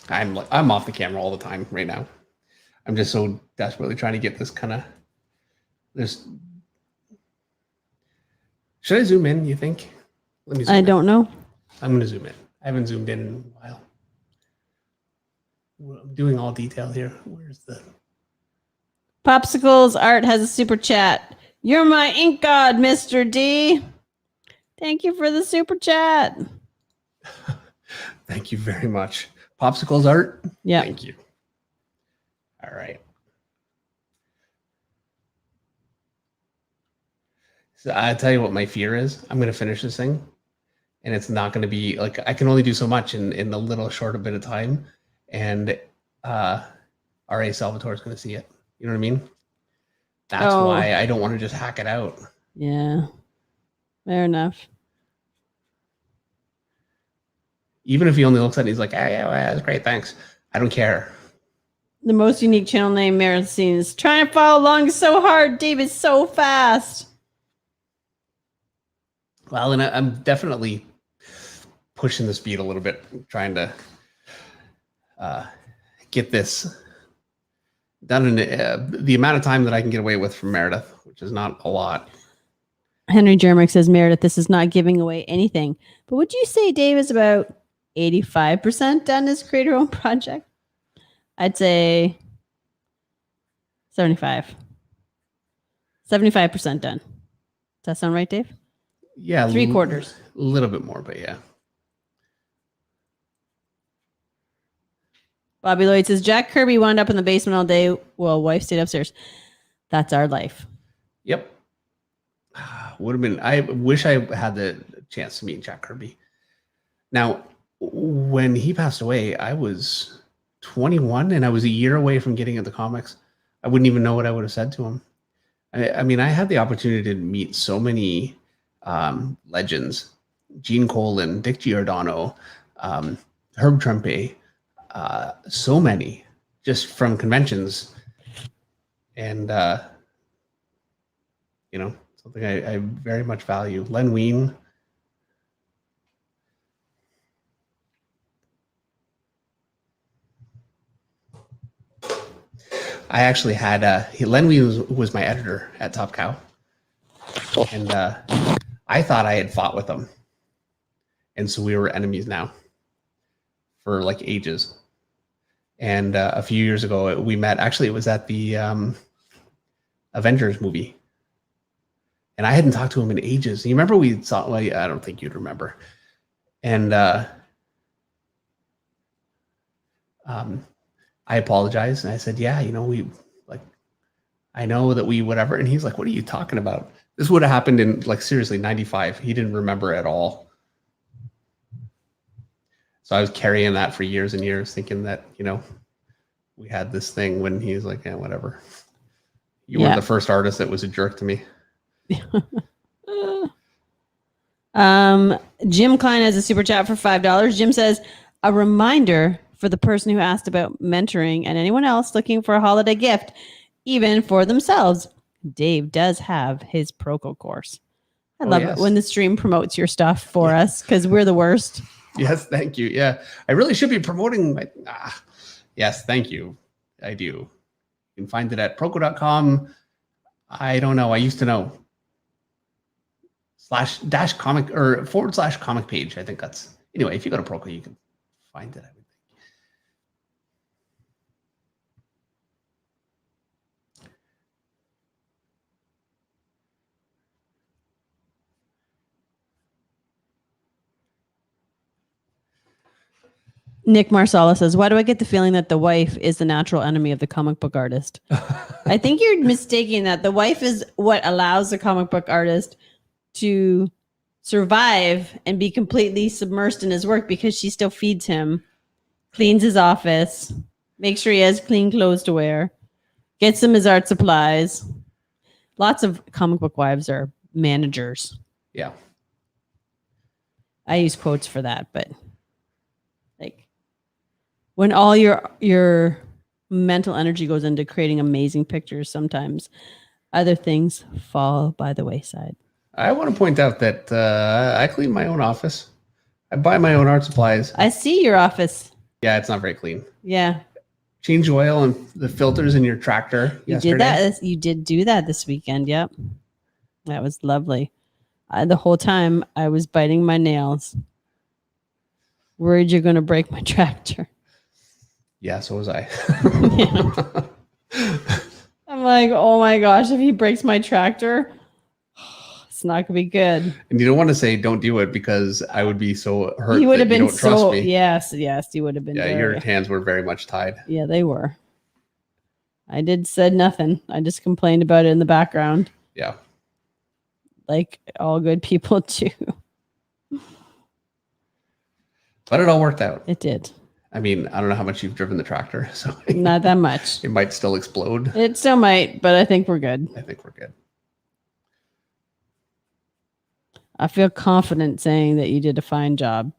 I'm off the camera all the time right now. I'm just so desperately trying to get this kind of Should I zoom in, you think? Let me zoom in. Don't know. I'm going to zoom in. I haven't zoomed in a while. I'm doing all detail here. Where's the Popsicles Art has a super chat. You're my ink god, Mr. D. Thank you for the super chat. Thank you very much. Popsicles Art? Yeah. Thank you. All right. So I tell you what my fear is. I'm going to finish this thing, and it's not going to be like I can only do so much in a little short bit of time, and R.A. Salvatore is going to see it. You know what I mean? That's why I don't want to just hack it out. Yeah. Fair enough. Even if he only looks at it, he's like, yeah, that's great, thanks. I don't care. The most unique channel name Meredith scenes. Trying to follow along so hard. Dave is so fast. Well, and I'm definitely pushing the speed a little bit, trying to get this done in the amount of time that I can get away with from Meredith, which is not a lot. Henry Jermick says, Meredith, this is not giving away anything. But would you say Dave is about 85% done his creator-owned project? I'd say 75. 75% done. Does that sound right, Dave? Yeah. 3/4. A little bit more, but yeah. Bobby Lloyd says, Jack Kirby wound up in the basement all day while wife stayed upstairs. That's our life. Yep. Would have been. I wish I had the chance to meet Jack Kirby. Now, when he passed away, I was 21 and I was a year away from getting into comics. I wouldn't even know what I would have said to him. I mean, I had the opportunity to meet so many legends: Gene Colan, Dick Giordano, Herb Trimpe, so many just from conventions, and something I very much value. Len Wein. I actually had Len Wein was my editor at Top Cow, and I thought I had fought with him, and so we were enemies now for like ages. And a few years ago we met. Actually, it was at the Avengers movie. And I hadn't talked to him in ages. You remember we saw? Well, I don't think you'd remember. And I apologized, and I said, "Yeah, we like. I know that we whatever." And he's like, "What are you talking about? This would have happened in like seriously '95." He didn't remember at all. So I was carrying that for years and years, thinking that we had this thing. When he's like, "Yeah, whatever." You were the first artist that was a jerk to me. Jim Klein has a super chat for $5. Jim says, a reminder for the person who asked about mentoring and anyone else looking for a holiday gift, even for themselves. Dave does have his Proco course. I love it when the stream promotes your stuff for us because we're the worst. Yes, thank you. Yeah, I really should be promoting my. Yes, thank you. I do. You can find it at proco.com. I don't know. I used to know. /comic or /comic page. I think that's anyway. If you go to Proco, you can find it. I would think. Nick Marsala says, why do I get the feeling that the wife is the natural enemy of the comic book artist? I think you're mistaking that. The wife is what allows the comic book artist to survive and be completely submersed in his work because she still feeds him, cleans his office, makes sure he has clean clothes to wear, gets him his art supplies. Lots of comic book wives are managers. Yeah. I use quotes for that, but like when all your mental energy goes into creating amazing pictures, sometimes other things fall by the wayside. I want to point out that I clean my own office. I buy my own art supplies. I see your office. Yeah, it's not very clean. Yeah. Change oil and the filters in your tractor. You did that. You did do that this weekend. Yep. That was lovely. The whole time I was biting my nails. Worried you're going to break my tractor. Yeah, so was I. I'm like, oh my gosh, if he breaks my tractor, it's not going to be good. And you don't want to say don't do it because I would be so hurt. He would have been you don't trust me. Yes, you would have been. Yeah, your hands were very much tied. Yeah, they were. I said nothing. I just complained about it in the background. Yeah. Like all good people do. But it all worked out. It did. I mean, I don't know how much you've driven the tractor, so not that much. It might still explode. It still might, but I think we're good. I think we're good. I feel confident saying that you did a fine job.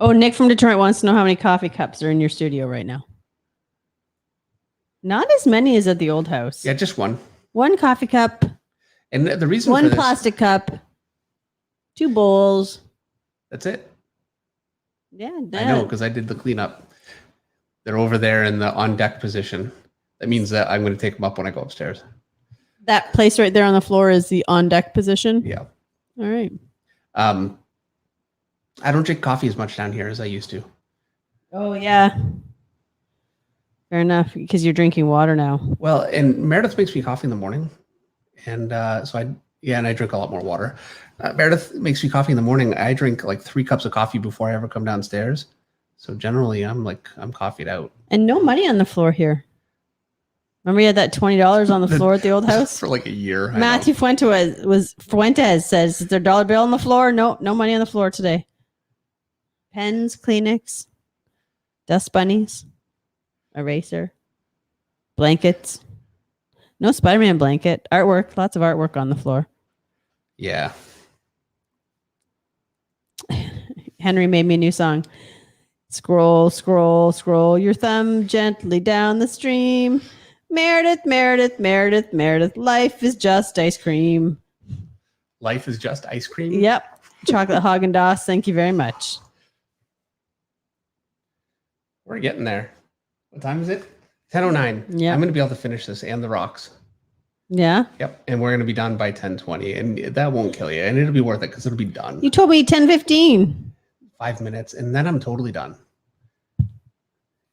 Oh, Nick from Detroit wants to know how many coffee cups are in your studio right now. Not as many as at the old house. Yeah, just one. One coffee cup. And the reason one for this, plastic cup. 2 bowls. That's it. Yeah. I know, because I did the cleanup. They're over there in the on deck position. That means that I'm going to take them up when I go upstairs. That place right there on the floor is the on deck position? Yeah. All right. I don't drink coffee as much down here as I used to. Oh, yeah. Fair enough, because you're drinking water now. Well, and Meredith makes me coffee in the morning. And so I drink a lot more water. Meredith makes me coffee in the morning. I drink like 3 cups of coffee before I ever come downstairs. So generally I'm coffeed out. And no money on the floor here. Remember you had that $20 on the floor at the old house? For like a year. Matthew Fuentes says, is there a dollar bill on the floor? No money on the floor today. Pens, Kleenex, dust bunnies, eraser, blankets. No Spider-Man blanket. Artwork. Lots of artwork on the floor. Yeah. Henry made me a new song. Scroll, scroll, scroll your thumb gently down the stream. Meredith, Meredith, Meredith, Meredith. Life is just ice cream. Life is just ice cream? Yep. Chocolate Haagen-Dazs. Thank you very much. We're getting there. What time is it? 10:09. Yeah. I'm going to be able to finish this and the rocks. Yeah. Yep. And we're going to be done by 10:20. And that won't kill you. And it'll be worth it because it'll be done. You told me 10:15. 5 minutes. And then I'm totally done.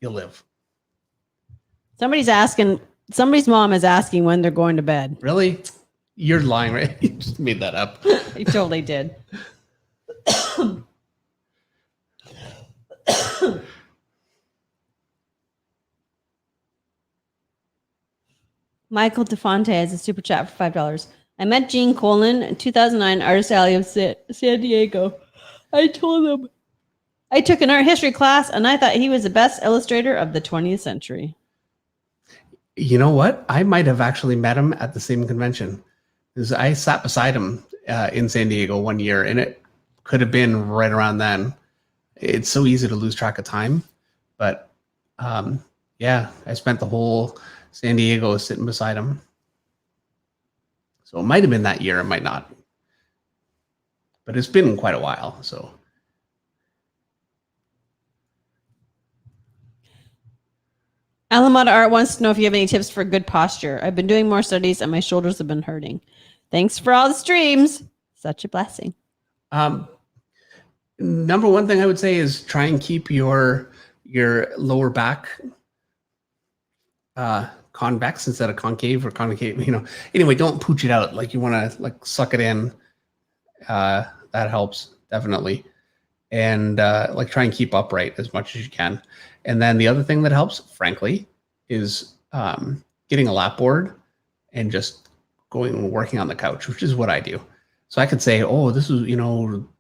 You'll live. Somebody's mom is asking when they're going to bed. Really? You're lying, right? You just made that up. You totally did. Michael DeFonte has a super chat for $5. I met Gene Colan in 2009, Artist Alley of San Diego. I told him I took an art history class and I thought he was the best illustrator of the 20th century. You know what? I might have actually met him at the same convention. Because I sat beside him in San Diego one year, and it could have been right around then. It's so easy to lose track of time. But yeah, I spent the whole San Diego sitting beside him. So it might have been that year, it might not. But it's been quite a while, so. Alamada Art wants to know if you have any tips for good posture. I've been doing more studies and my shoulders have been hurting. Thanks for all the streams. Such a blessing. Number one thing I would say is try and keep your lower back convex instead of concave or concave. Anyway, don't pooch it out. Like you want to like suck it in. That helps definitely. And like try and keep upright as much as you can. And then the other thing that helps, frankly, is getting a lap board and just going and working on the couch, which is what I do. So I could say, oh, this is,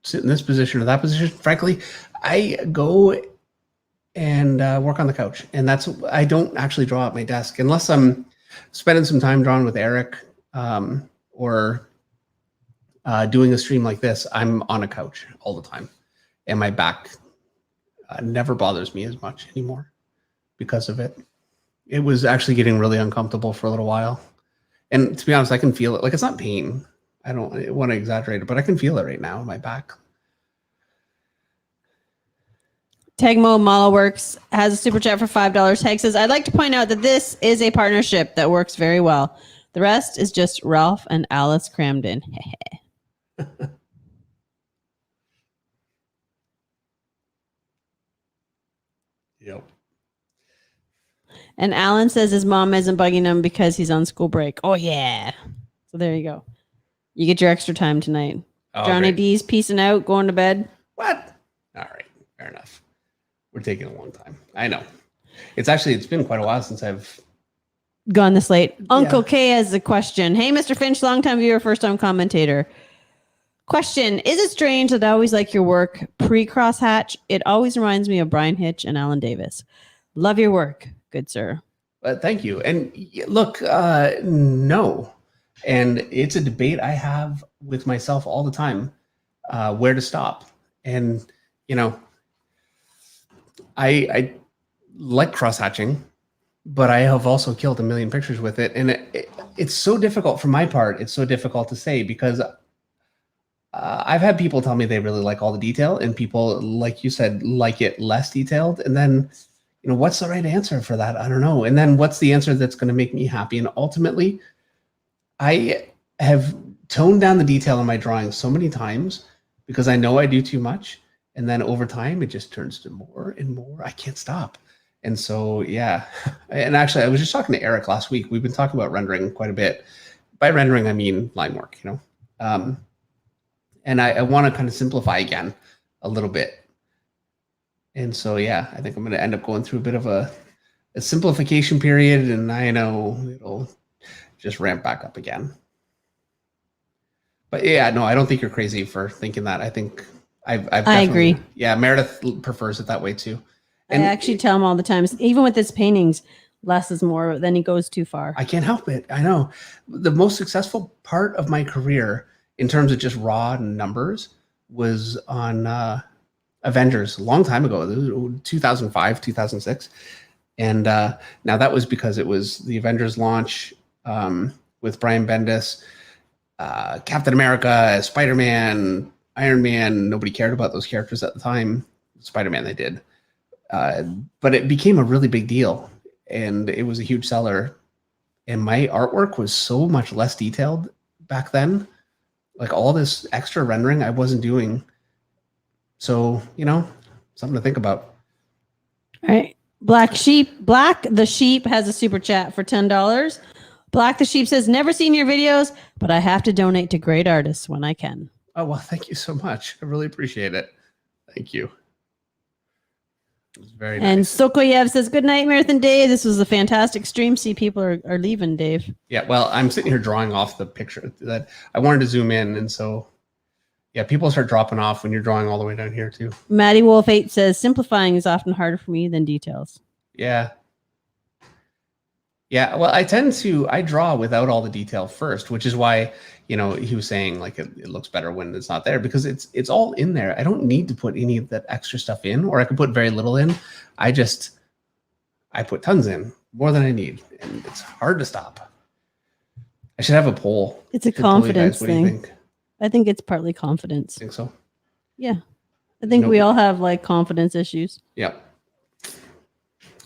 sit in this position or that position. Frankly, I go and work on the couch. And I don't actually draw at my desk unless I'm spending some time drawing with Eric or doing a stream like this. I'm on a couch all the time. And my back never bothers me as much anymore because of it. It was actually getting really uncomfortable for a little while. And to be honest, I can feel it. Like, it's not pain. I don't want to exaggerate it, but I can feel it right now in my back. Tagmo Model Works has a super chat for $5. Tag says, I'd like to point out that this is a partnership that works very well. The rest is just Ralph and Alice crammed in. Yep. And Alan says his mom isn't bugging him because he's on school break. Oh, yeah. So there you go. You get your extra time tonight. Oh, Johnny great. D's peacing out, going to bed. What? All right. Fair enough. We're taking a long time. I know. It's been quite a while since I've gone this late. Uncle K has a question. Hey, Mr. Finch, long-time viewer, first-time commentator. Question, is it strange that I always like your work pre-crosshatch? It always reminds me of Brian Hitch and Alan Davis. Love your work. Good, sir. Thank you. And look, no. And it's a debate I have with myself all the time, where to stop. And, I like cross-hatching, but I have also killed a million pictures with it. And it's so difficult for my part. It's so difficult to say because I've had people tell me they really like all the detail, and people, like you said, like it less detailed. And then, what's the right answer for that? I don't know. And then what's the answer that's going to make me happy? And ultimately, I have toned down the detail in my drawing so many times because I know I do too much. And then over time, it just turns to more and more. I can't stop. And so, yeah. And actually, I was just talking to Eric last week. We've been talking about rendering quite a bit. By rendering, I mean line work, and I want to kind of simplify again a little bit. And so, yeah, I think I'm going to end up going through a bit of a simplification period, and I know it'll just ramp back up again. But yeah, no, I don't think you're crazy for thinking that. I think I agree. Yeah, Meredith prefers it that way too. And I actually tell him all the time, even with his paintings, less is more, but then he goes too far. I can't help it. I know. The most successful part of my career in terms of just raw numbers was on Avengers a long time ago, 2005, 2006. And now that was because it was the Avengers launch with Brian Bendis, Captain America, Spider-Man, Iron Man. Nobody cared about those characters at the time. Spider-Man, they did. But it became a really big deal, and it was a huge seller. And my artwork was so much less detailed back then. Like all this extra rendering I wasn't doing. So, something to think about. All right. Black the Sheep has a super chat for $10. Black the Sheep says, never seen your videos, but I have to donate to great artists when I can. Oh, well, thank you so much. I really appreciate it. Thank you. It was very And nice. Sokoyev says, good night, Marathon Dave. This was a fantastic stream. See, people are leaving, Dave. Yeah, well, I'm sitting here drawing off the picture that I wanted to zoom in. And so, yeah, people start dropping off when you're drawing all the way down here too. Maddie Wolf 8 says, simplifying is often harder for me than details. Yeah. Yeah, well, I draw without all the detail first, which is why, he was saying like it looks better when it's not there because it's all in there. I don't need to put any of that extra stuff in, or I can put very little in. I put tons in, more than I need, and it's hard to stop. I should have a poll. It's a confidence What do you thing. think? I think it's partly confidence. Think so? Yeah. I think we all have like confidence issues. Yep.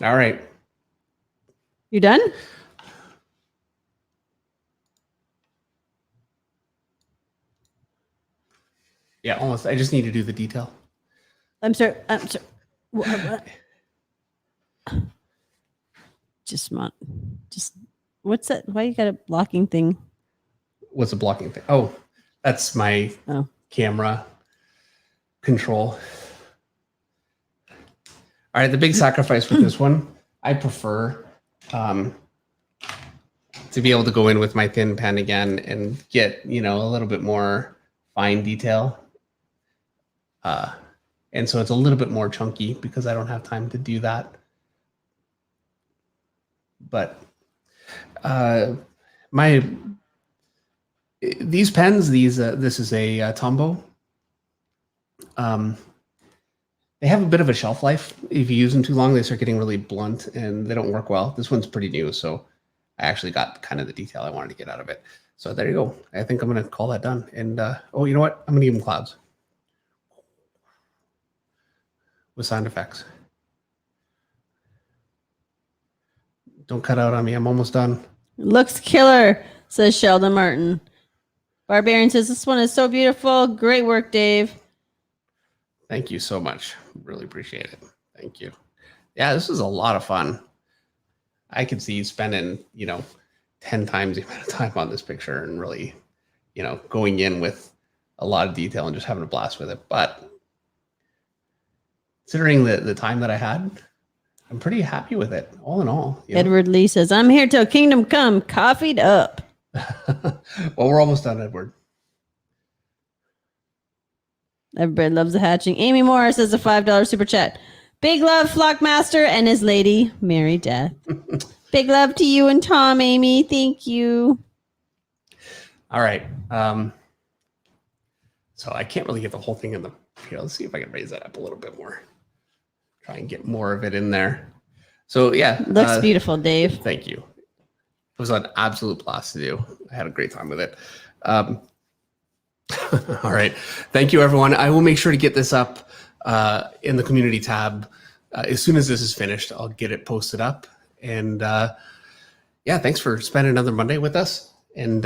All right. You done? Yeah, almost. I just need to do the detail. I'm sorry. What? Just what's that? Why you got a blocking thing? What's a blocking thing? Oh, that's my camera control. All right, the big sacrifice with this one, I prefer to be able to go in with my thin pen again and get, a little bit more fine detail. And so it's a little bit more chunky because I don't have time to do that. But these pens, this is a Tombow. They have a bit of a shelf life. If you use them too long, they start getting really blunt and they don't work well. This one's pretty new, so I actually got kind of the detail I wanted to get out of it. So there you go. I think I'm going to call that done. And oh, you know what? I'm going to give them clouds with sound effects. Don't cut out on me. I'm almost done. Looks killer, says Sheldon Martin. Barbarian says, this one is so beautiful. Great work, Dave. Thank you so much. Really appreciate it. Thank you. Yeah, this is a lot of fun. I could see you spending, 10 times the amount of time on this picture and really, going in with a lot of detail and just having a blast with it. But considering the time that I had, I'm pretty happy with it, all in all. Edward Lee says, I'm here till kingdom come, coffeeed up. Well, we're almost done, Edward. Everybody loves the hatching. Amy Moore says a $5 super chat. Big love, Flockmaster and his lady, Mary Death. Big love to you and Tom, Amy. Thank you. All right. So I can't really get the whole thing in the here. Let's see if I can raise that up a little bit more. Try and get more of it in there. So yeah. Looks beautiful, Dave. Thank you. It was an absolute blast to do. I had a great time with it. All right. Thank you, everyone. I will make sure to get this up in the community tab. As soon as this is finished, I'll get it posted up. And yeah, thanks for spending another Monday with us. And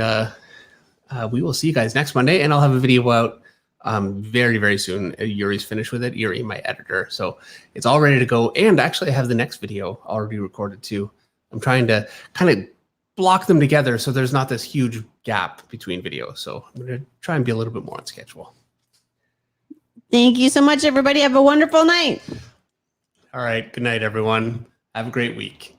we will see you guys next Monday. And I'll have a video out very, very soon. Yuri's finished with it. Yuri, my editor. So it's all ready to go. And actually, I have the next video already recorded too. I'm trying to kind of block them together so there's not this huge gap between videos. So I'm going to try and be a little bit more on schedule. Thank you so much, everybody. Have a wonderful night. All right. Good night, everyone. Have a great week.